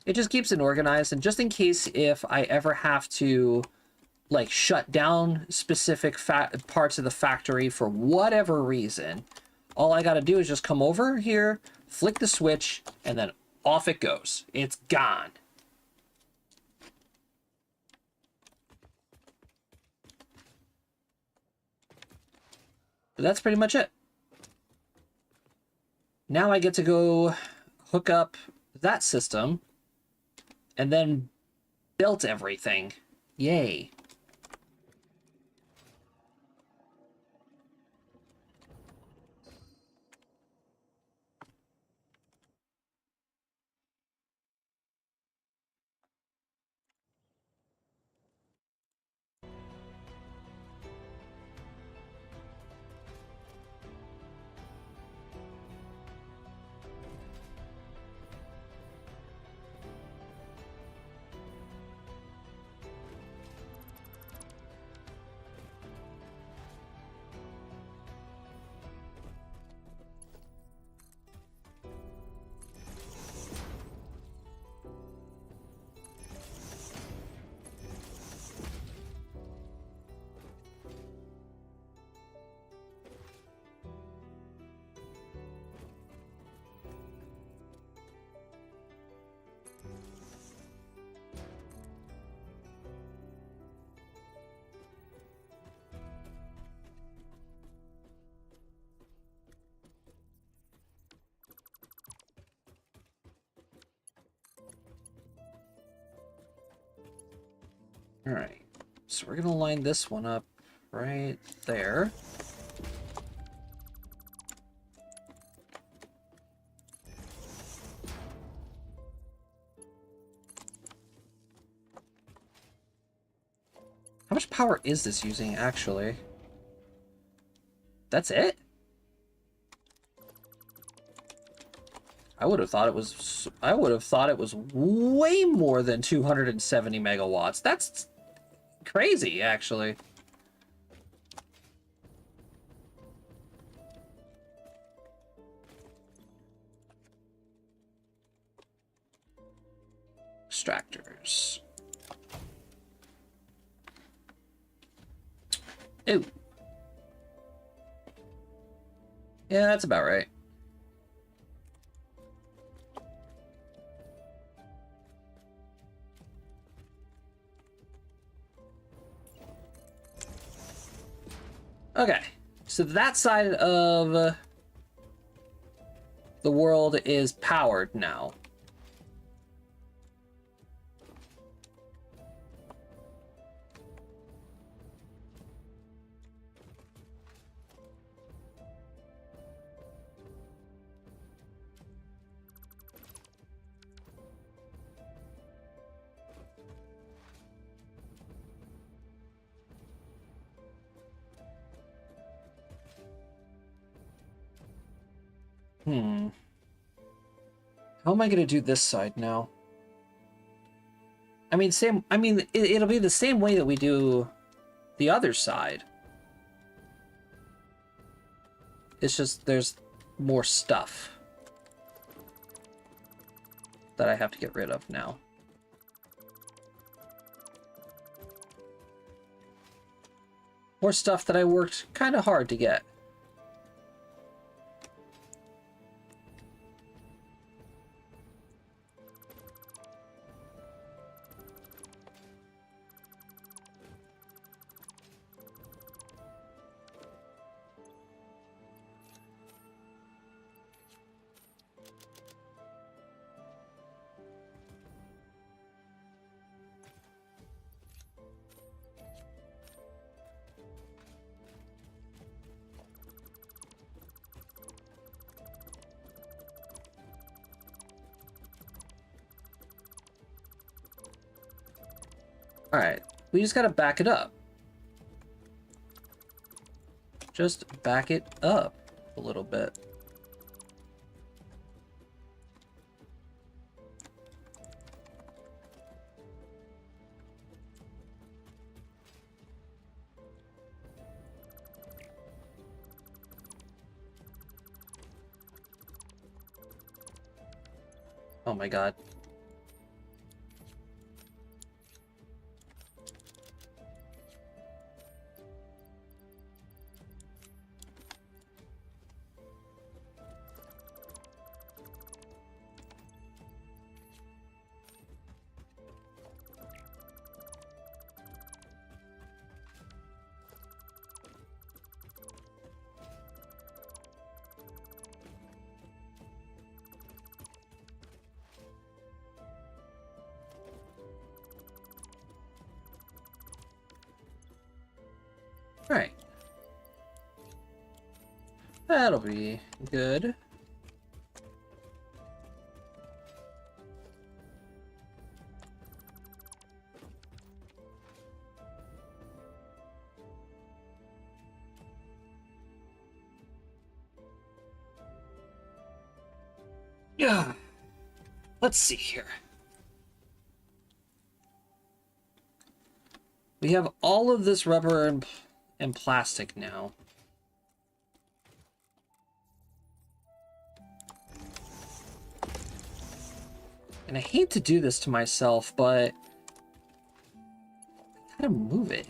Speaker 1: It just keeps it organized, and just in case if I ever have to, like, shut down specific parts of the factory for whatever reason, all I gotta do is just come over here, flick the switch, and then off it goes. It's gone. But that's pretty much it. Now I get to go hook up that system and then built everything. Yay. Alright, so we're gonna line this one up right there. How much power is this using, actually? That's it? I would have thought it was way more than 270 megawatts. That's crazy, actually. Extractors. Ew. Yeah, that's about right. Okay, so that side of the world is powered now. How am I gonna do this side now? I mean, it'll be the same way that we do the other side. It's just there's more stuff that I have to get rid of now. More stuff that I worked kind of hard to get. Alright, we just gotta back it up. Just back it up a little bit. Oh my god. Alright. That'll be good. Yeah. Let's see here. We have all of this rubber and plastic now. And I hate to do this to myself, but I gotta move it.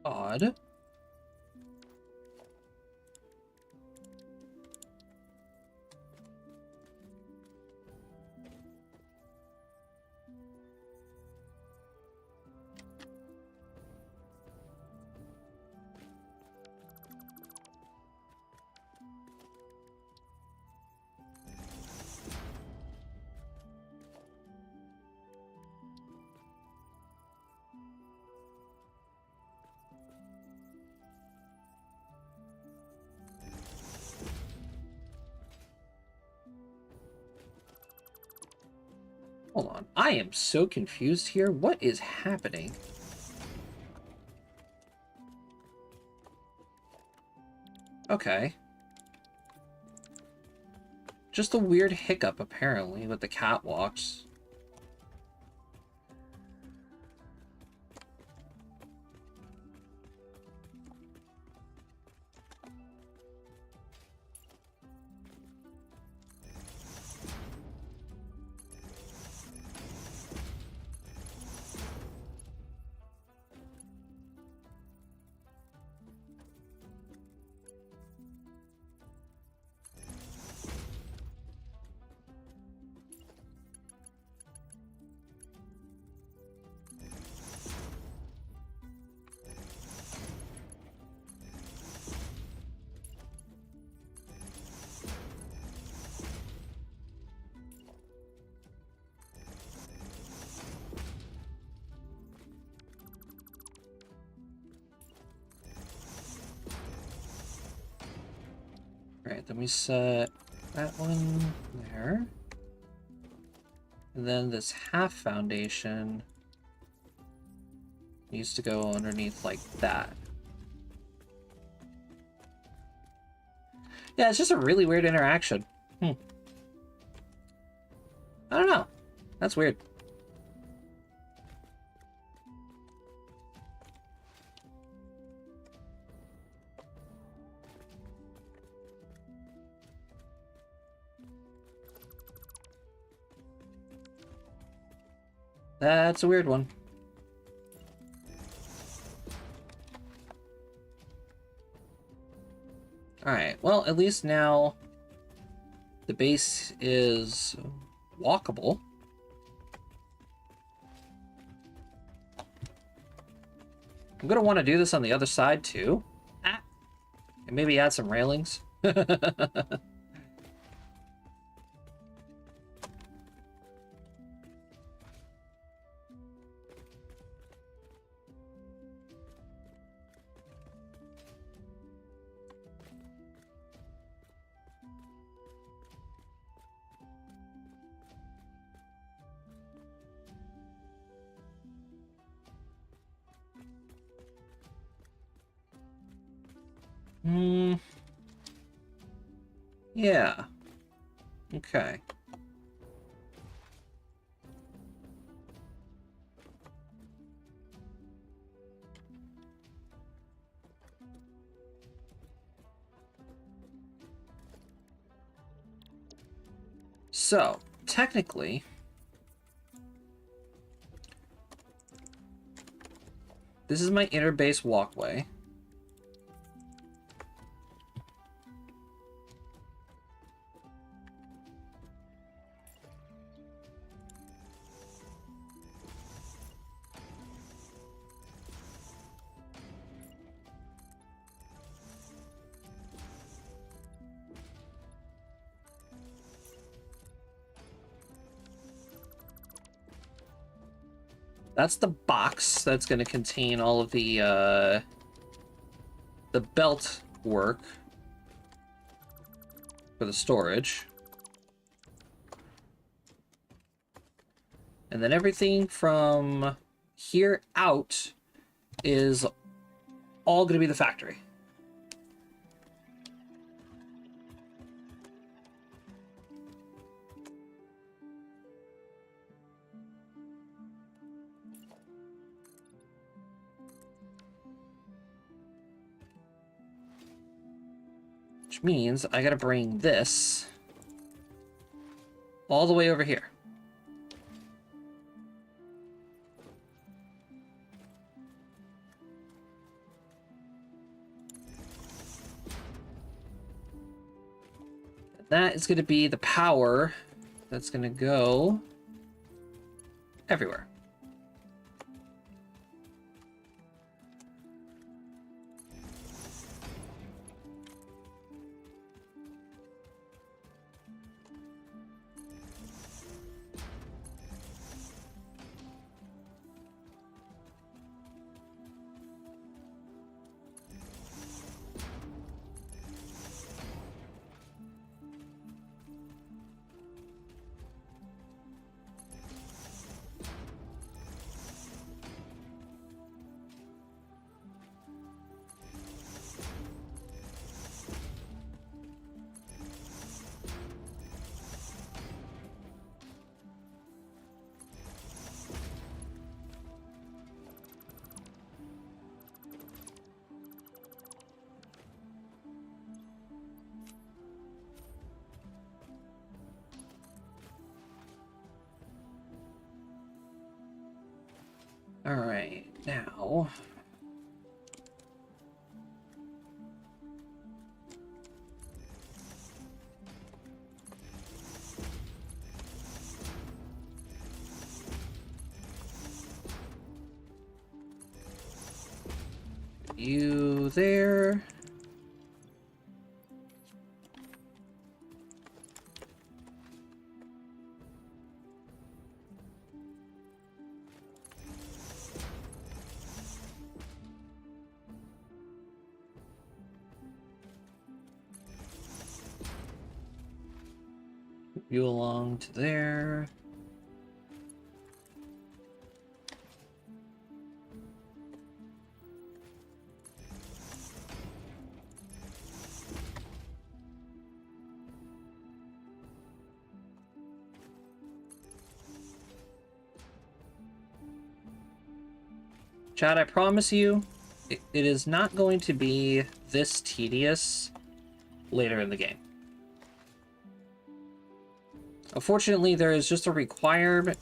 Speaker 1: Odd. Hold on. I am so confused here. What is happening? Okay. Just a weird hiccup, apparently, with the catwalks. Alright, then we set that one there. And then this half foundation needs to go underneath like that. Yeah, it's just a really weird interaction. I don't know. That's weird. That's a weird one. Alright, well, at least now the base is walkable. I'm gonna want to do this on the other side, too. Ah. And maybe add some railings. Yeah. Okay. So, technically, this is my inner base walkway. That's the box that's going to contain all of the belt work for the storage. And then everything from here out is all going to be the factory. Which means I gotta bring this all the way over here. That is going to be the power that's going to go everywhere. All right, now you there. You along to there. Chad, I promise you, it is not going to be this tedious later in the game. Unfortunately, there is just a required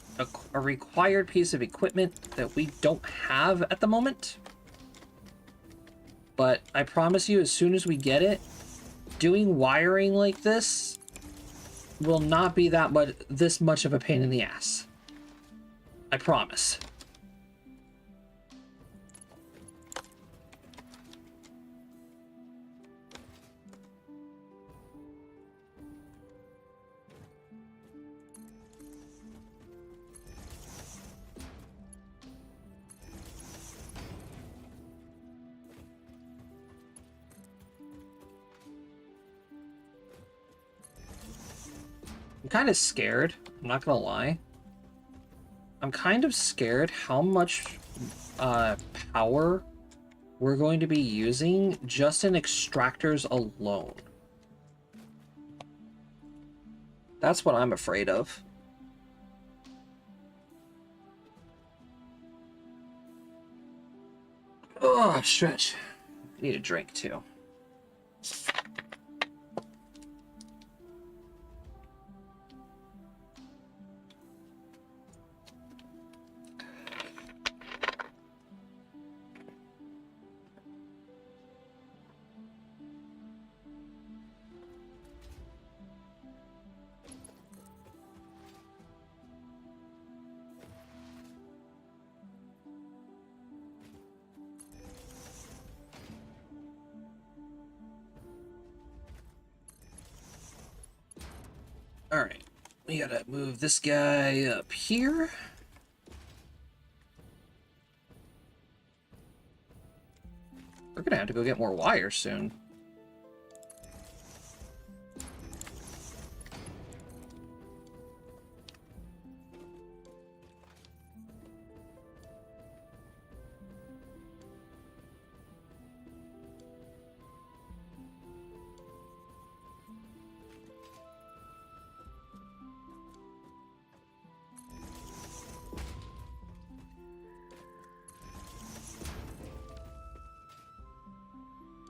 Speaker 1: piece of equipment that we don't have at the moment. But I promise you, as soon as we get it, doing wiring like this will not be this much of a pain in the ass. I promise. I'm kind of scared, I'm not gonna lie. I'm kind of scared how much power we're going to be using just in extractors alone. That's what I'm afraid of. Oh, stretch. I need a drink too. All right, we gotta move this guy up here. We're gonna have to go get more wires soon.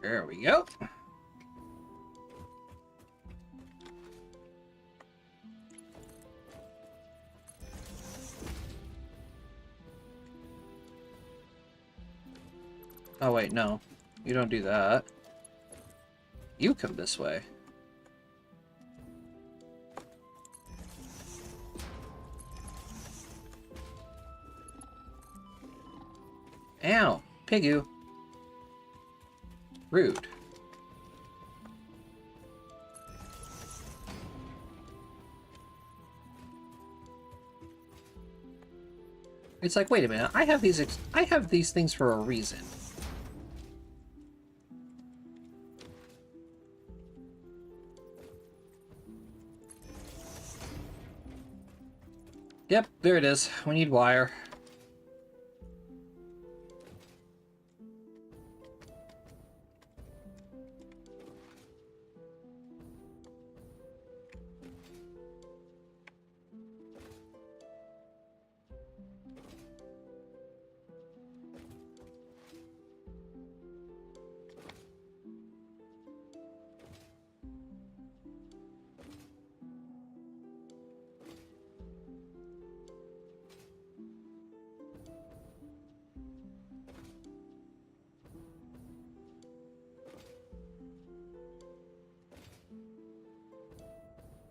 Speaker 1: There we go. Oh wait, no. You don't do that. You come this way. Ow! Pigu. Rude. It's like, wait a minute, I have these things for a reason. Yep, there it is. We need wire.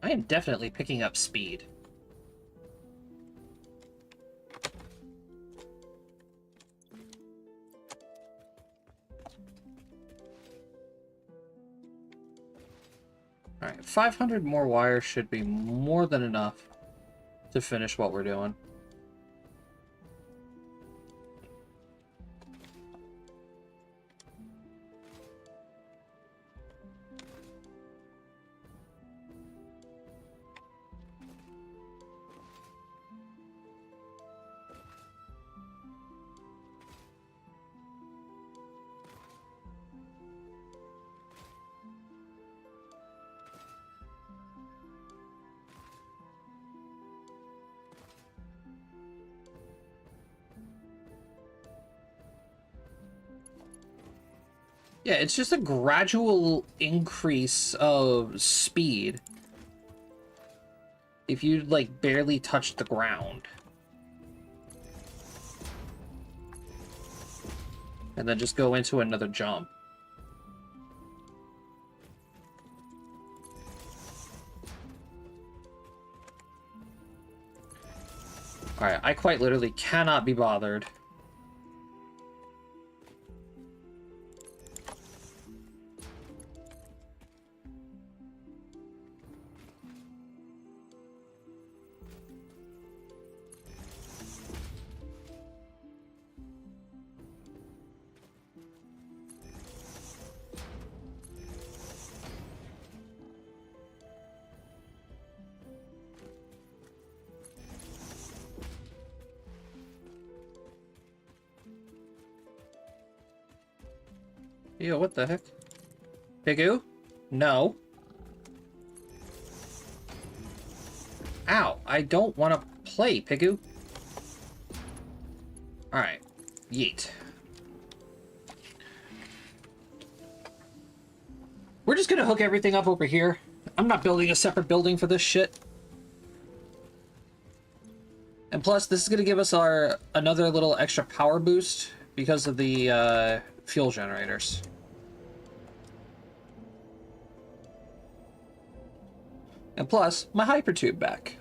Speaker 1: I am definitely picking up speed. Alright, 500 more wires should be more than enough to finish what we're doing. Yeah, it's just a gradual increase of speed if you, like, barely touch the ground. And then just go into another jump. Alright, I quite literally cannot be bothered. Yo, what the heck? Pigu? No. Ow, I don't want to play, Pigu. Alright. Yeet. We're just gonna hook everything up over here. I'm not building a separate building for this shit. And plus, this is gonna give us another little extra power boost because of the fuel generators. And plus, my hypertube back.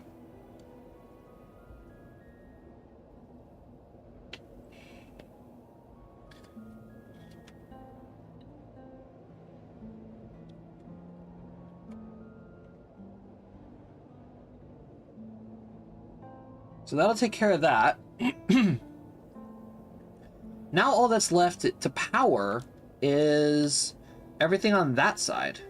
Speaker 1: So that'll take care of that. Now all that's left to power is everything on that side.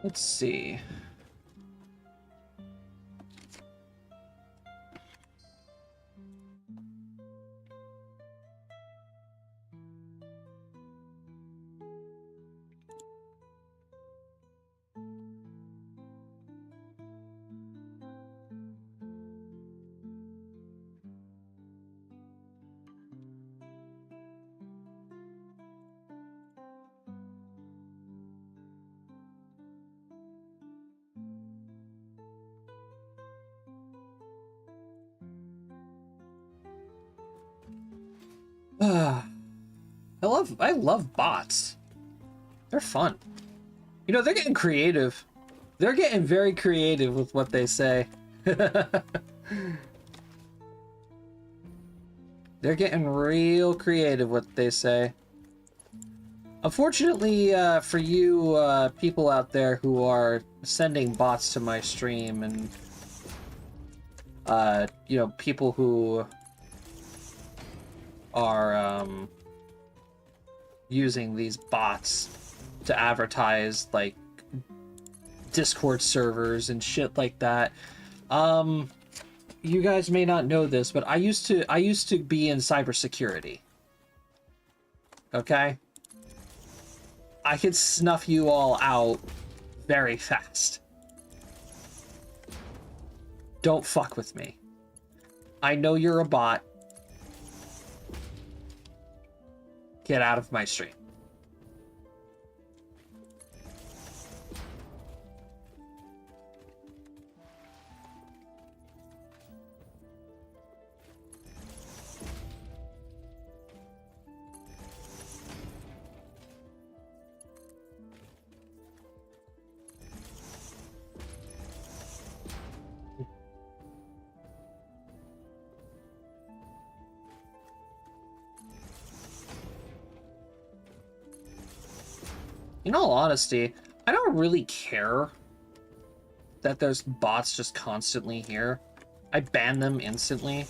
Speaker 1: Let's see. I love bots. They're fun. You know, they're getting creative. They're getting very creative with what they say. They're getting real creative with what they say. Unfortunately, for you people out there who are sending bots to my stream and, you know, people who are, using these bots to advertise, like, Discord servers and shit like that. You guys may not know this, but I used to be in cybersecurity. Okay? I could snuff you all out very fast. Don't fuck with me. I know you're a bot. Get out of my stream. In all honesty, I don't really care that there's bots just constantly here. I ban them instantly.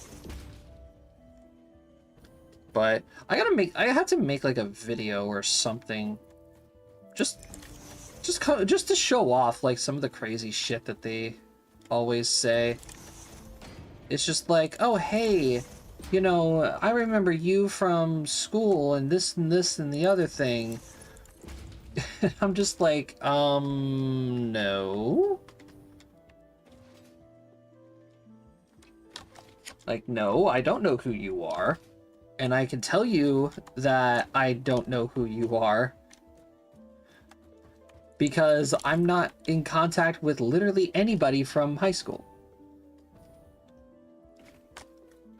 Speaker 1: But I have to make like a video or something just to show off like some of the crazy shit that they always say. It's just like, oh hey, you know, I remember you from school and this and this and the other thing. I'm just like, no. Like, no, I don't know who you are. And I can tell you that I don't know who you are. Because I'm not in contact with literally anybody from high school.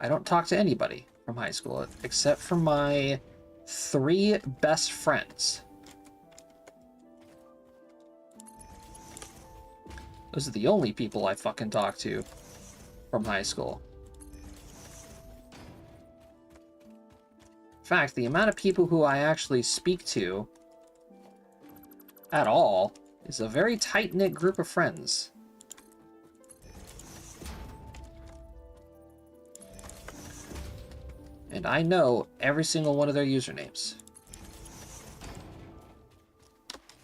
Speaker 1: I don't talk to anybody from high school, except for my 3 best friends. Those are the only people I fucking talk to from high school. In fact, the amount of people who I actually speak to at all is a very tight-knit group of friends. And I know every single one of their usernames.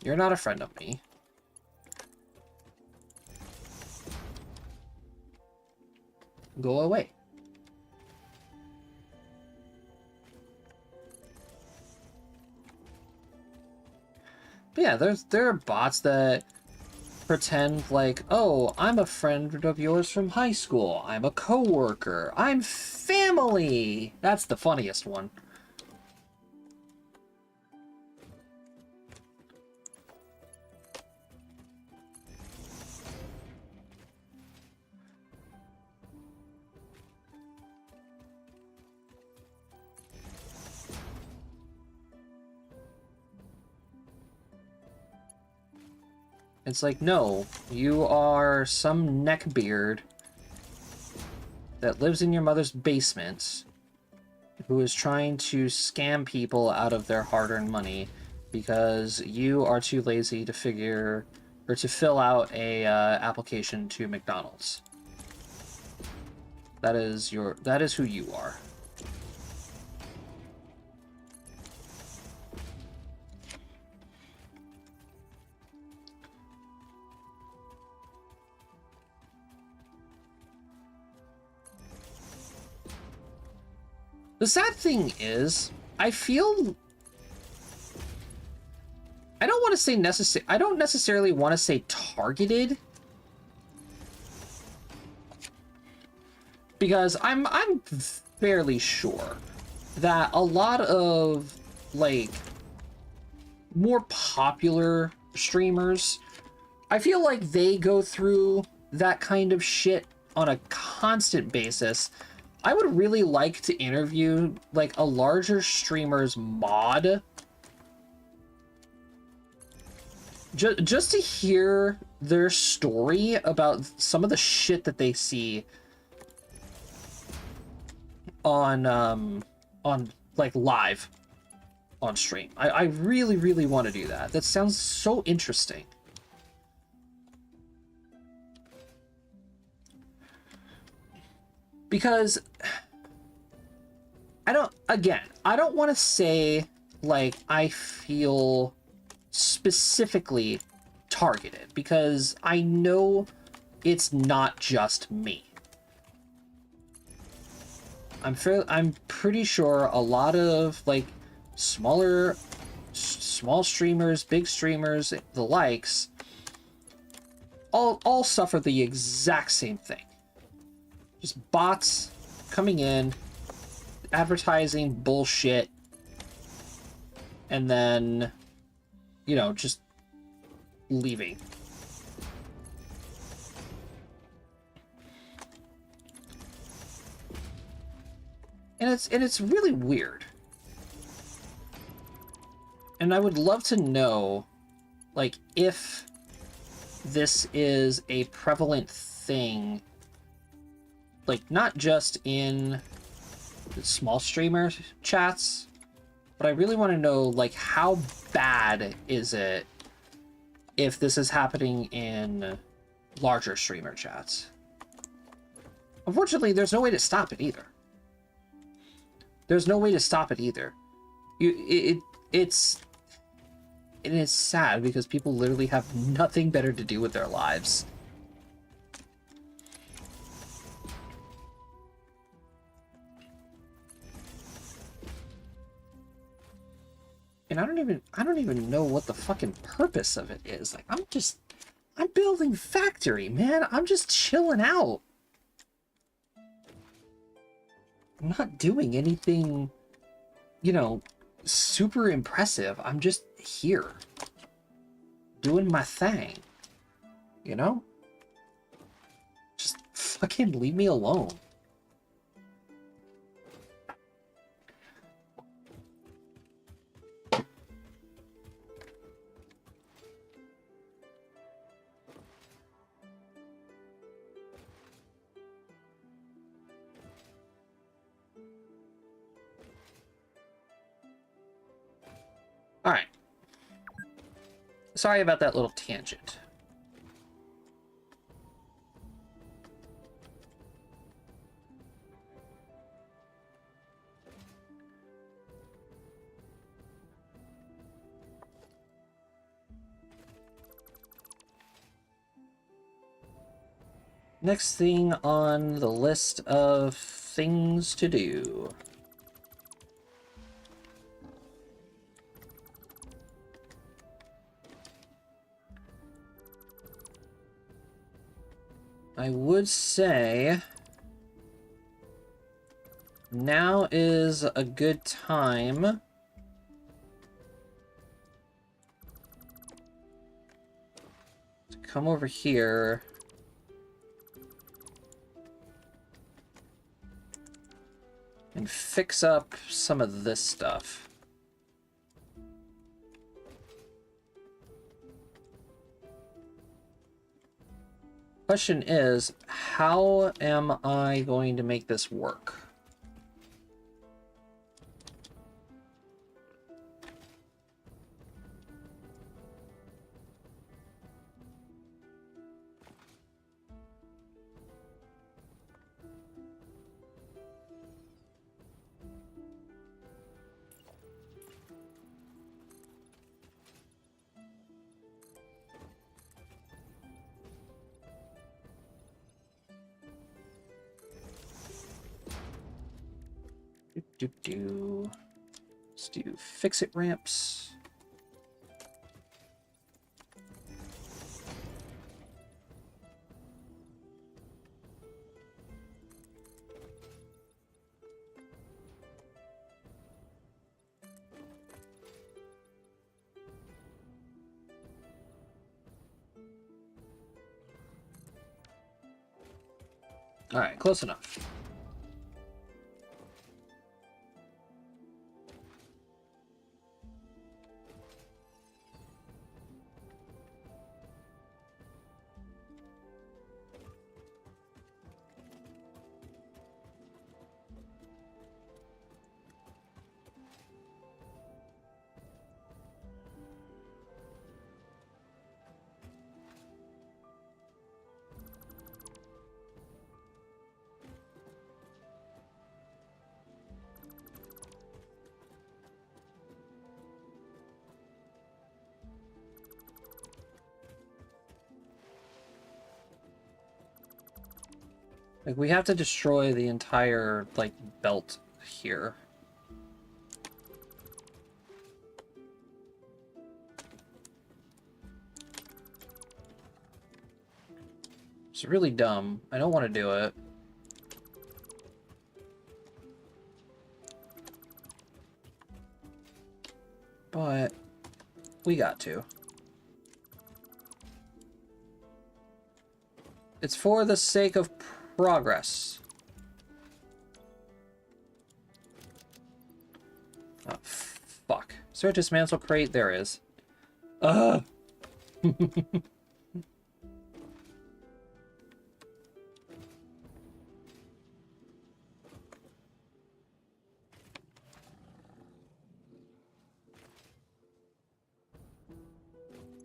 Speaker 1: You're not a friend of me. Go away. But yeah, there are bots that pretend like, oh, I'm a friend of yours from high school. I'm a coworker. I'm family. That's the funniest one. It's like, no, you are some neckbeard that lives in your mother's basement who is trying to scam people out of their hard-earned money because you are too lazy to figure or to fill out a application to McDonald's. That is who you are. The sad thing is, I feel... I don't want to say I don't necessarily want to say targeted. Because I'm fairly sure that a lot of, like, more popular streamers, I feel like they go through that kind of shit on a constant basis. I would really like to interview, like, a larger streamer's mod. Just to hear their story about some of the shit that they see on like, live on stream. I really, really want to do that. That sounds so interesting. Because I don't want to say, like, I feel specifically targeted, because I know it's not just me. I'm pretty sure a lot of, like, small streamers, big streamers, the likes, all suffer the exact same thing. Just bots coming in, advertising bullshit, and then, you know, just leaving. And it's really weird. And I would love to know, like, if this is a prevalent thing, like, not just in the small streamer chats, but I really want to know, like, how bad is it if this is happening in larger streamer chats. Unfortunately, there's no way to stop it either. There's no way to stop it either. It's sad because people literally have nothing better to do with their lives. And I don't even know what the fucking purpose of it is. Like, I'm building factory, man. I'm just chilling out. I'm not doing anything, you know, super impressive. I'm just here doing my thing, you know? Just fucking leave me alone. All right. Sorry about that little tangent. Next thing on the list of things to do. I would say now is a good time to come over here and fix up some of this stuff. Question is, how am I going to make this work? Let's do fix-it ramps. All right, close enough. Like, we have to destroy the entire, like, belt here. It's really dumb. I don't want to do it. But we got to. It's for the sake of progress. Oh, fuck. Is there a dismantle crate? There is. Ugh!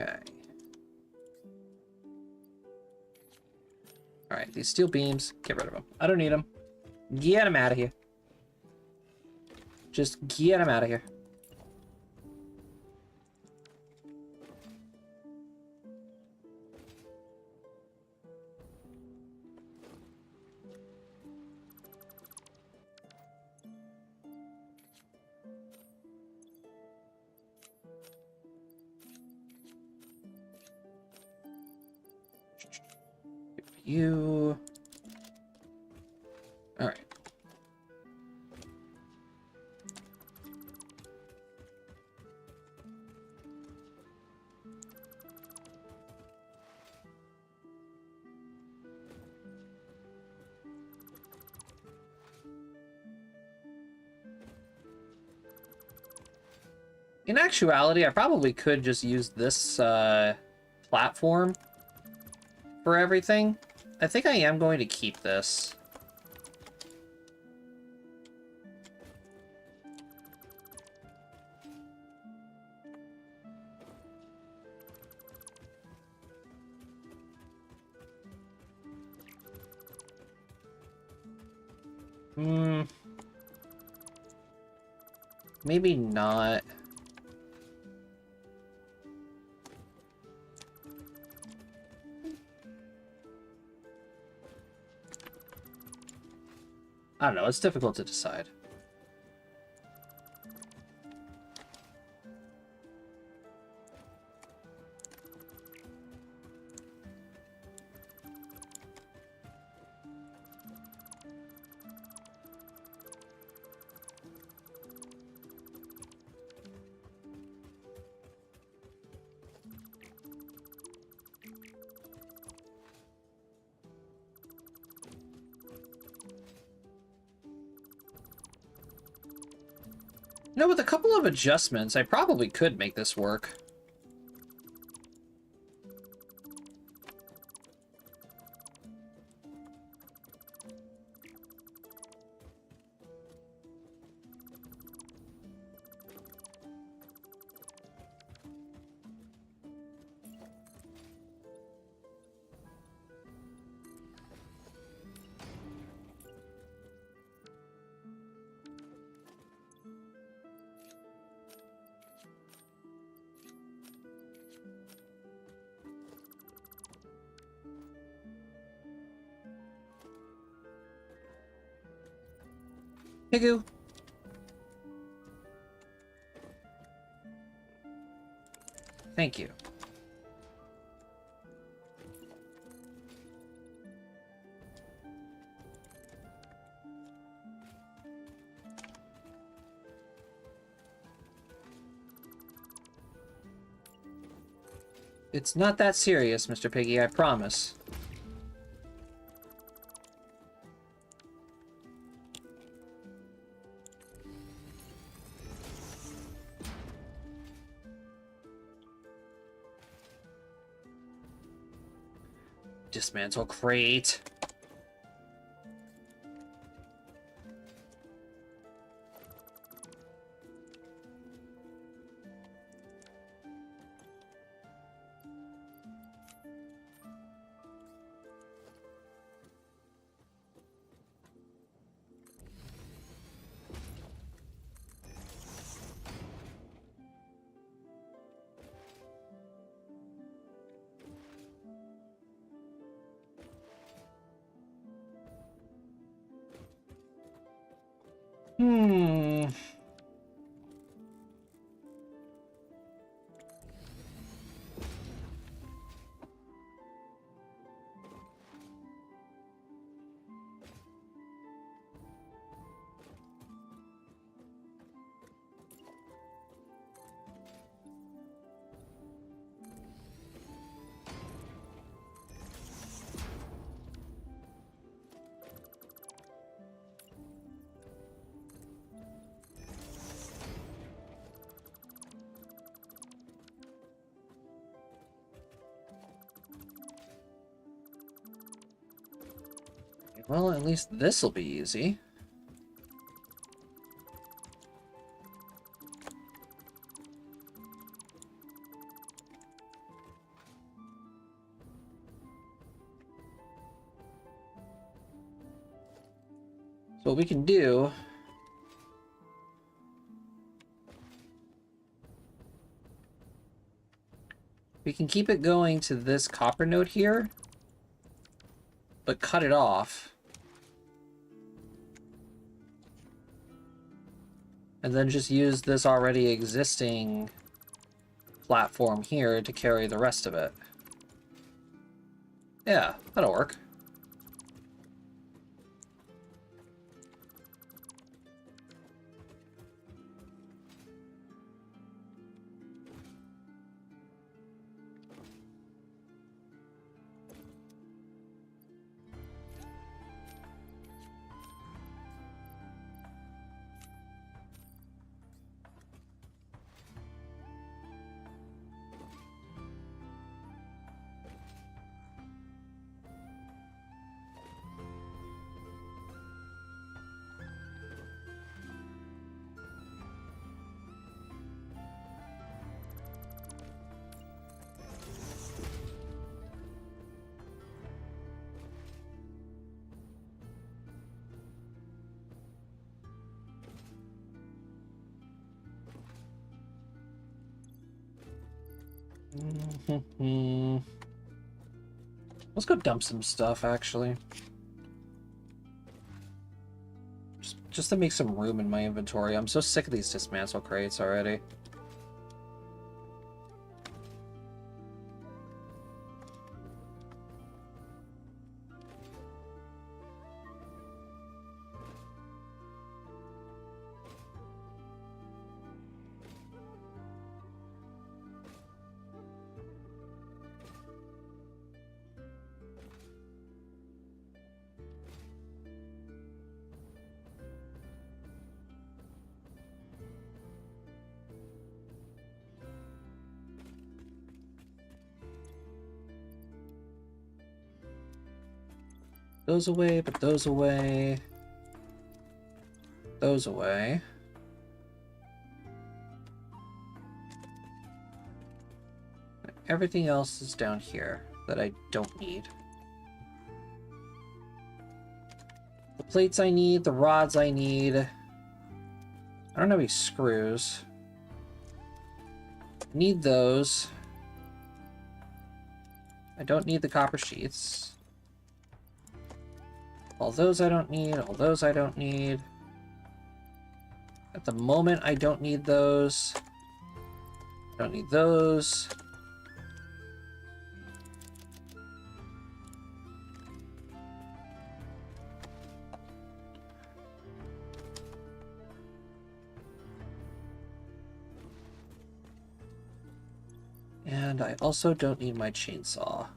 Speaker 1: Okay. Alright, these steel beams, get rid of them. I don't need them. Get them out of here. Just get them out of here. You. All right. In actuality, I probably could just use this platform for everything. I think I am going to keep this. Maybe not. I don't know, it's difficult to decide. You know, with a couple of adjustments, I probably could make this work. Pigu. Thank you. It's not that serious, Mr. Piggy, I promise. Dismantle crate. Well, at least this'll be easy. So what we can do... We can keep it going to this copper node here, but cut it off. And then just use this already existing platform here to carry the rest of it. Yeah, that'll work. Let's go dump some stuff, actually. Just to make some room in my inventory. I'm so sick of these dismantle crates already. Those away, but those away. Those away. Everything else is down here that I don't need. The plates I need, the rods I need. I don't have any screws. Need those. I don't need the copper sheets. All those I don't need, all those I don't need. At the moment, I don't need those. Don't need those. And I also don't need my chainsaw.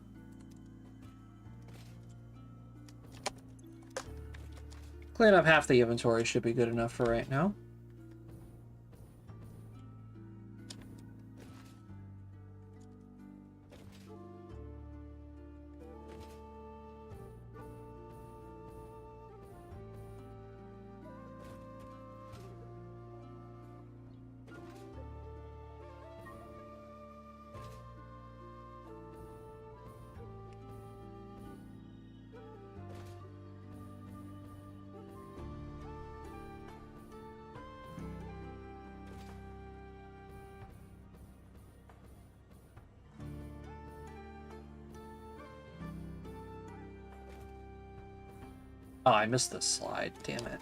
Speaker 1: Clearing up half the inventory should be good enough for right now. Oh, I missed this slide. Damn it.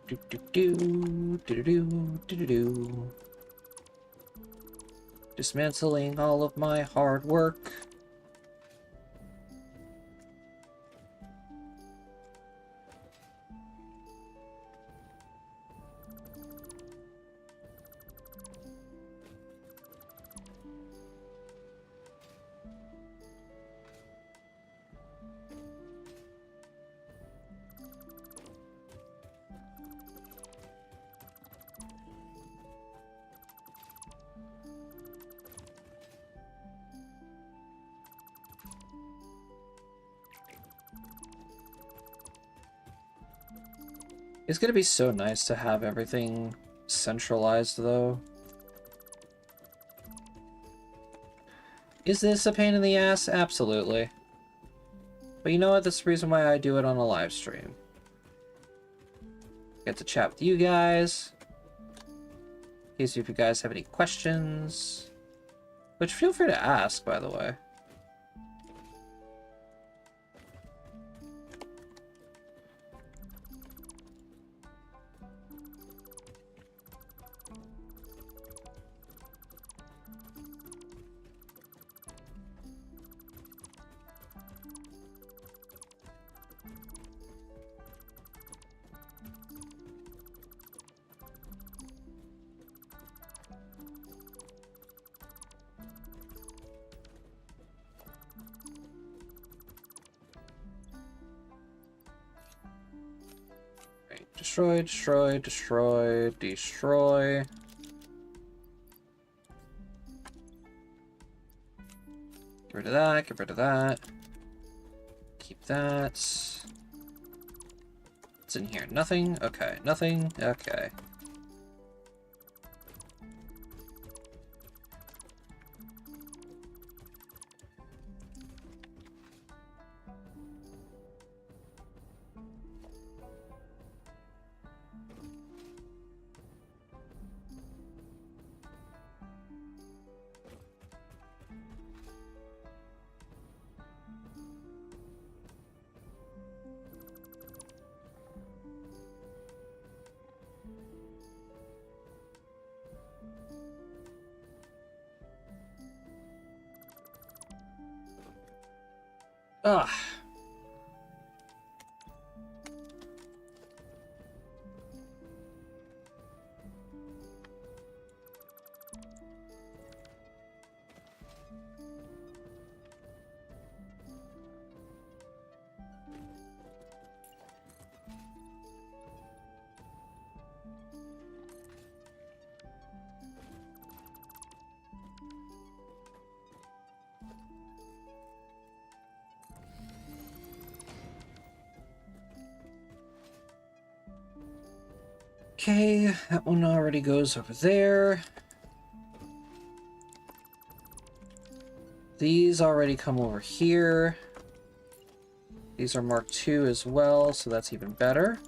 Speaker 1: Do do do do do do do. Dismantling all of my hard work. It's gonna be so nice to have everything centralized, though. Is this a pain in the ass? Absolutely. But you know what? That's the reason why I do it on a live stream. Get to chat with you guys. In case if you guys have any questions. Which feel free to ask, by the way. Destroy, destroy, destroy, destroy. Get rid of that, get rid of that. Keep that. What's in here? Nothing? Okay, nothing? Okay. Ugh. Okay, that one already goes over there. These already come over here. These are Mark II as well, so that's even better.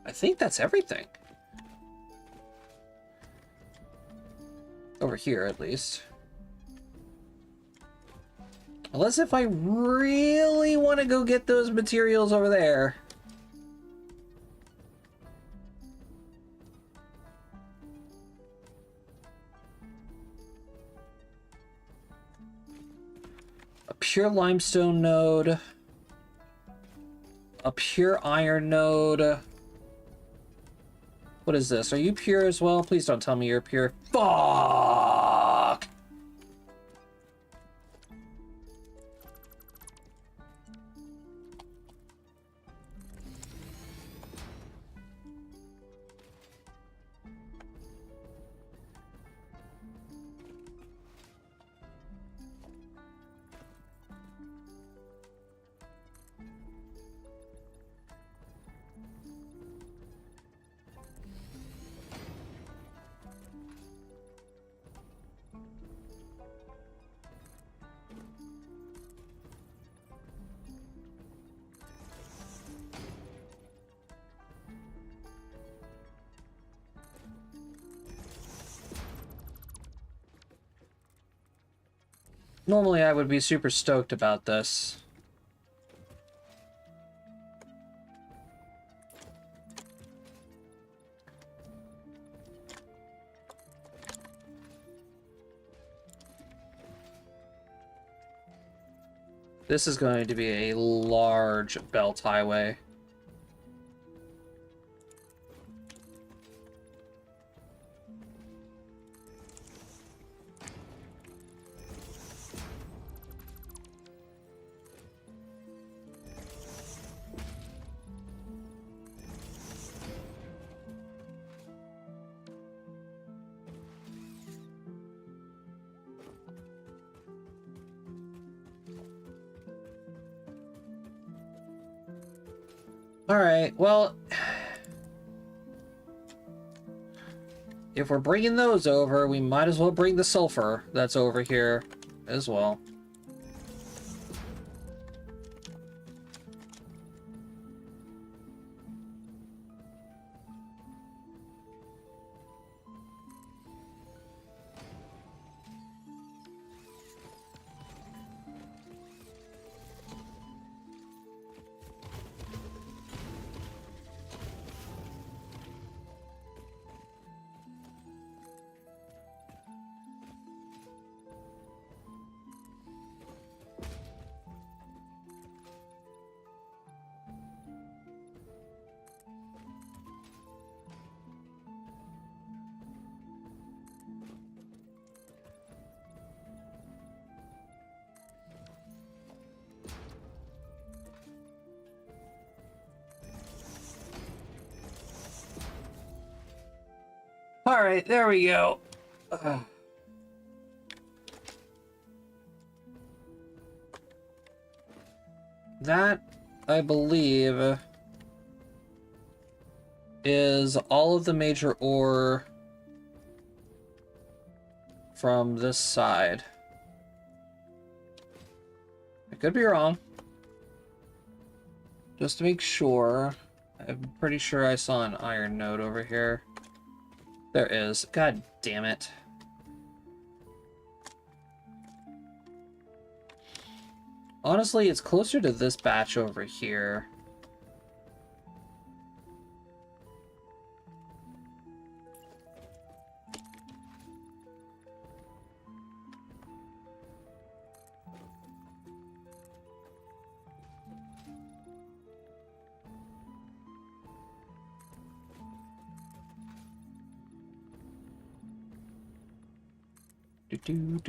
Speaker 1: I think that's everything. Over here, at least. Unless if I really want to go get those materials over there. A pure limestone node. A pure iron node. What is this? Are you pure as well? Please don't tell me you're pure. Fuck! Normally I would be super stoked about this. This is going to be a large belt highway. Alright, well... if we're bringing those over, we might as well bring the sulfur that's over here as well. Alright, there we go. That, I believe, is all of the major ore from this side. I could be wrong. Just to make sure, I'm pretty sure I saw an iron node over here. There is. God damn it. Honestly, it's closer to this batch over here. Do.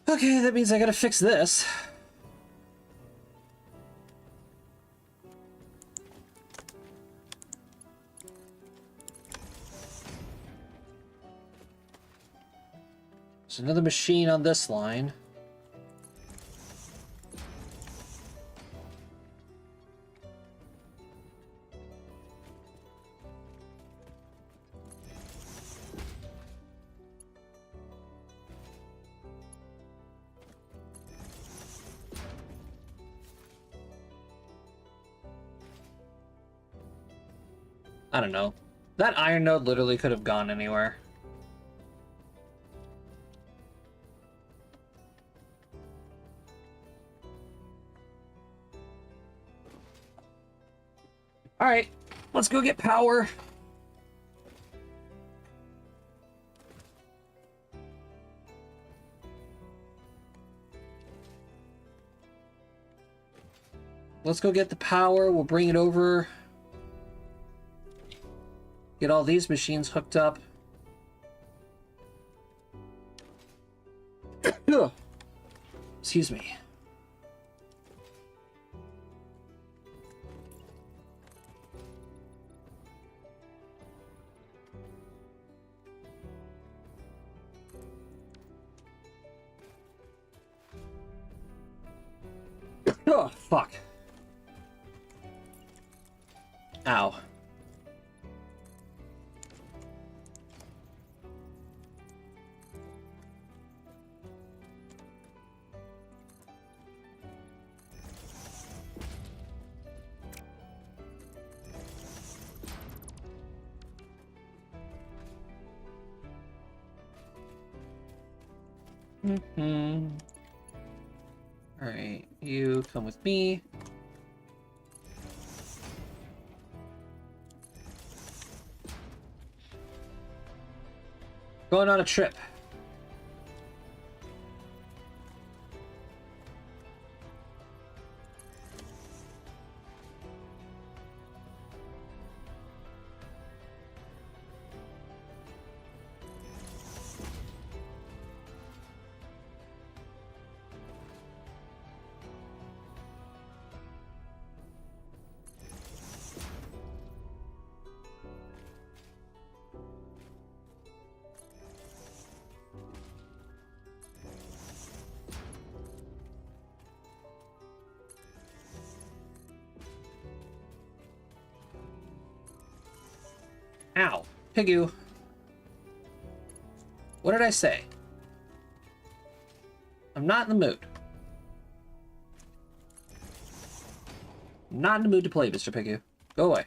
Speaker 1: Okay, that means I gotta fix this. There's another machine on this line. I don't know. That iron node literally could have gone anywhere. Alright, let's go get power. Let's go get the power. We'll bring it over. Get all these machines hooked up. Excuse me. Oh, fuck. Ow. Alright, you come with me. Going on a trip. Ow. Pigu. What did I say? I'm not in the mood. I'm not in the mood to play, Mr. Pigu. Go away.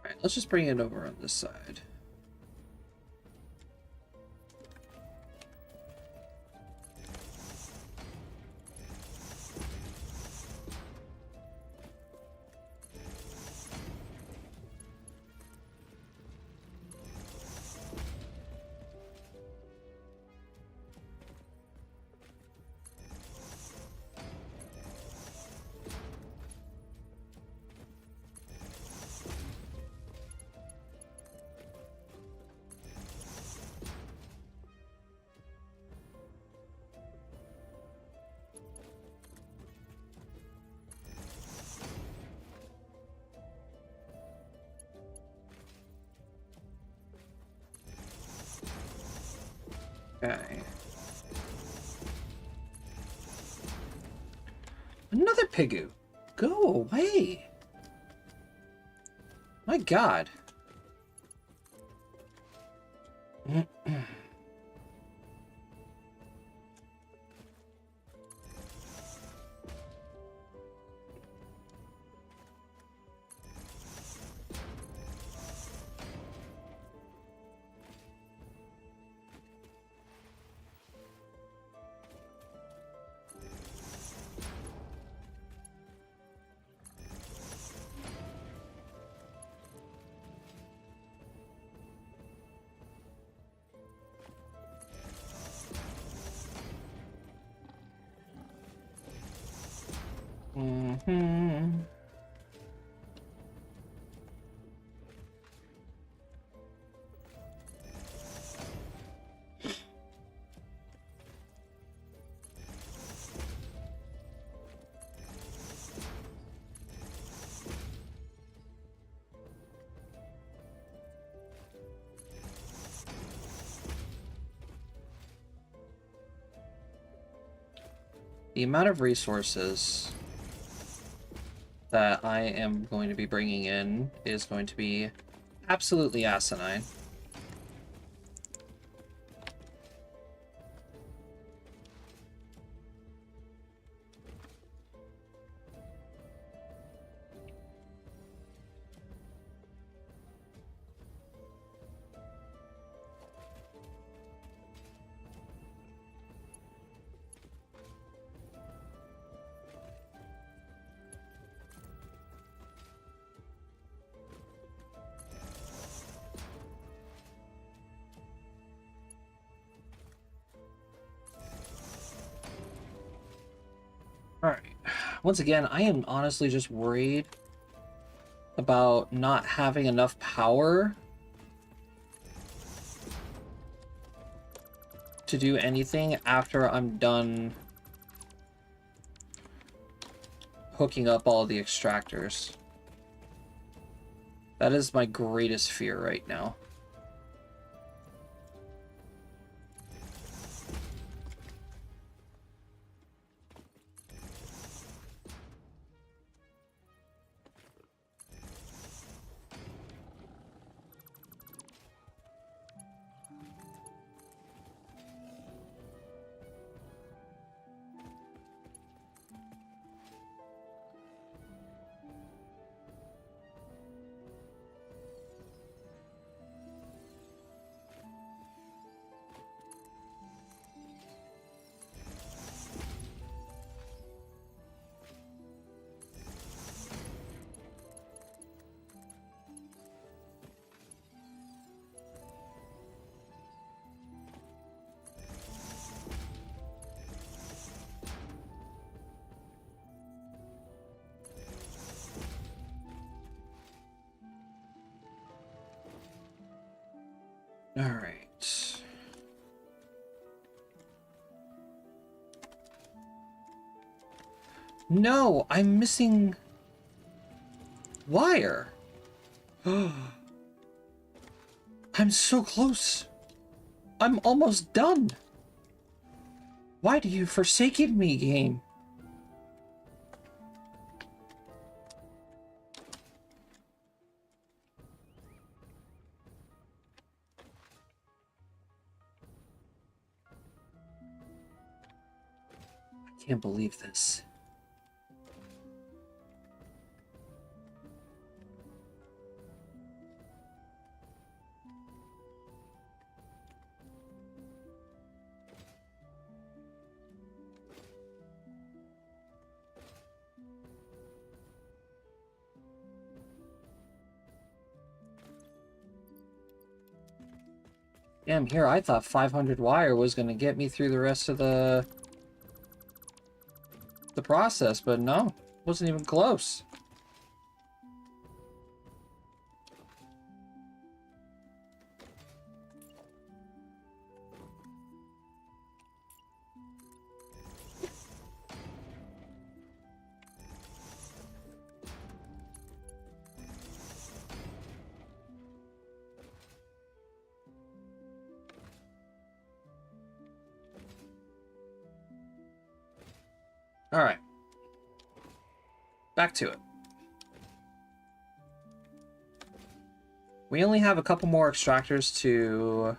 Speaker 1: Alright, let's just bring it over on this side. Okay. Another Pigu. Go away. My God. Mm-hmm. The amount of resources that I am going to be bringing in is going to be absolutely asinine. Alright. Once again, I am honestly just worried about not having enough power to do anything after I'm done hooking up all the extractors. That is my greatest fear right now. Alright. No, I'm missing wire. I'm so close. I'm almost done. Why do you forsaken me, game? I can't believe this. Damn, here I thought 500 wire was going to get me through the rest of the process, but no, wasn't even close. All right. Back to it. We only have a couple more extractors to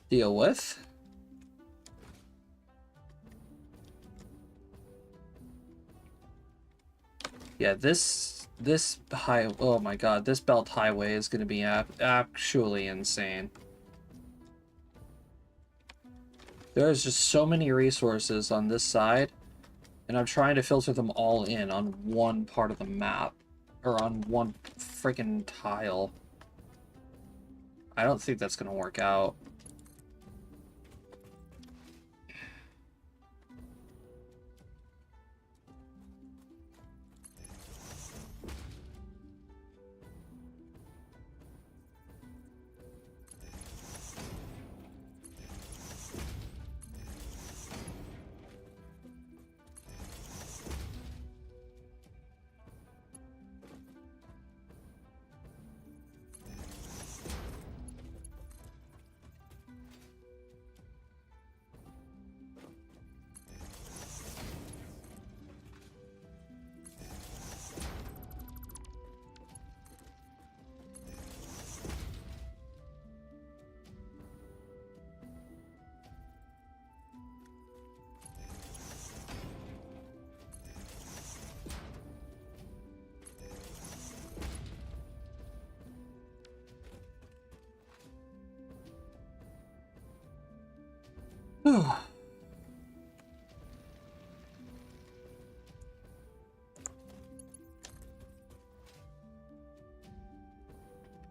Speaker 1: deal with. Yeah, this oh my god, this belt highway is going to be actually insane. There's just so many resources on this side. And I'm trying to filter them all in on one part of the map. Or on one freaking tile. I don't think that's going to work out.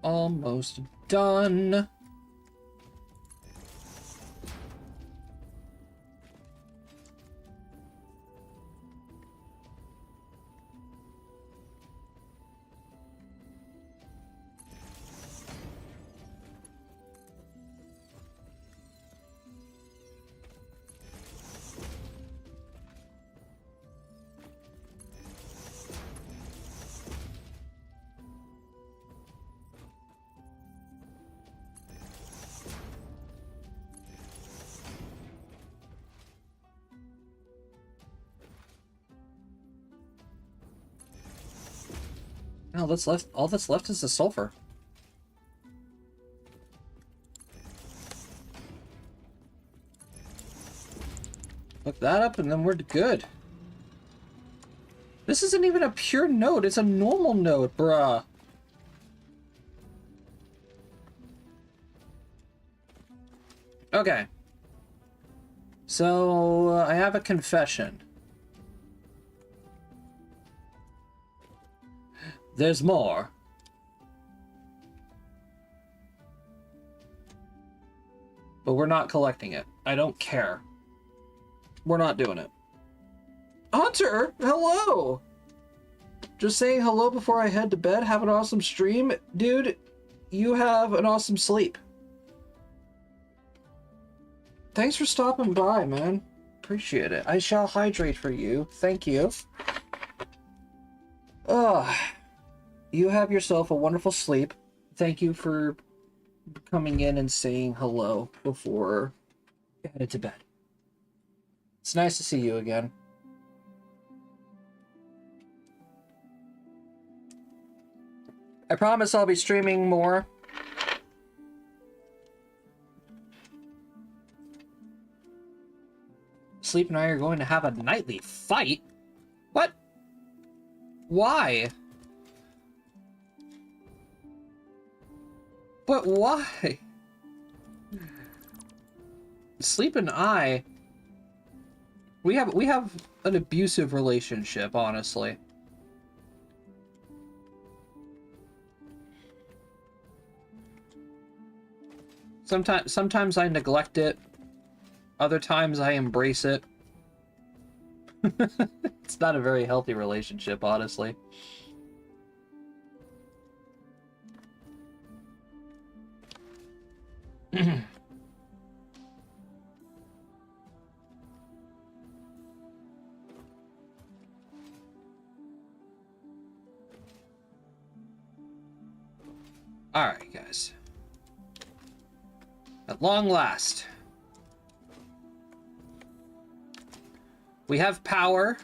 Speaker 1: Almost done. All that's left is the sulfur. Hook that up and then we're good. This isn't even a pure node, it's a normal node, bruh. Okay. So, I have a confession. There's more. But we're not collecting it. I don't care. We're not doing it. Hunter, hello! Just saying hello before I head to bed. Have an awesome stream. Dude, you have an awesome sleep. Thanks for stopping by, man. Appreciate it. I shall hydrate for you. Thank you. Ugh. You have yourself a wonderful sleep. Thank you for coming in and saying hello before you headed to bed. It's nice to see you again. I promise I'll be streaming more. Sleep and I are going to have a nightly fight? What? Why? But why? Sleep and I... We have an abusive relationship, honestly. Sometimes I neglect it. Other times I embrace it. It's not a very healthy relationship, honestly. Alright, guys. At long last, we have power.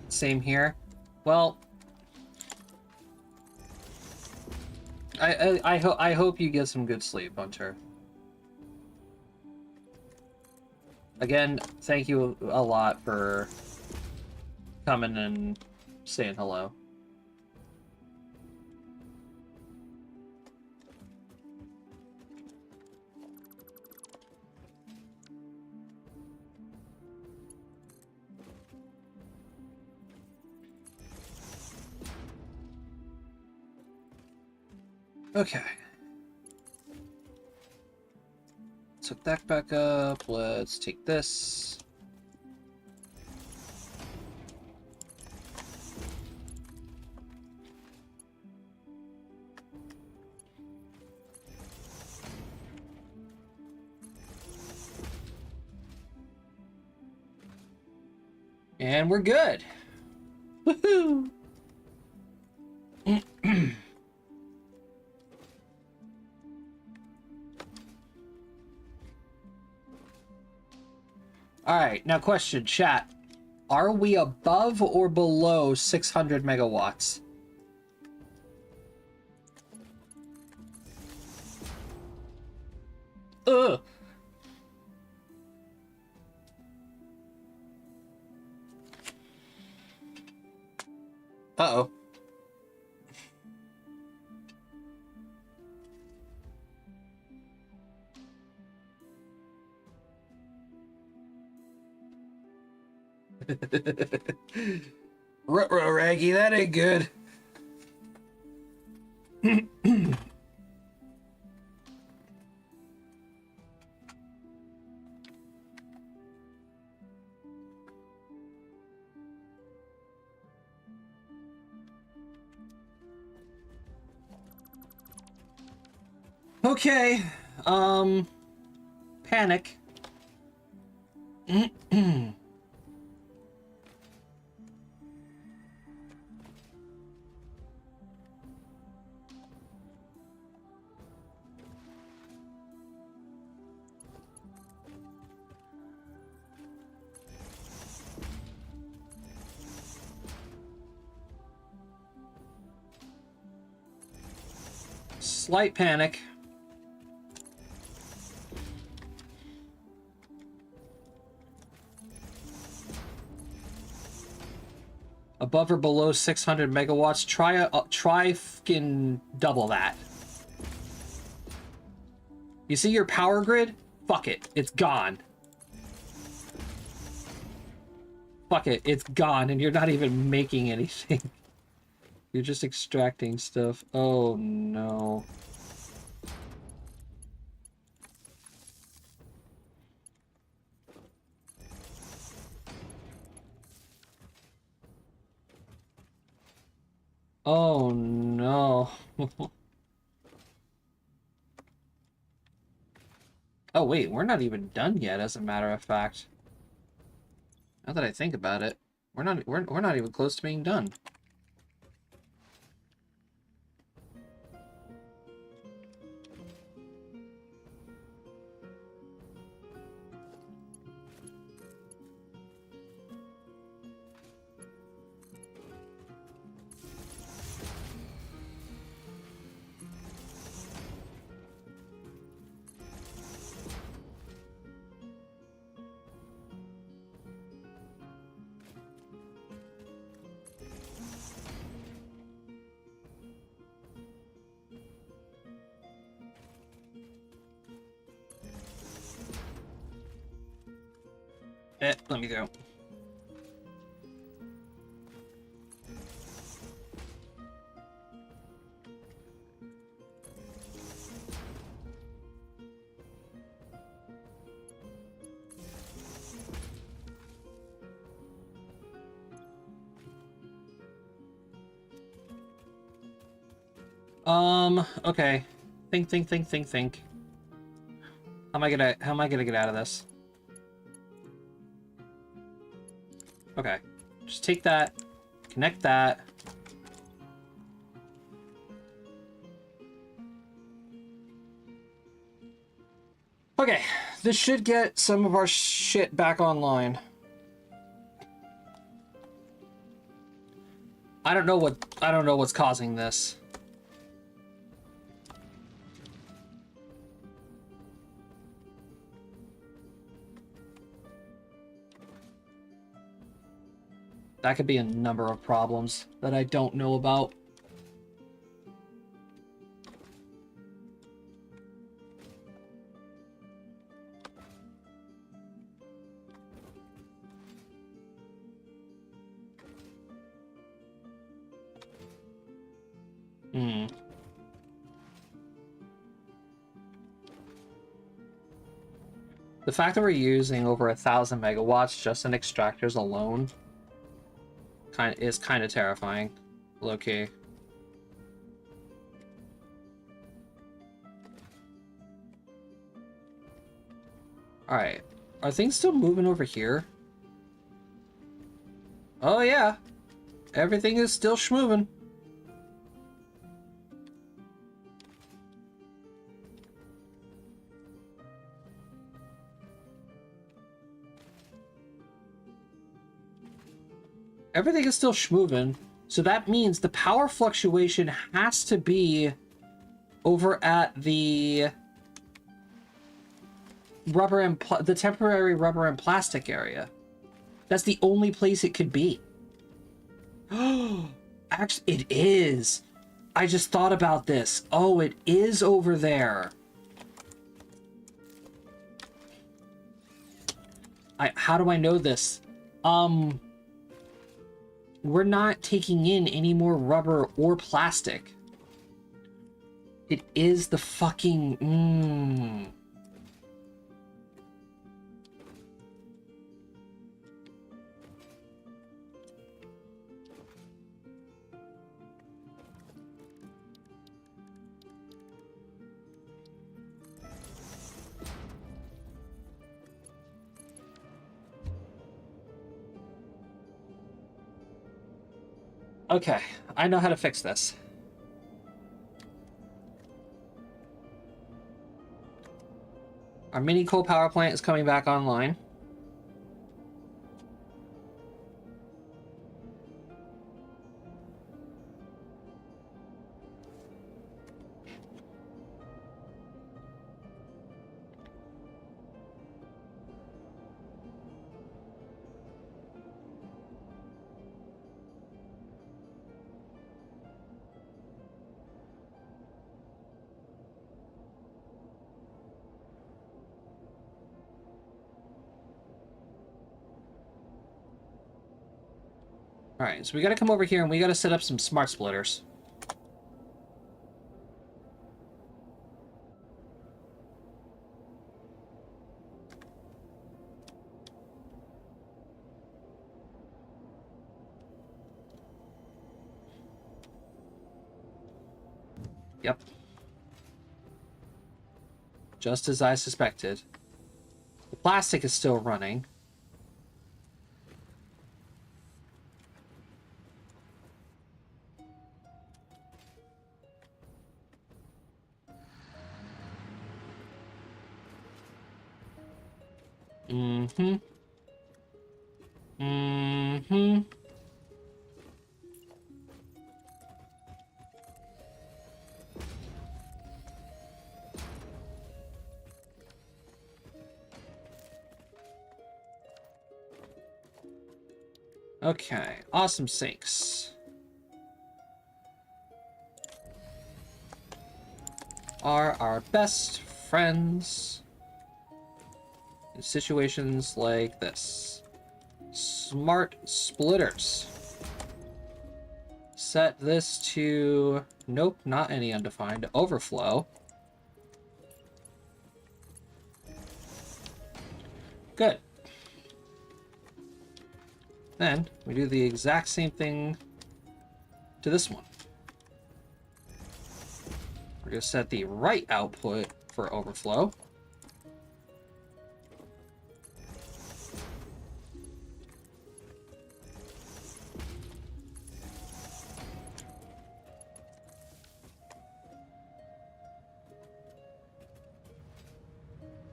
Speaker 1: Same here. Well, I hope you get some good sleep, Hunter. Again, thank you a lot for coming and saying hello. Okay. Let's hook that back up. Let's take this. And we're good. Woohoo! Alright, now question, chat. Are we above or below 600 megawatts? Ugh! Uh-oh. Ruh-roh, Raggy, that ain't good. Okay, panic. Slight panic. Above or below 600 megawatts. Try fucking double that. You see your power grid? Fuck it. It's gone. Fuck it. It's gone, and you're not even making anything. You're just extracting stuff. Oh, no. Oh no. Oh wait, we're not even done yet, as a matter of fact. Now that I think about it, we're not even close to being done. Let me go. Okay. Think. How am I gonna get out of this? Okay. Just take that, connect that. Okay, this should get some of our shit back online. I don't know what's causing this. That could be a number of problems that I don't know about. The fact that we're using over 1,000 megawatts just in extractors alone is kind of terrifying, low-key. Alright. Are things still moving over here? Oh yeah. Everything is still schmoving. Everything is still schmoving. So that means the power fluctuation has to be over at the the temporary rubber and plastic area. That's the only place it could be. Actually, it is. I just thought about this. Oh, it is over there. How do I know this? We're not taking in any more rubber or plastic. It is the fucking... Okay, I know how to fix this. Our mini coal power plant is coming back online. Alright, so we gotta come over here and we gotta set up some smart splitters. Yep. Just as I suspected. The plastic is still running. Mm-hmm. Mm-hmm. Okay, awesome sinks are our best friends in situations like this. Smart splitters. Set this to... Nope, not any undefined. Overflow. Good. Then we do the exact same thing to this one. We're going to set the right output for overflow.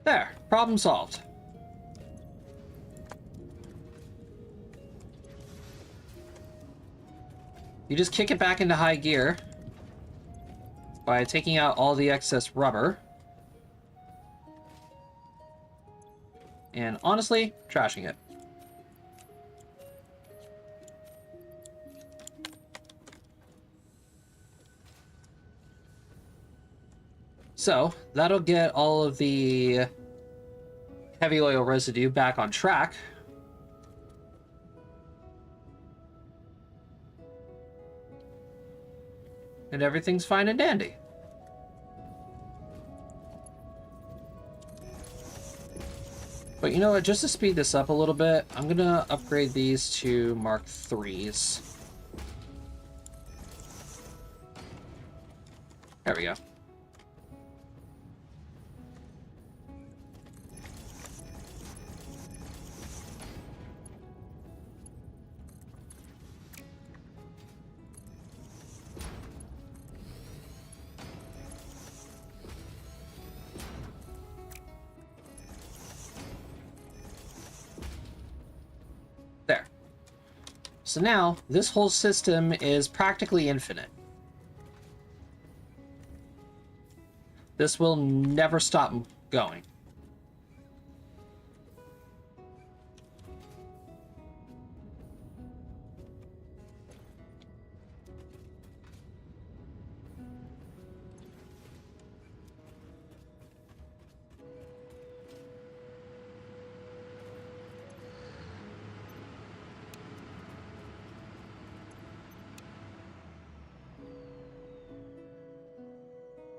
Speaker 1: There, problem solved. You just kick it back into high gear by taking out all the excess rubber. And honestly, trashing it. So, that'll get all of the heavy oil residue back on track. And everything's fine and dandy. But you know what, just to speed this up a little bit, I'm gonna upgrade these to Mark IIIs. There we go. There. So now, this whole system is practically infinite. This will never stop going.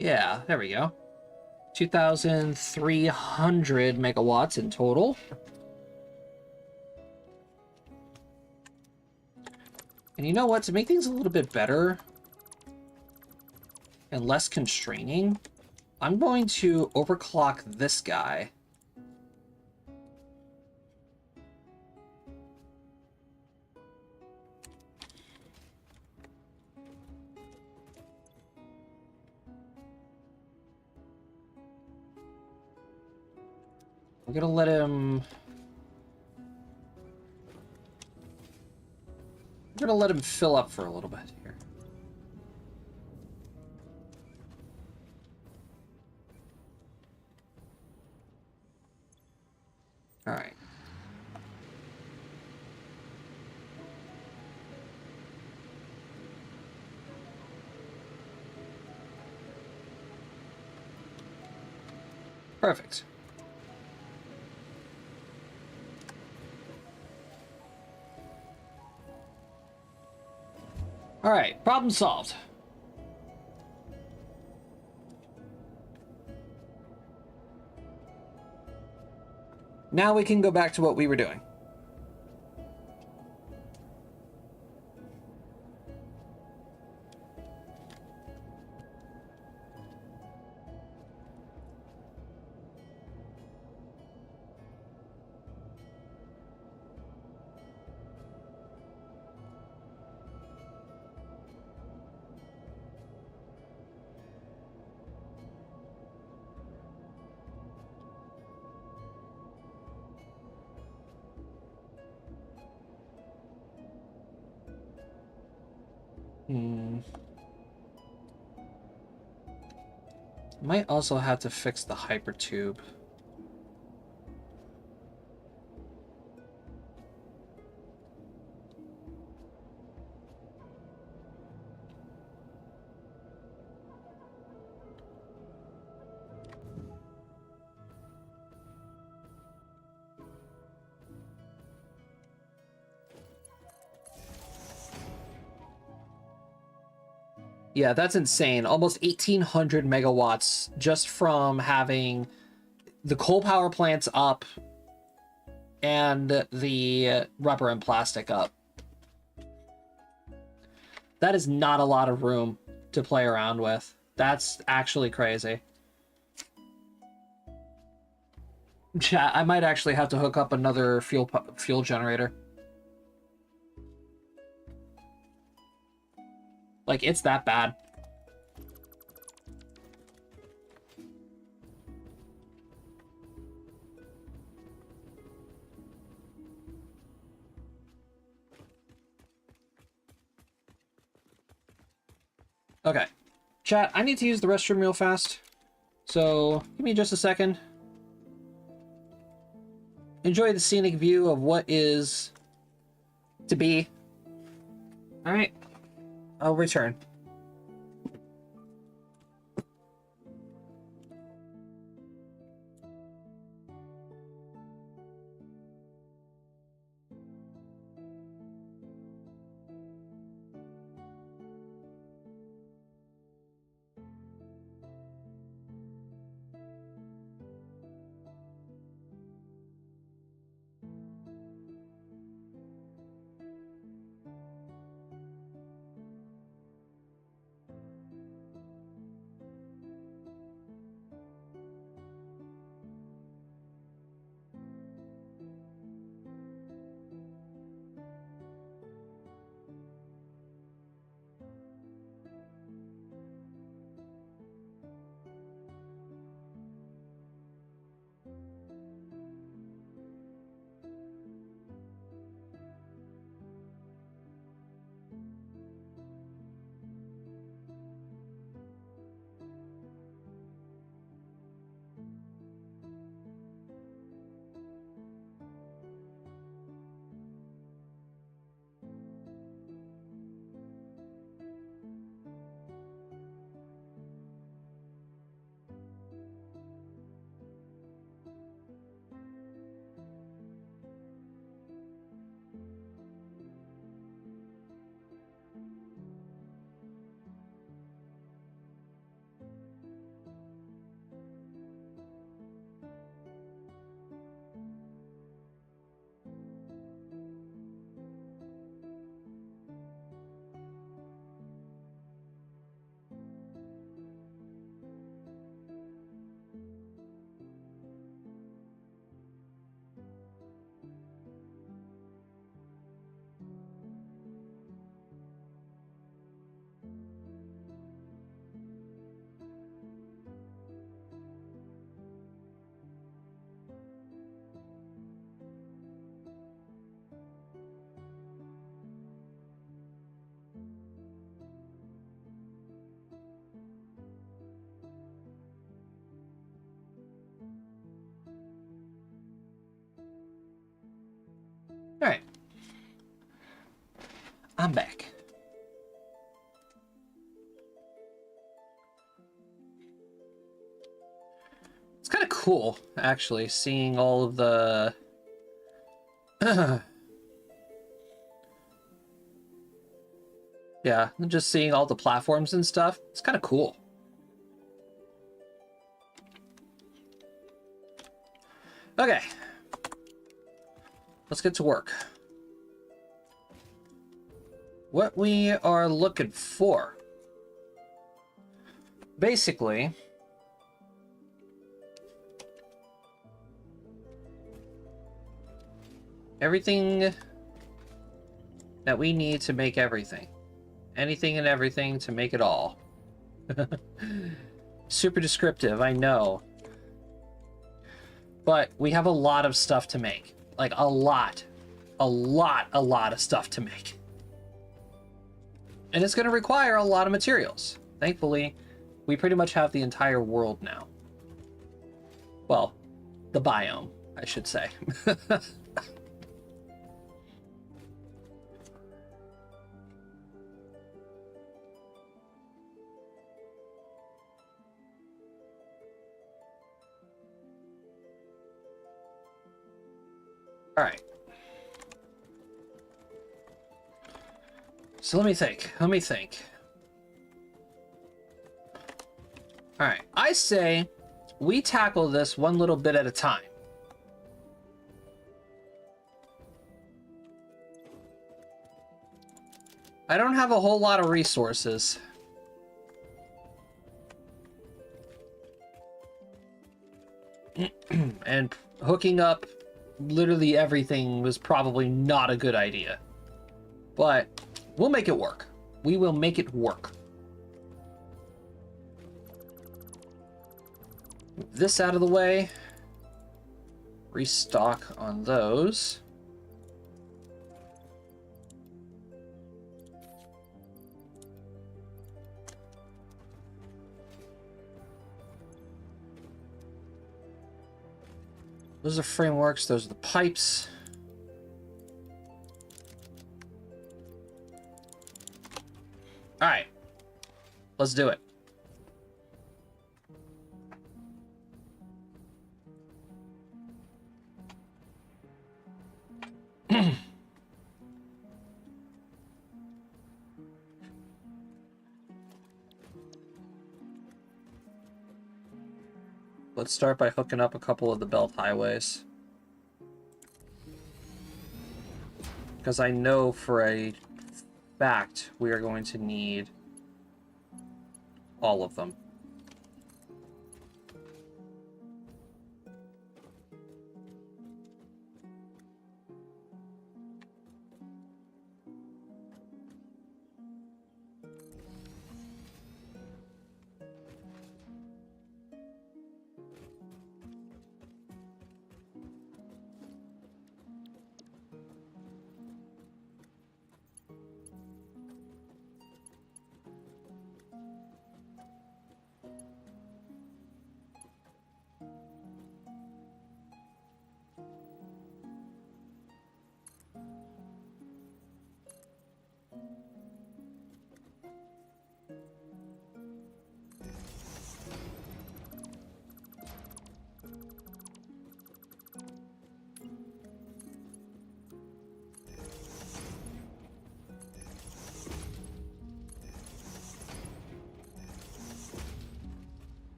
Speaker 1: Yeah, there we go. 2,300 megawatts in total. And you know what? To make things a little bit better and less constraining, I'm going to overclock this guy. We're gonna let him... We're gonna let him fill up for a little bit here. All right. Perfect. All right, problem solved. Now we can go back to what we were doing. Hmm. Might also have to fix the hypertube. Yeah, that's insane. Almost 1,800 megawatts just from having the coal power plants up and the rubber and plastic up. That is not a lot of room to play around with. That's actually crazy. Chat, I might actually have to hook up another fuel generator. Like, it's that bad. Okay. Chat, I need to use the restroom real fast. So, give me just a second. Enjoy the scenic view of what is to be. Alright. I'll return. Alright. I'm back. It's kind of cool, actually, seeing all of the... yeah, just seeing all the platforms and stuff. It's kind of cool. Okay. Let's get to work. What we are looking for. Basically... everything that we need to make everything. Anything and everything to make it all. Super descriptive, I know. But we have a lot of stuff to make. Like, a lot of stuff to make. And it's going to require a lot of materials. Thankfully, we pretty much have the entire world now. Well, the biome, I should say. All right. So let me think. Let me think. All right. I say we tackle this one little bit at a time. I don't have a whole lot of resources. And hooking up literally everything was probably not a good idea. But we'll make it work. We will make it work. Move this out of the way. Restock on those. Those are frameworks, those are the pipes. All right, let's do it. Let's start by hooking up a couple of the belt highways. Because I know for a fact we are going to need all of them.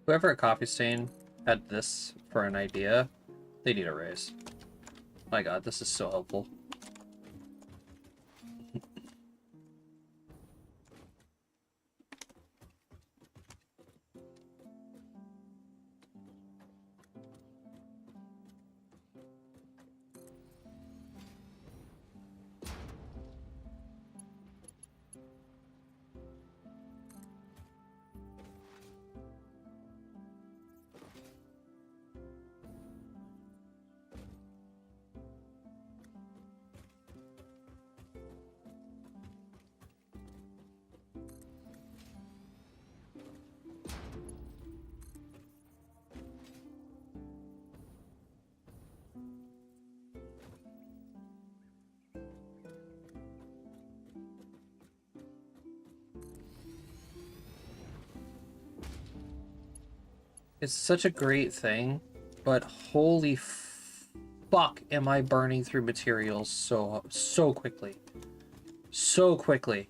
Speaker 1: Whoever at Coffee Stain had this for an idea, they need a raise. My god, this is so helpful. It's such a great thing, but holy fuck am I burning through materials so quickly. So quickly.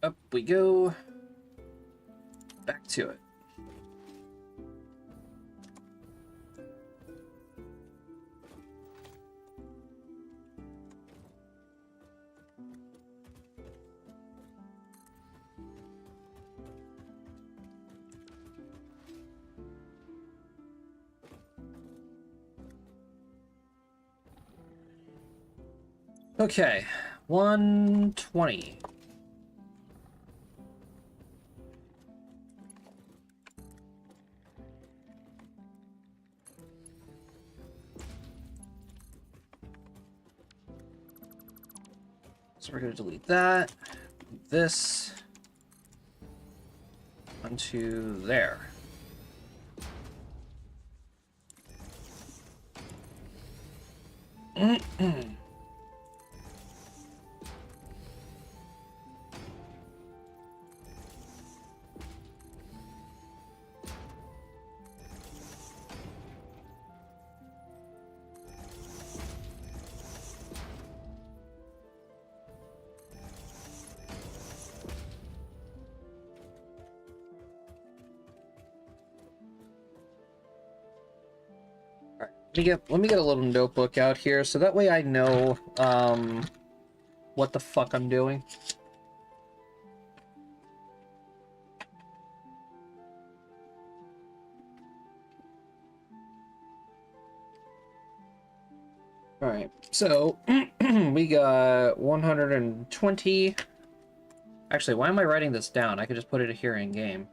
Speaker 1: Up we go. Back to it. Okay, 120. So we're going to delete that, this, onto there. Let me get a little notebook out here so that way I know what the fuck I'm doing. All right, so we got 120. Actually, why am I writing this down? I could just put it here in game.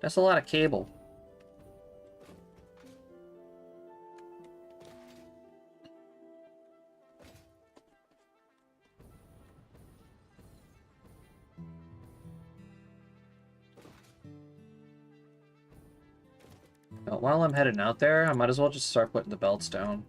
Speaker 1: That's a lot of cable. While I'm heading out there, I might as well just start putting the belts down.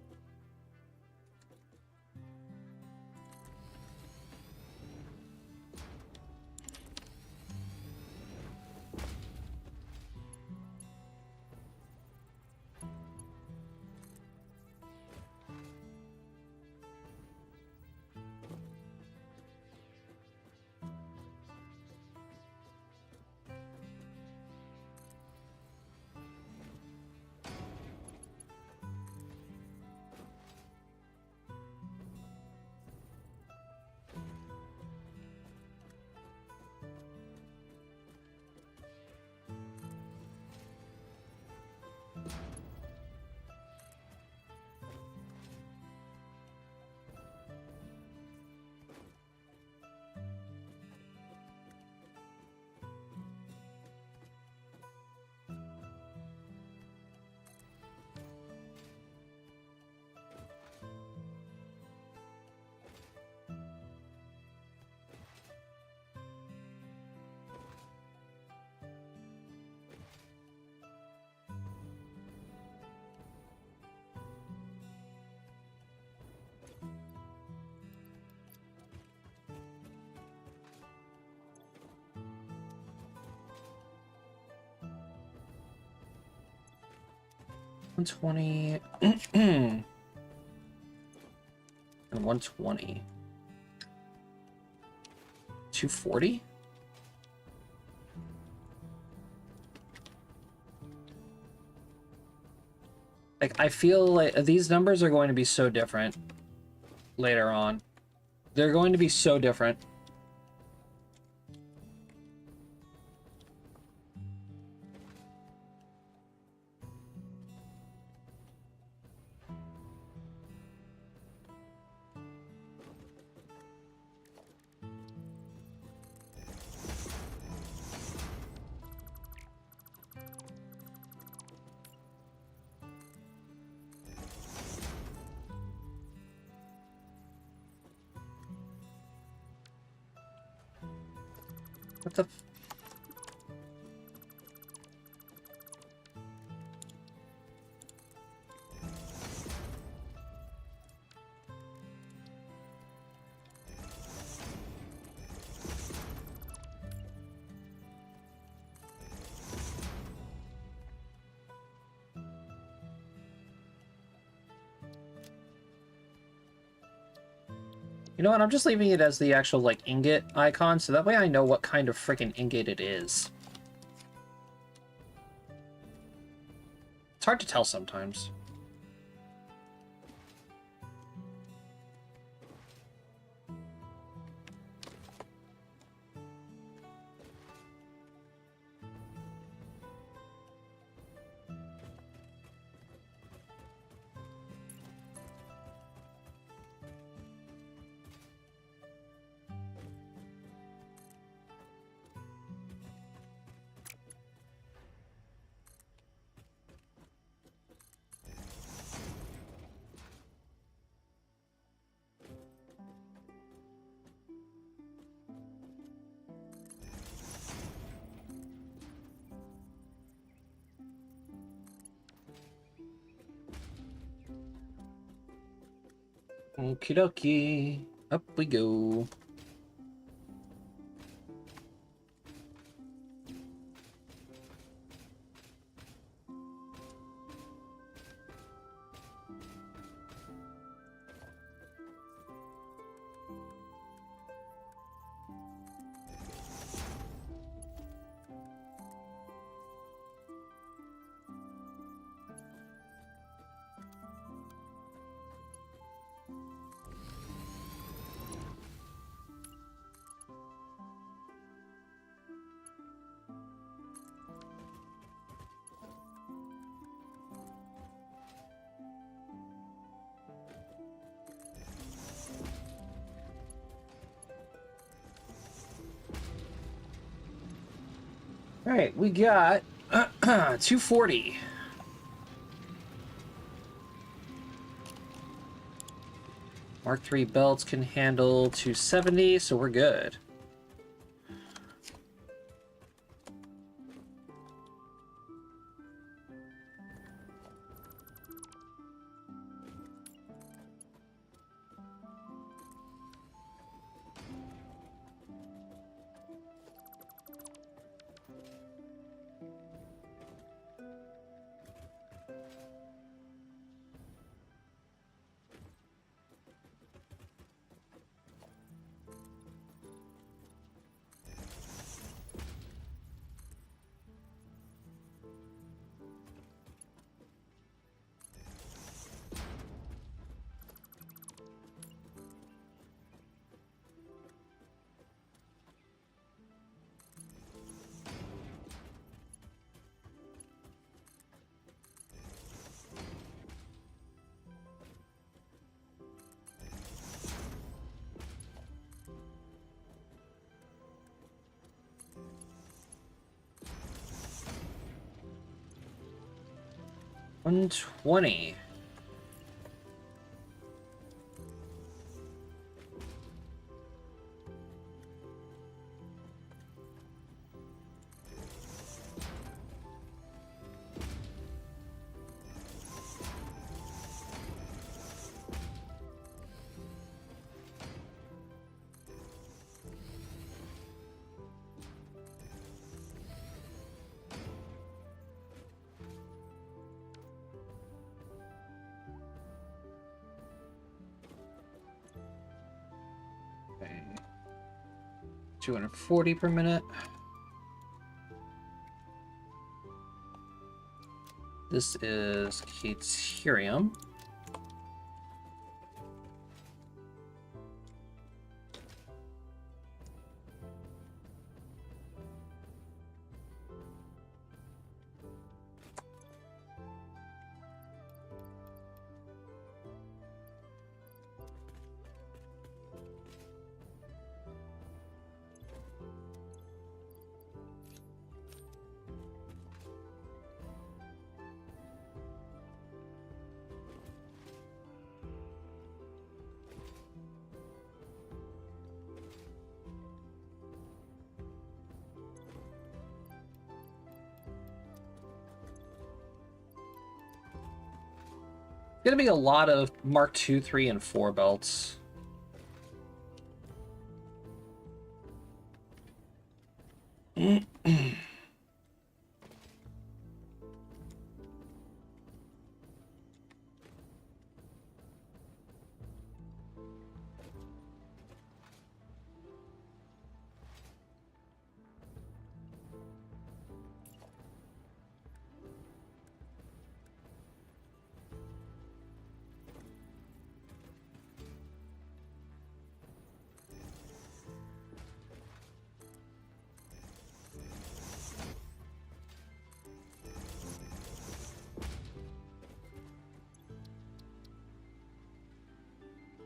Speaker 1: $120 and 120. 240? Like, I feel like these numbers are going to be so different later on. They're going to be so different. What the... You know what? I'm just leaving it as the actual, like, ingot icon, so that way I know what kind of freaking ingot it is. It's hard to tell sometimes. Okie dokie. Up we go. All right, we got 240. Mark III belts can handle 270, so we're good. $120. Okay. 240 per minute. This is Caterium. Gonna be a lot of Mark II, 3, and 4 belts.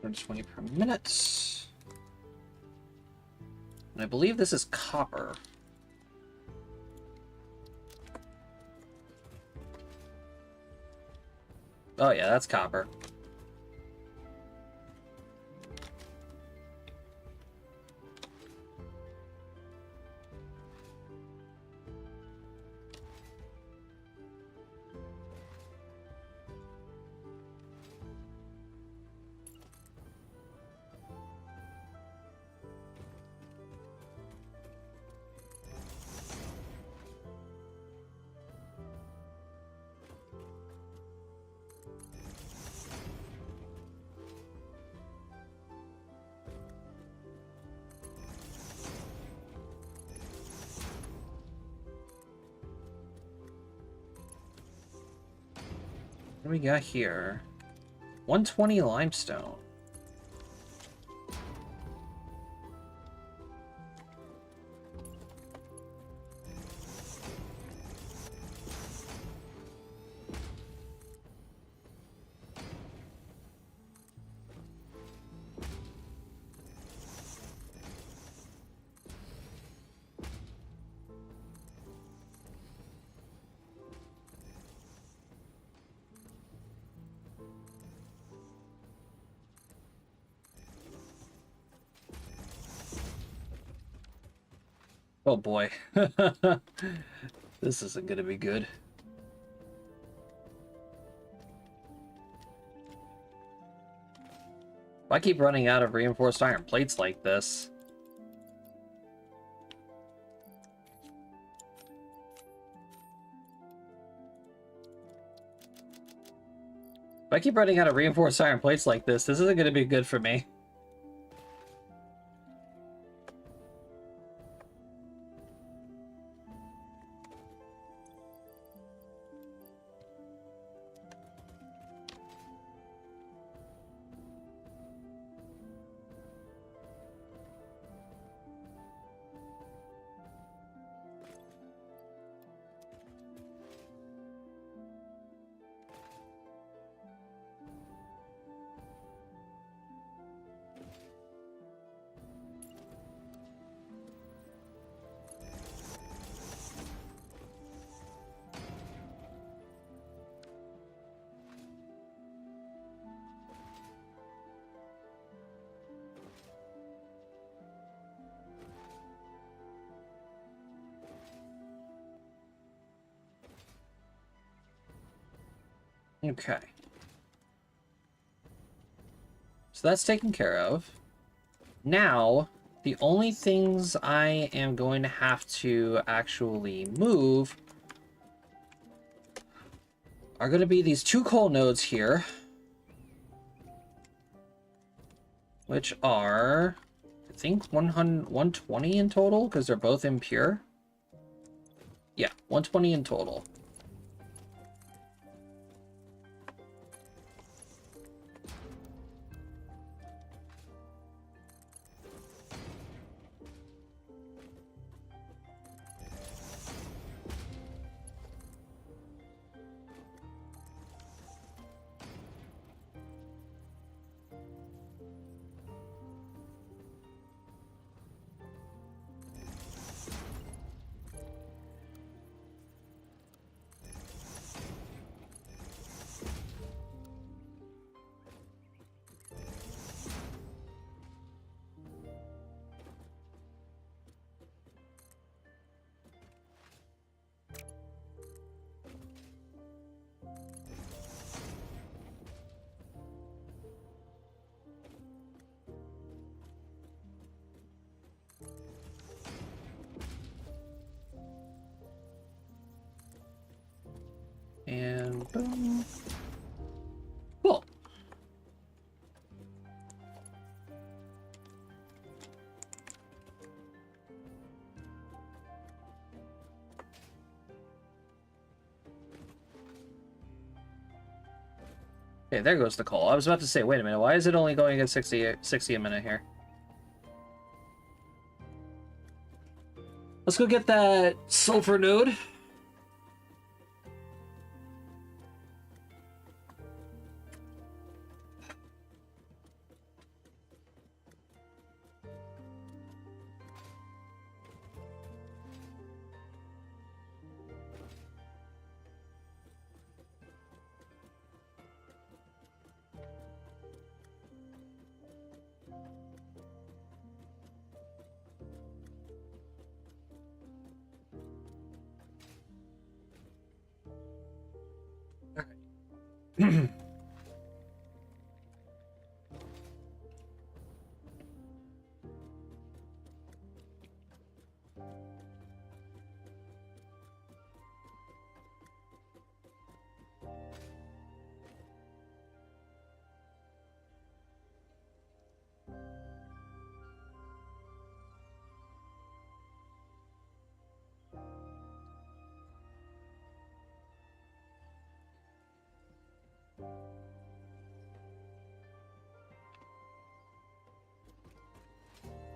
Speaker 1: 120 per minute. And I believe this is copper. Oh yeah, that's copper. What do we got here? 120 limestone. Oh boy. This isn't gonna be good. If I keep running out of reinforced iron plates like this... If I keep running out of reinforced iron plates like this isn't gonna be good for me. Okay. So that's taken care of. Now, the only things I am going to have to actually move are going to be these 2 coal nodes here. Which are, I think, 120 in total, because they're both impure. Yeah, 120 in total. And boom. Cool. Okay, there goes the coal. I was about to say, wait a minute, why is it only going at 60 a minute here? Let's go get that sulfur node.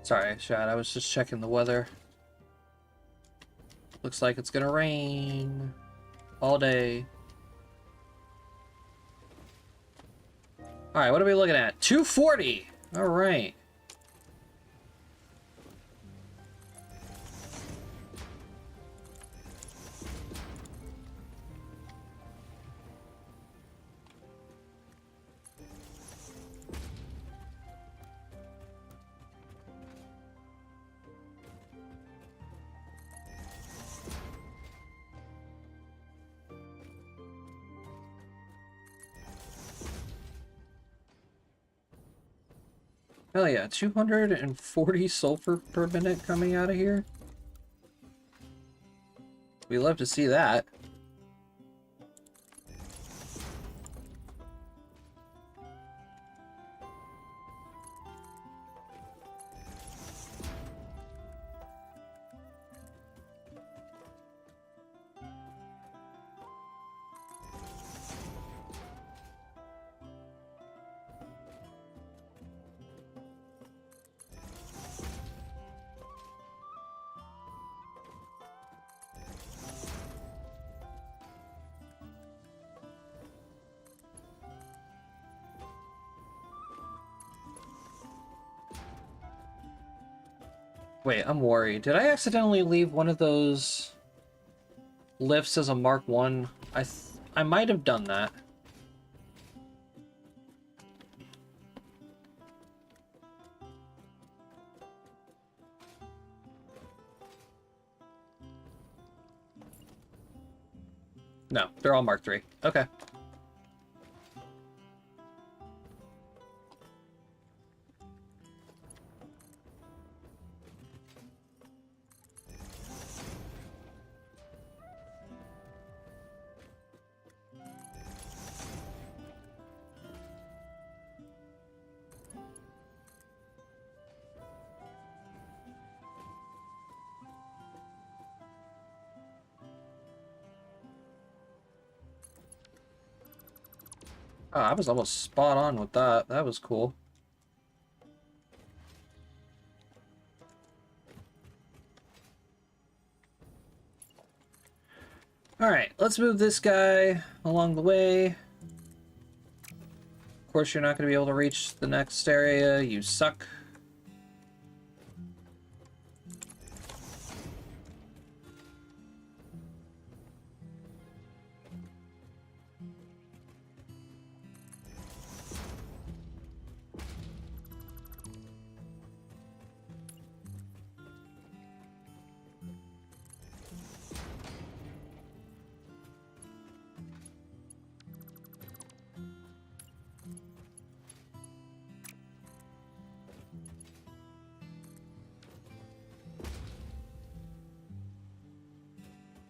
Speaker 1: Sorry, Chad, I was just checking the weather. Looks like it's gonna rain all day. Alright, what are we looking at? 240! Alright. Hell yeah, 240 sulfur per minute coming out of here. We love to see that. Wait, I'm worried. Did I accidentally leave one of those lifts as a Mark 1? I might have done that. No, they're all Mark 3. Okay. Oh, I was almost spot on with that. That was cool. Alright, let's move this guy along the way. Of course, you're not going to be able to reach the next area. You suck.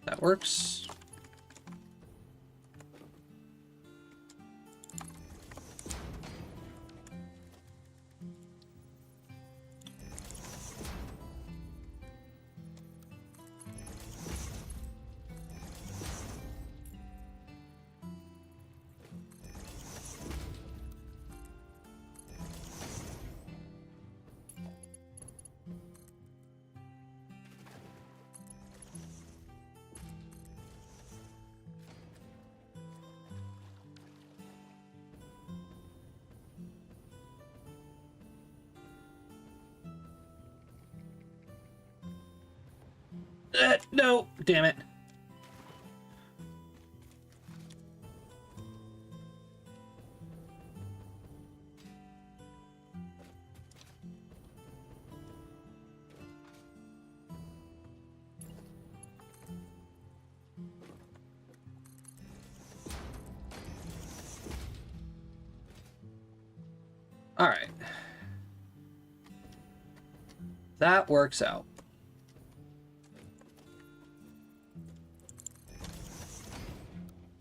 Speaker 1: That works. No, damn it. All right. That works out.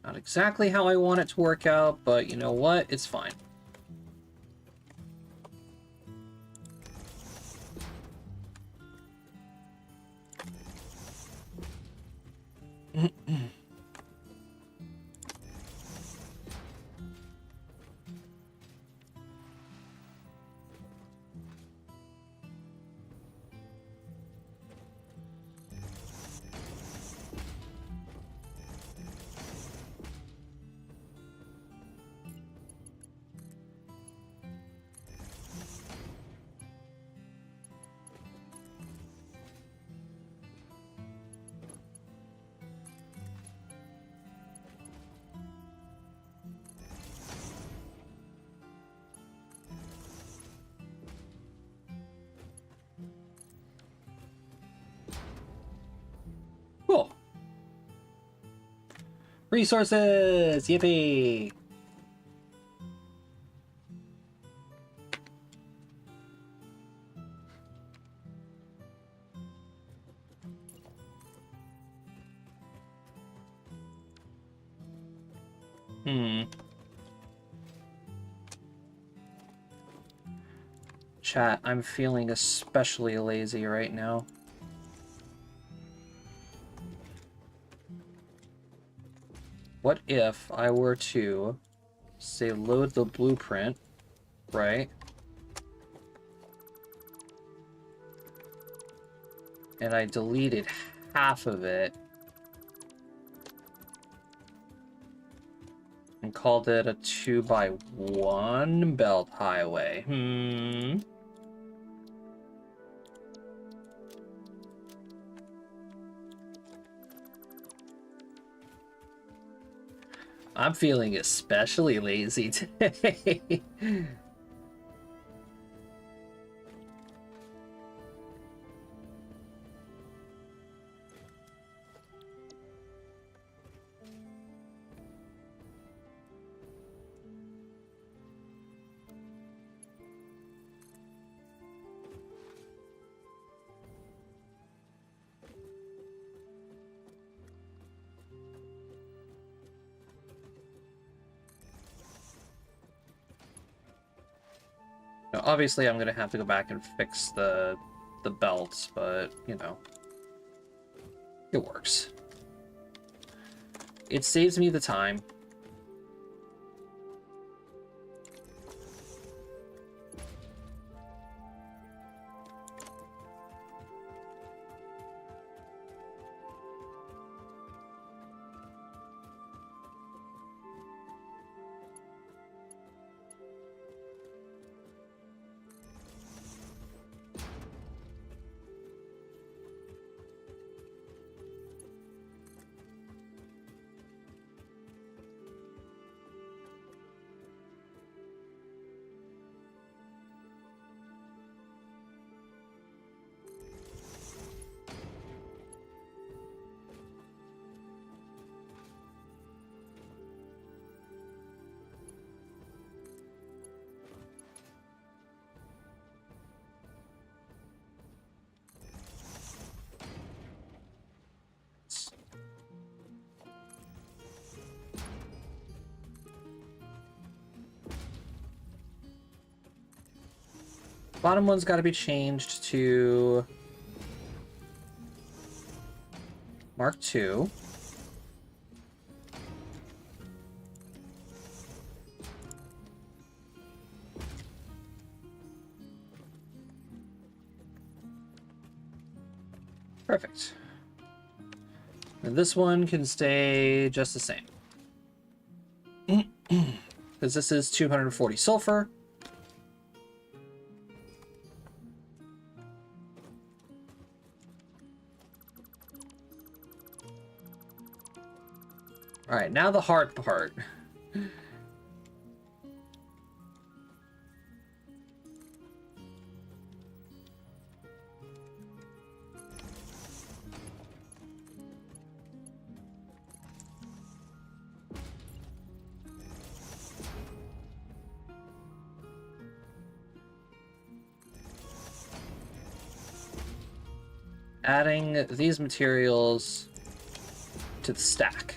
Speaker 1: Not exactly how I want it to work out, but you know what? It's fine. Cool. Resources! Yippee! Chat, I'm feeling especially lazy right now. What if I were to, say, load the blueprint, right? And I deleted half of it and called it a 2x1 belt highway. I'm feeling especially lazy today. Now, obviously, I'm gonna have to go back and fix the belts, but you know, it works. It saves me the time. Bottom one's got to be changed to Mark II. Perfect. And this one can stay just the same. Because this is 240 sulfur. All right, now the hard part. adding these materials to the stack.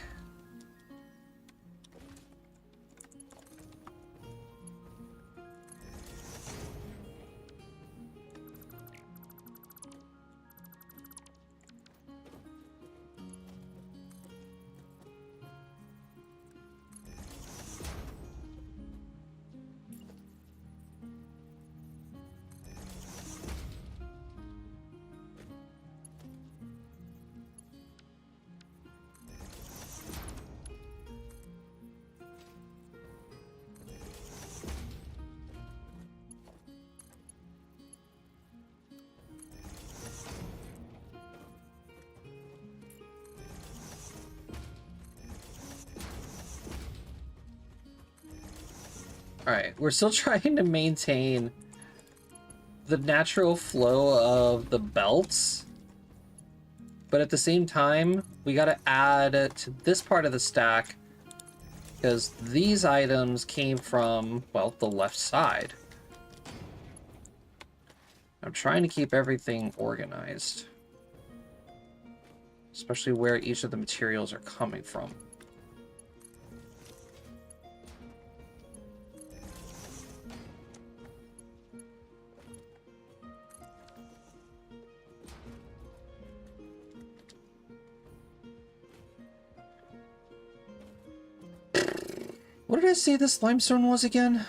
Speaker 1: Alright, we're still trying to maintain the natural flow of the belts, but at the same time, we gotta add to this part of the stack, because these items came from, well, the left side. I'm trying to keep everything organized, especially where each of the materials are coming from. What did I say this limestone was again?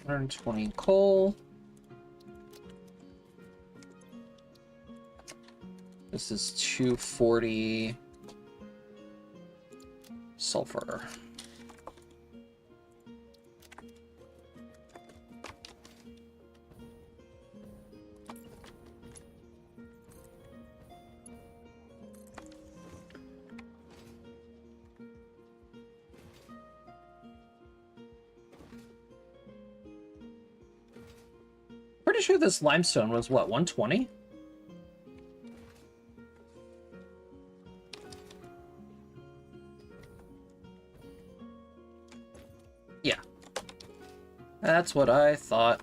Speaker 1: $120 coal. This is 240 sulfur. Pretty sure this limestone was what, 120? Yeah. That's what I thought.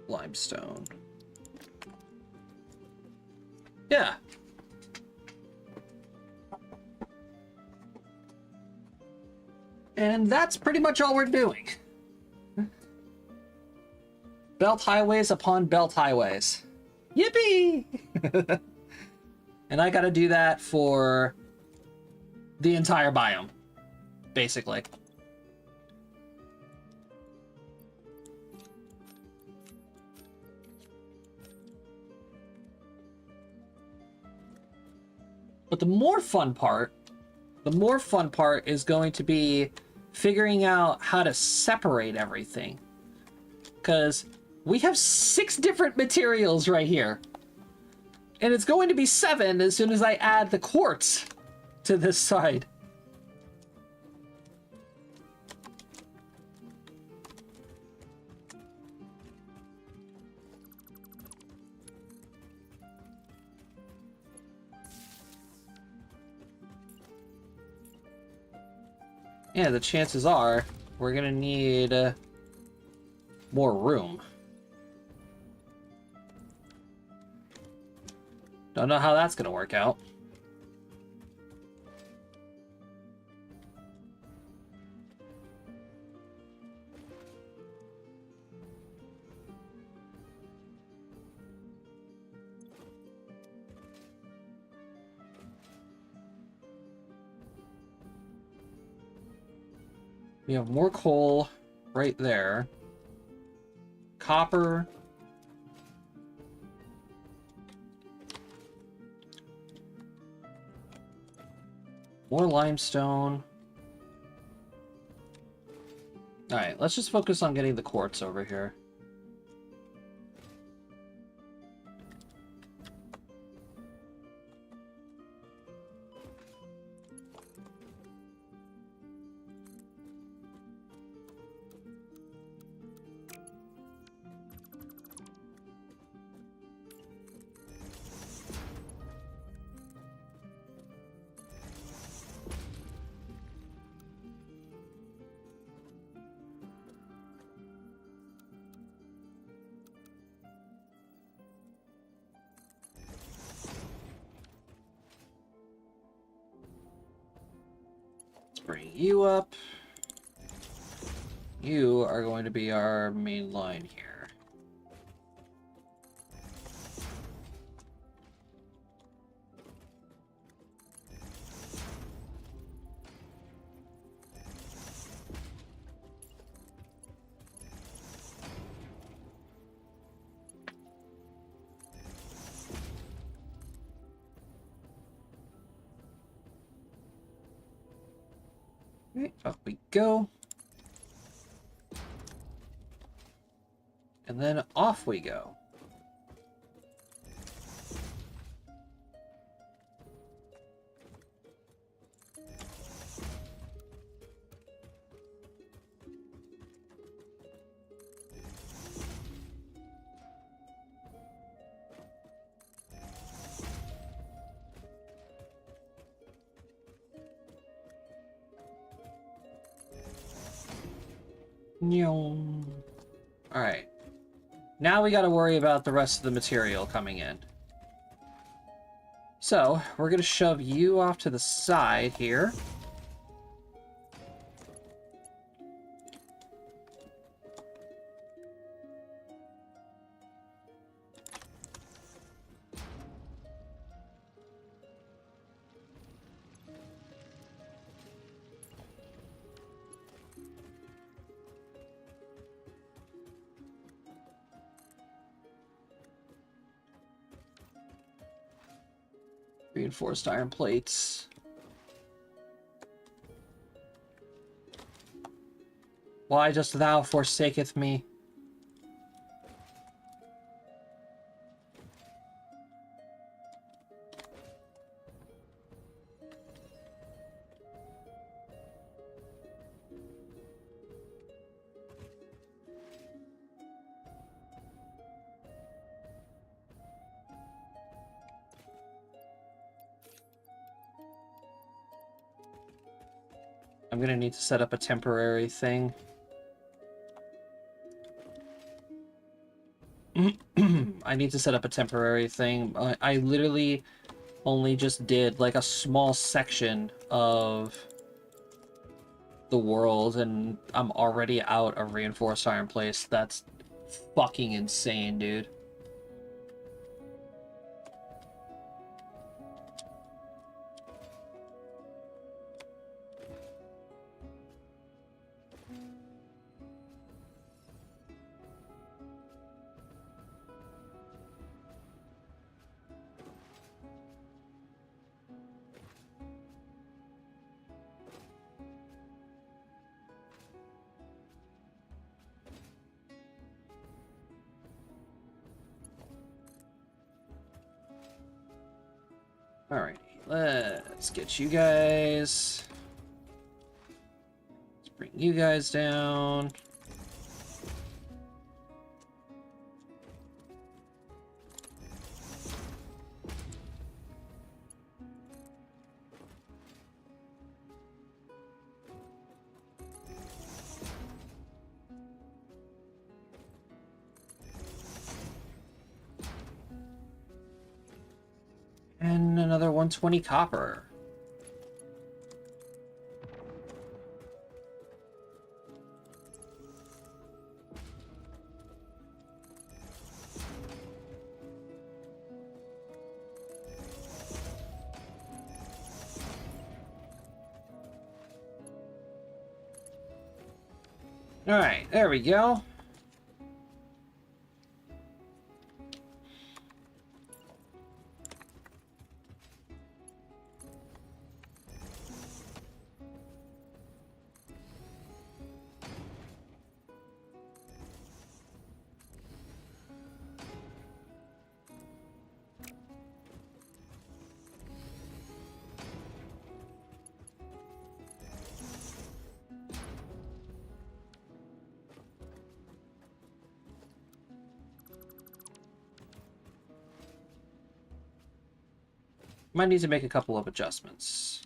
Speaker 1: Limestone. Yeah. And that's pretty much all we're doing. Belt highways upon belt highways. Yippee! And I gotta do that for the entire biome, basically. But the more fun part is going to be figuring out how to separate everything. Because we have 6 different materials right here. And it's going to be 7 as soon as I add the quartz to this side. Yeah, the chances are we're gonna need more room. Don't know how that's gonna work out. We have more coal right there. copper. More limestone. Alright, let's just focus on getting the quartz over here. Bring you up. You are going to be our main line here. Okay, up we go. And then off we go. Alright. Now we gotta worry about the rest of the material coming in. So, we're gonna shove you off to the side here. Reinforced iron plates. Why dost thou forsaketh me? I'm gonna need to set up a temporary thing. I need to set up a temporary thing. I literally only just did like a small section of the world and I'm already out of reinforced iron plates. That's fucking insane, dude. Alright, let's get you guys. Let's bring you guys down. And another 120 copper. Alright, there we go. Might need to make a couple of adjustments.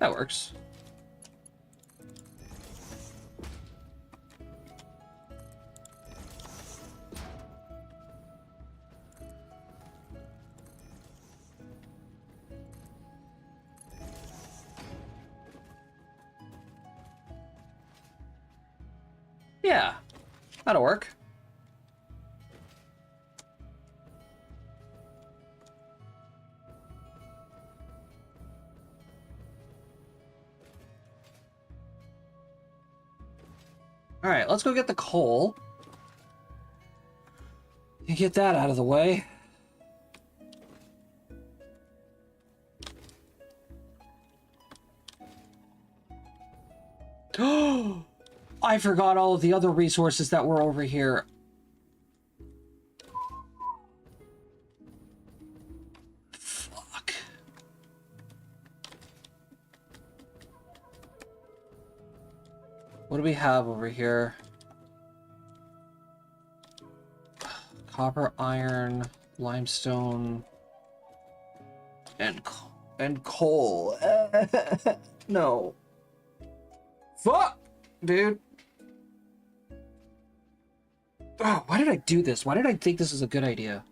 Speaker 1: That works. Yeah, that'll work. All right, let's go get the coal. And get that out of the way. Oh, I forgot all of the other resources that were over here. Fuck. What do we have over here? Copper, iron, limestone, and coal. No. Fuck, dude. Oh, why did I do this? Why did I think this is a good idea?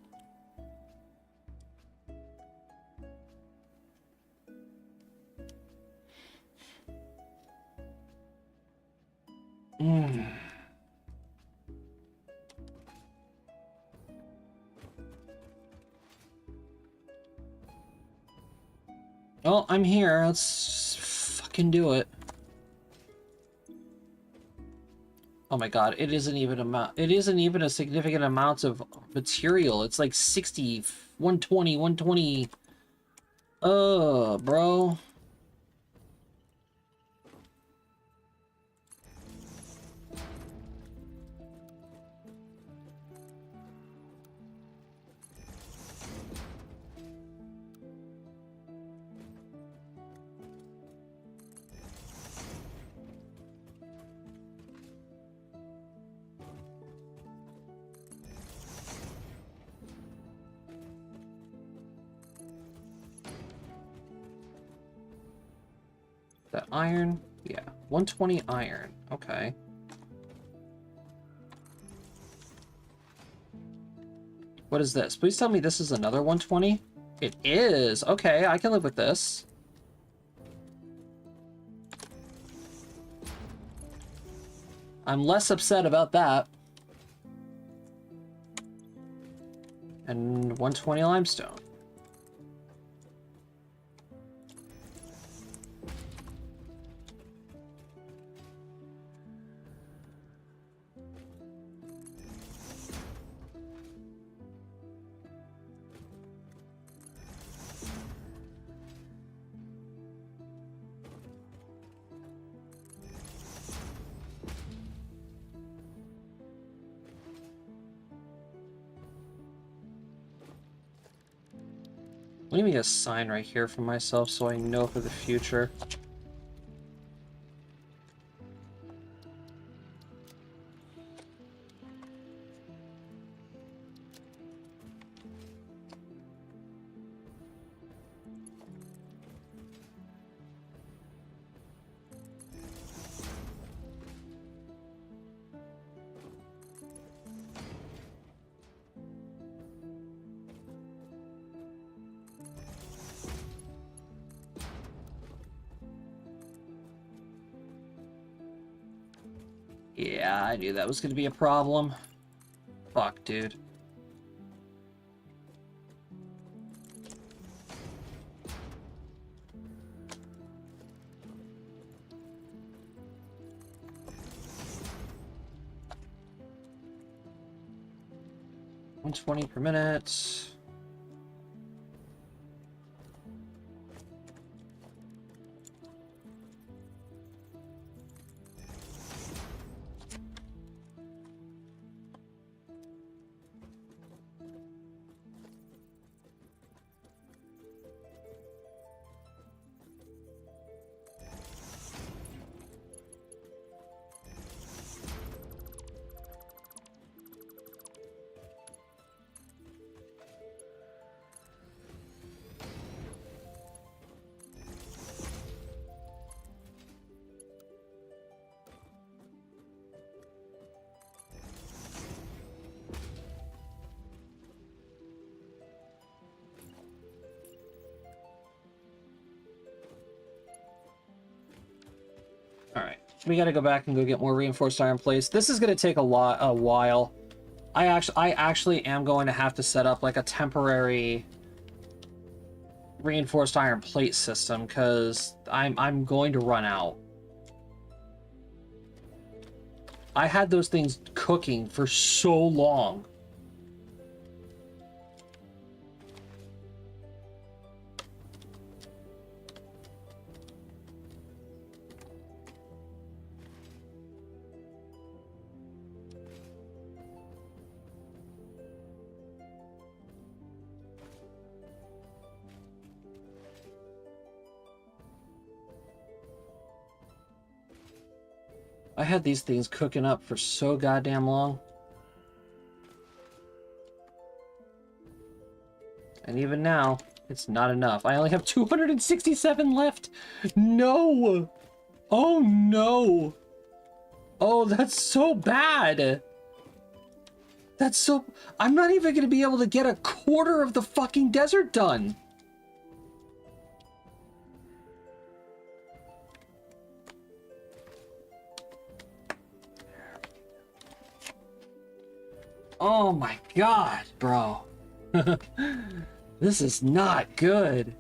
Speaker 1: Well, I'm here. Let's fucking do it. Oh my god, it isn't even a significant amount of material. It's like 60, 120, 120. Bro. That iron? Yeah, 120 iron. Okay. What is this? Please tell me this is another 120? It is! Okay, I can live with this. I'm less upset about that. And 120 limestone. Let me get a sign right here for myself so I know for the future. Yeah, I knew that was gonna be a problem. Fuck, dude. $120 per minute. We gotta go back and go get more reinforced iron plates. This is gonna take a while. I actually am going to have to set up like a temporary reinforced iron plate system because I'm going to run out. I had those things cooking for so long. I had these things cooking up for so goddamn long. And even now, it's not enough. I only have 267 left. No! Oh no! Oh, that's so bad! That's so... I'm not even gonna be able to get a quarter of the fucking desert done! Oh my god, bro. This is not good.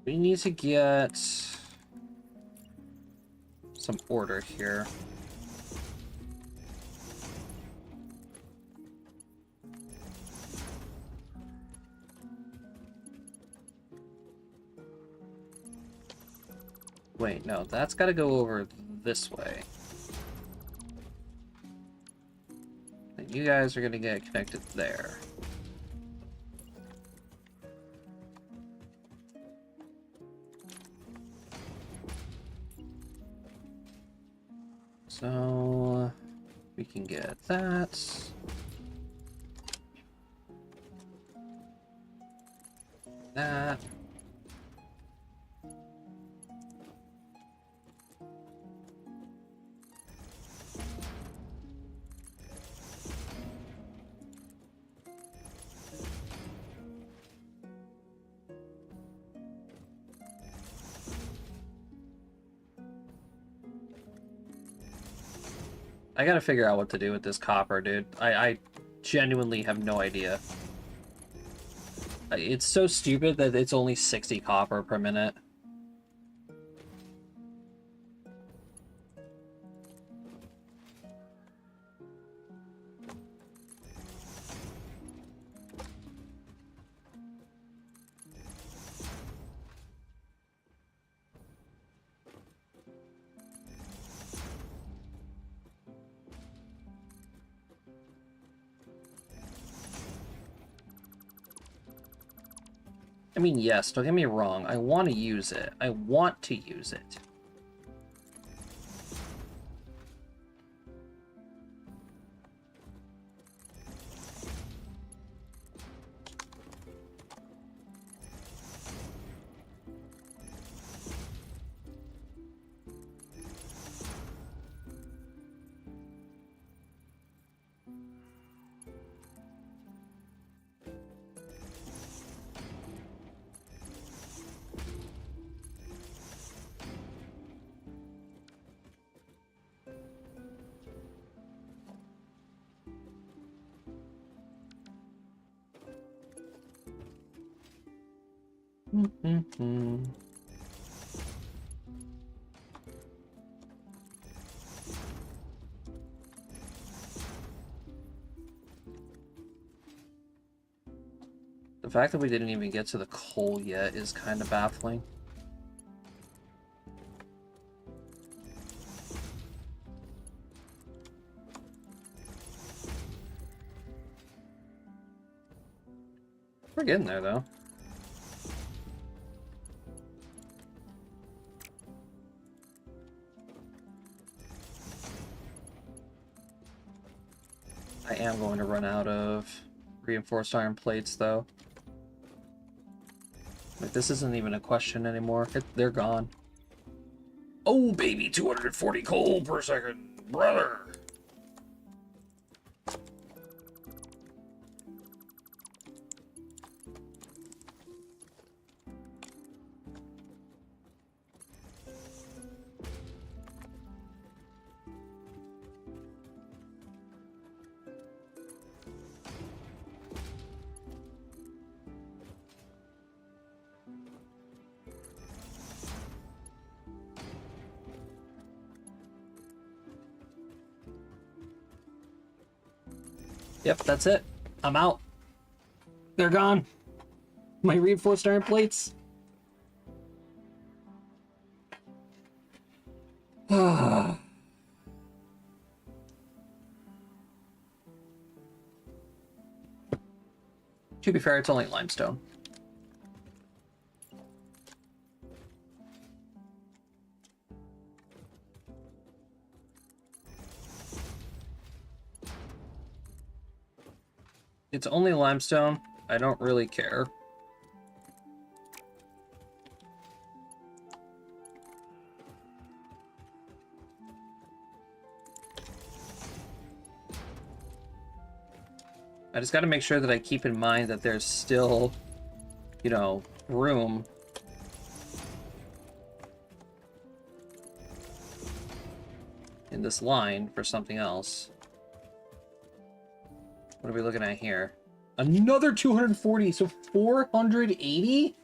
Speaker 1: We need to get some order here. Wait, no, that's got to go over this way. And you guys are going to get connected there. So we can get that. That. I gotta figure out what to do with this copper, dude. I genuinely have no idea. It's so stupid that it's only 60 copper per minute. I mean, yes, don't get me wrong. I want to use it. I want to use it. The fact that we didn't even get to the coal yet is kind of baffling. We're getting there, though. I am going to run out of reinforced iron plates, though. Like, this isn't even a question anymore. They're gone. Oh, baby, 240 coal per second, brother! Yep, that's it. I'm out. They're gone. My reinforced iron plates. To be fair, it's only limestone. It's only limestone. I don't really care. I just got to make sure that I keep in mind that there's still, you know, room in this line for something else. What are we looking at here? Another 240, so 480?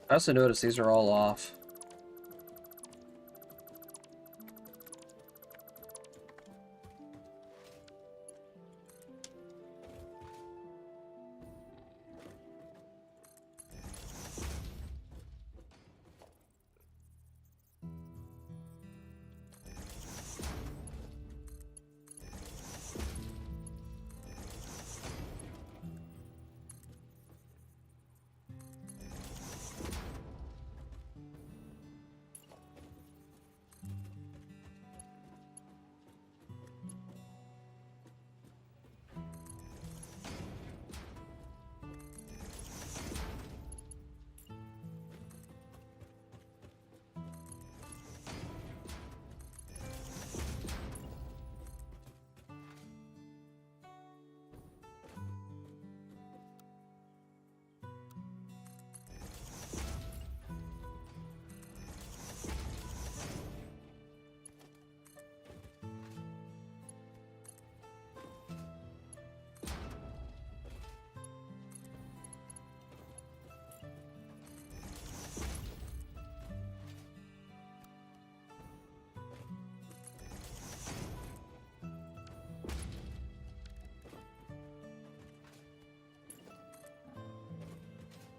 Speaker 1: I also noticed these are all off.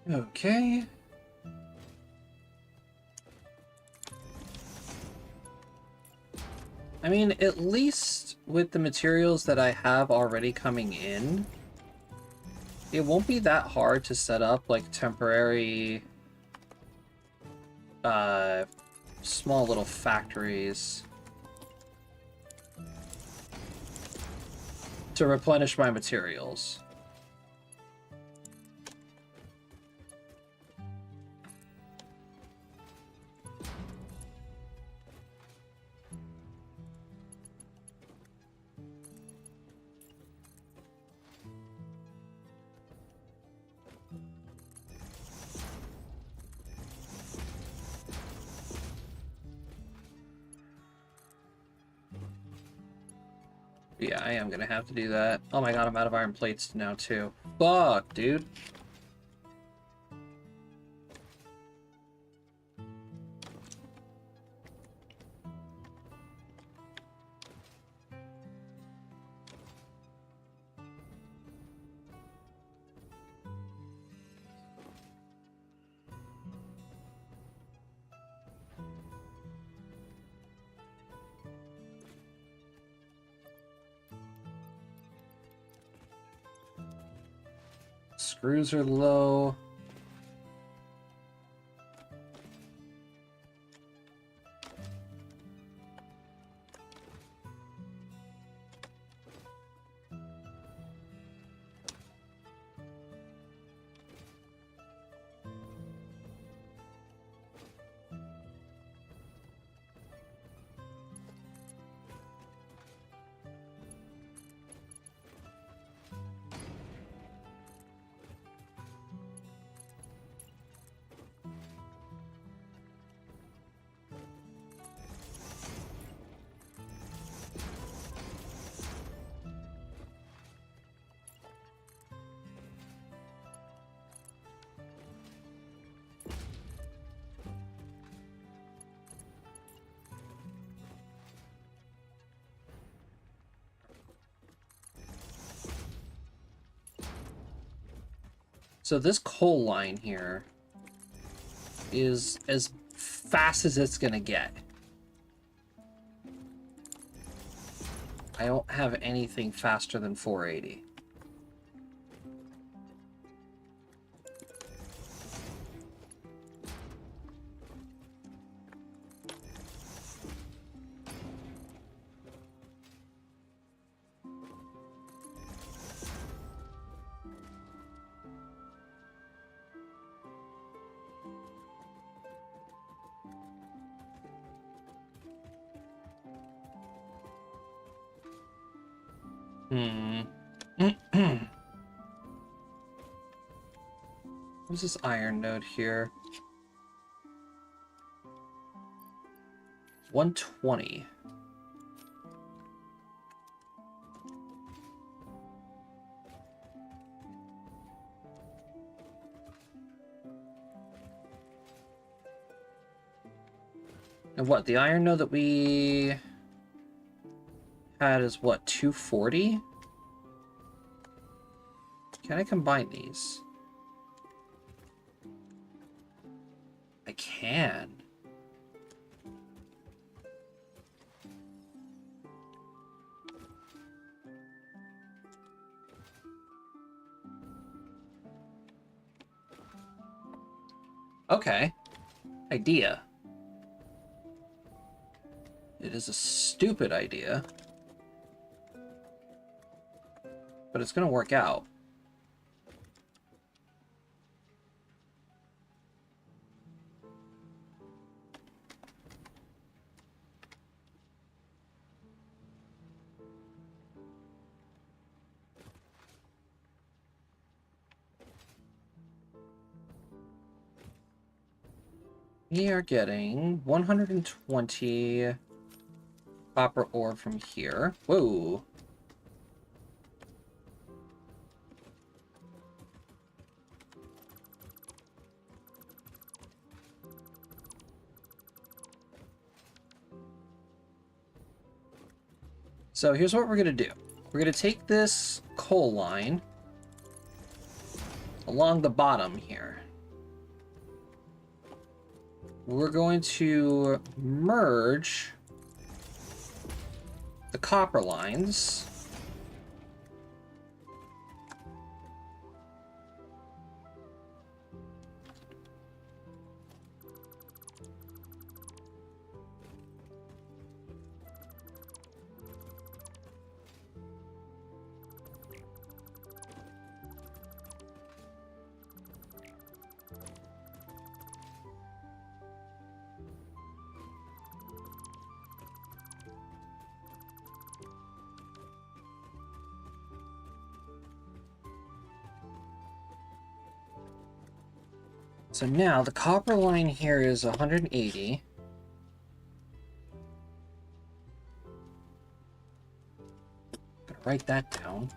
Speaker 1: Okay. I mean, at least with the materials that I have already coming in, it won't be that hard to set up, like, temporary, small little factories to replenish my materials. Yeah, I am gonna have to do that. Oh my god, I'm out of iron plates now too. Fuck, dude. Screws are low. So this coal line here is as fast as it's gonna get. I don't have anything faster than 480. What's this iron node here? 120. And what, the iron node that we had is what, 240? Can I combine these? I can. Okay. Idea. It is a stupid idea. But it's gonna work out. We are getting 120 copper ore from here. Whoa. So here's what we're going to do. We're going to take this coal line along the bottom here. We're going to merge the copper lines. So now the copper line here is 180. write that down.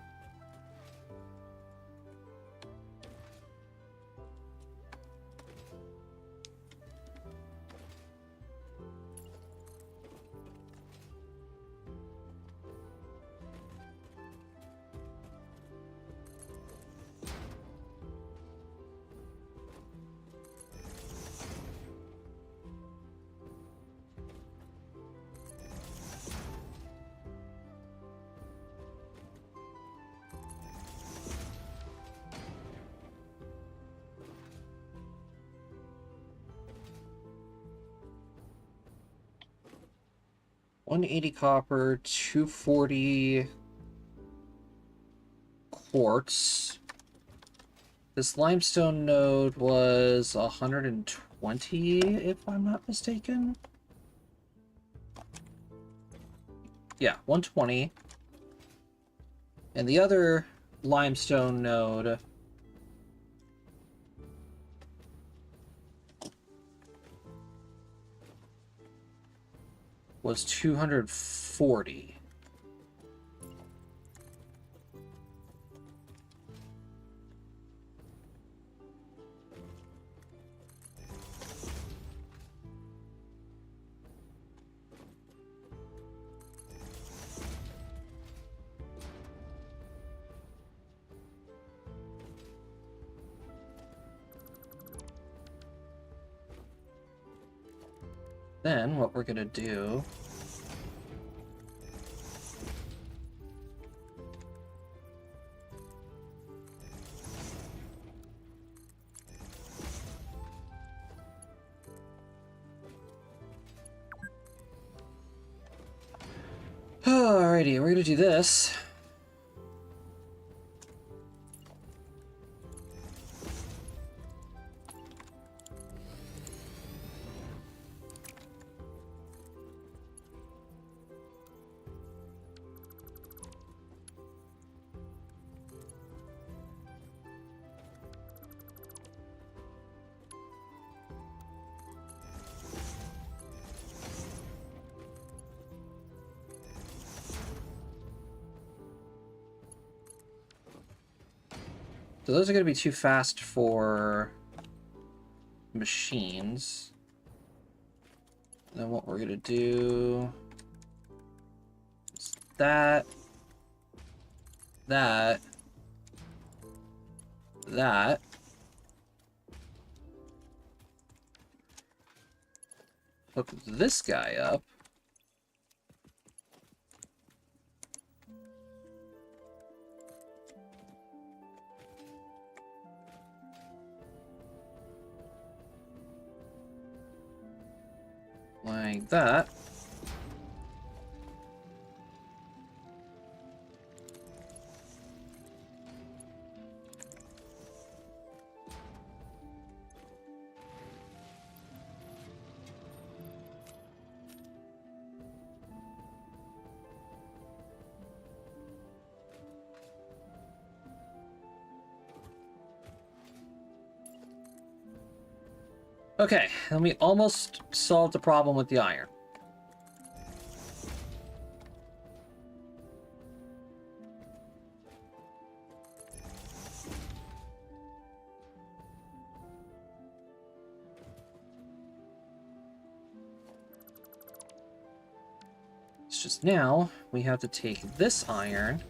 Speaker 1: $180 copper, 240 quartz. This limestone node was 120, if I'm not mistaken. Yeah, 120. And the other limestone node was 240. Then what we're gonna do alrighty, we're gonna do this. So those are going to be too fast for machines. Then what we're going to do is that, hook this guy up. Like that. Okay, and we almost solved the problem with the iron. It's just now we have to take this iron .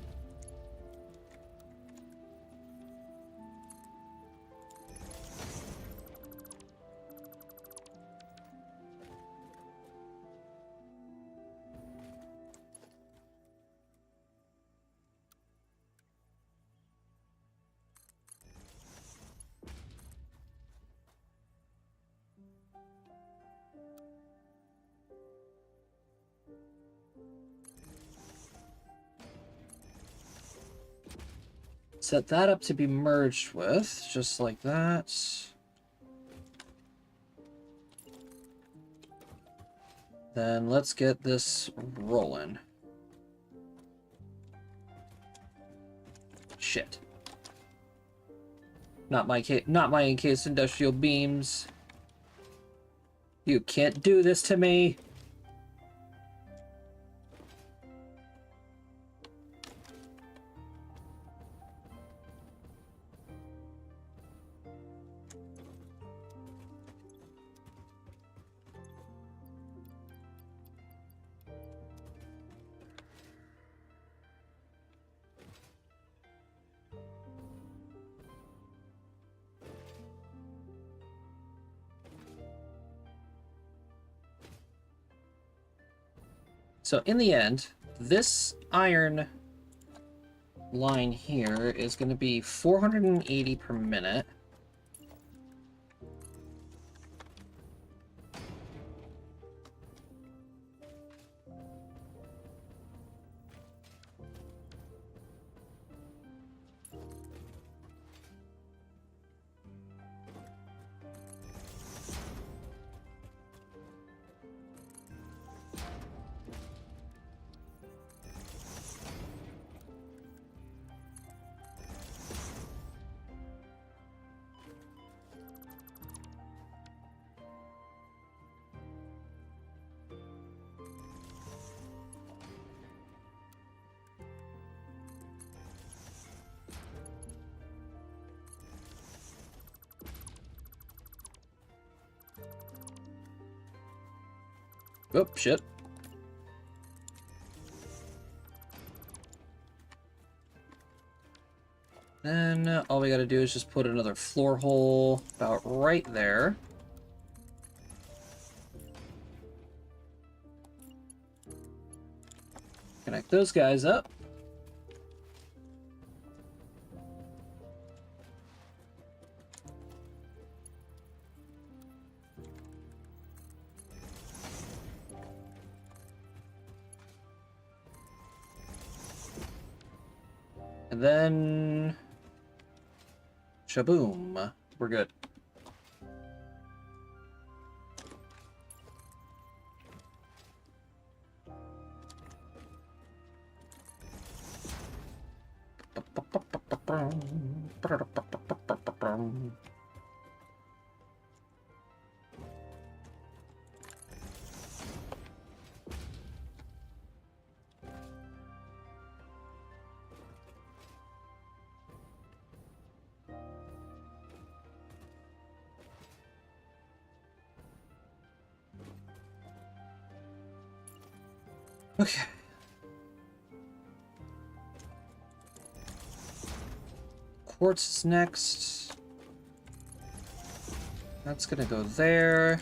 Speaker 1: Set that up to be merged with, just like that. Then let's get this rolling. Shit. Not my encased industrial beams. You can't do this to me. So in the end, this iron line here is going to be 480 per minute. Oh, shit. Then all we gotta do is just put another floor hole about right there. Connect those guys up. And then... shaboom. We're good. Okay. Quartz is next. That's gonna go there.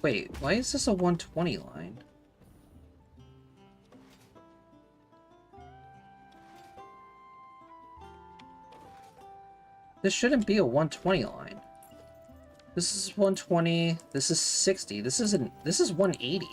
Speaker 1: Wait, why is this a 120 line? This shouldn't be a 120 line. This is 120, this is 60, this is 180.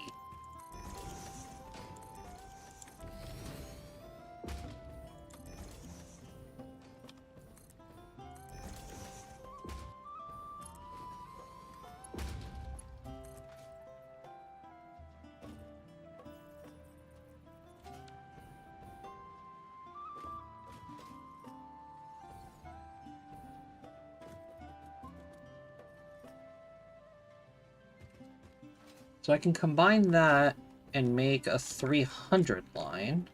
Speaker 1: So I can combine that and make a 300 line.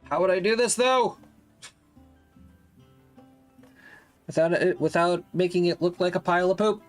Speaker 1: How would I do this though? Without making it look like a pile of poop?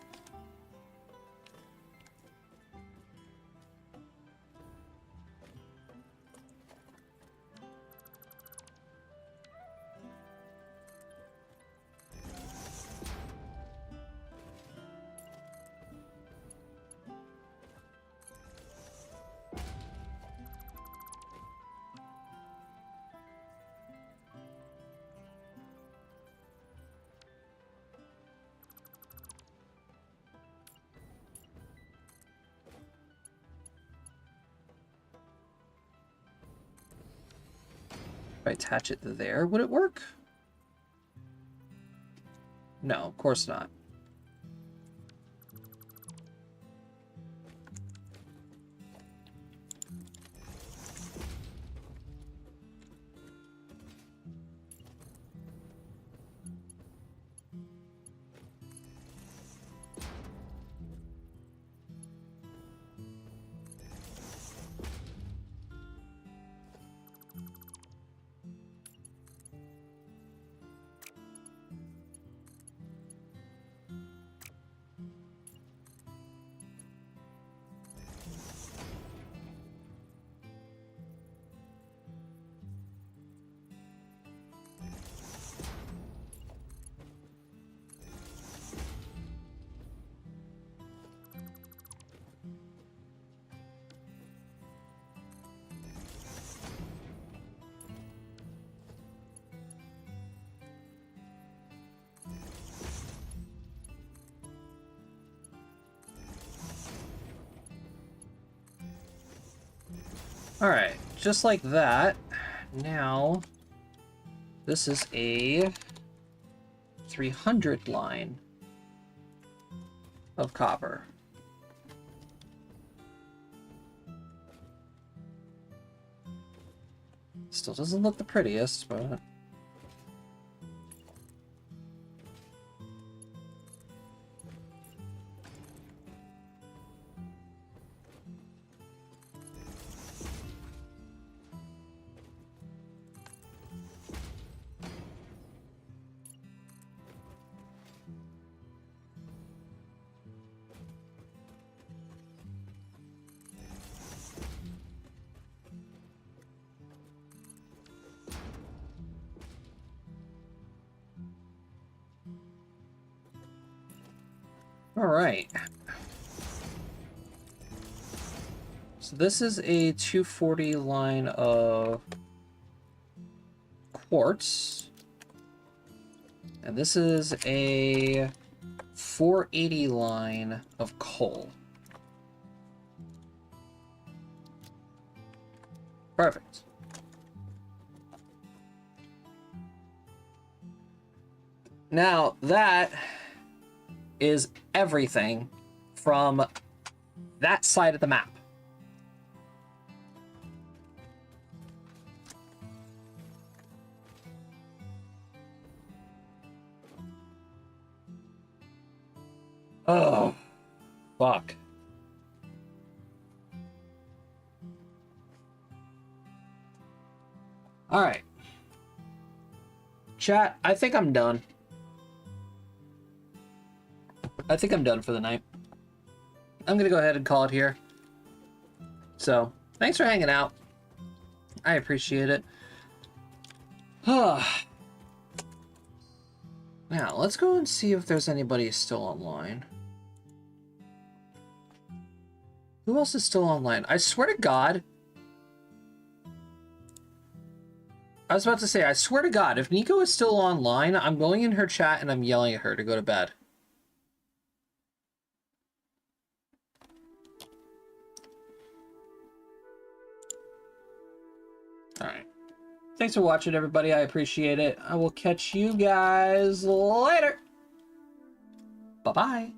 Speaker 1: If I attach it there, would it work? No, of course not. Alright, just like that. Now, this is a 300 line of copper. Still doesn't look the prettiest, but... Alright. So this is a 240 line of quartz. And this is a 480 line of coal. Perfect. Now that is everything from that side of the map. Oh, fuck. All right. Chat, I think I'm done. I think I'm done for the night. I'm gonna go ahead and call it here. So, thanks for hanging out. I appreciate it. Now, let's go and see if there's anybody still online. Who else is still online? I swear to God. I was about to say, I swear to God, if Nico is still online, I'm going in her chat and I'm yelling at her to go to bed. Alright. Thanks for watching, everybody. I appreciate it. I will catch you guys later. Bye-bye.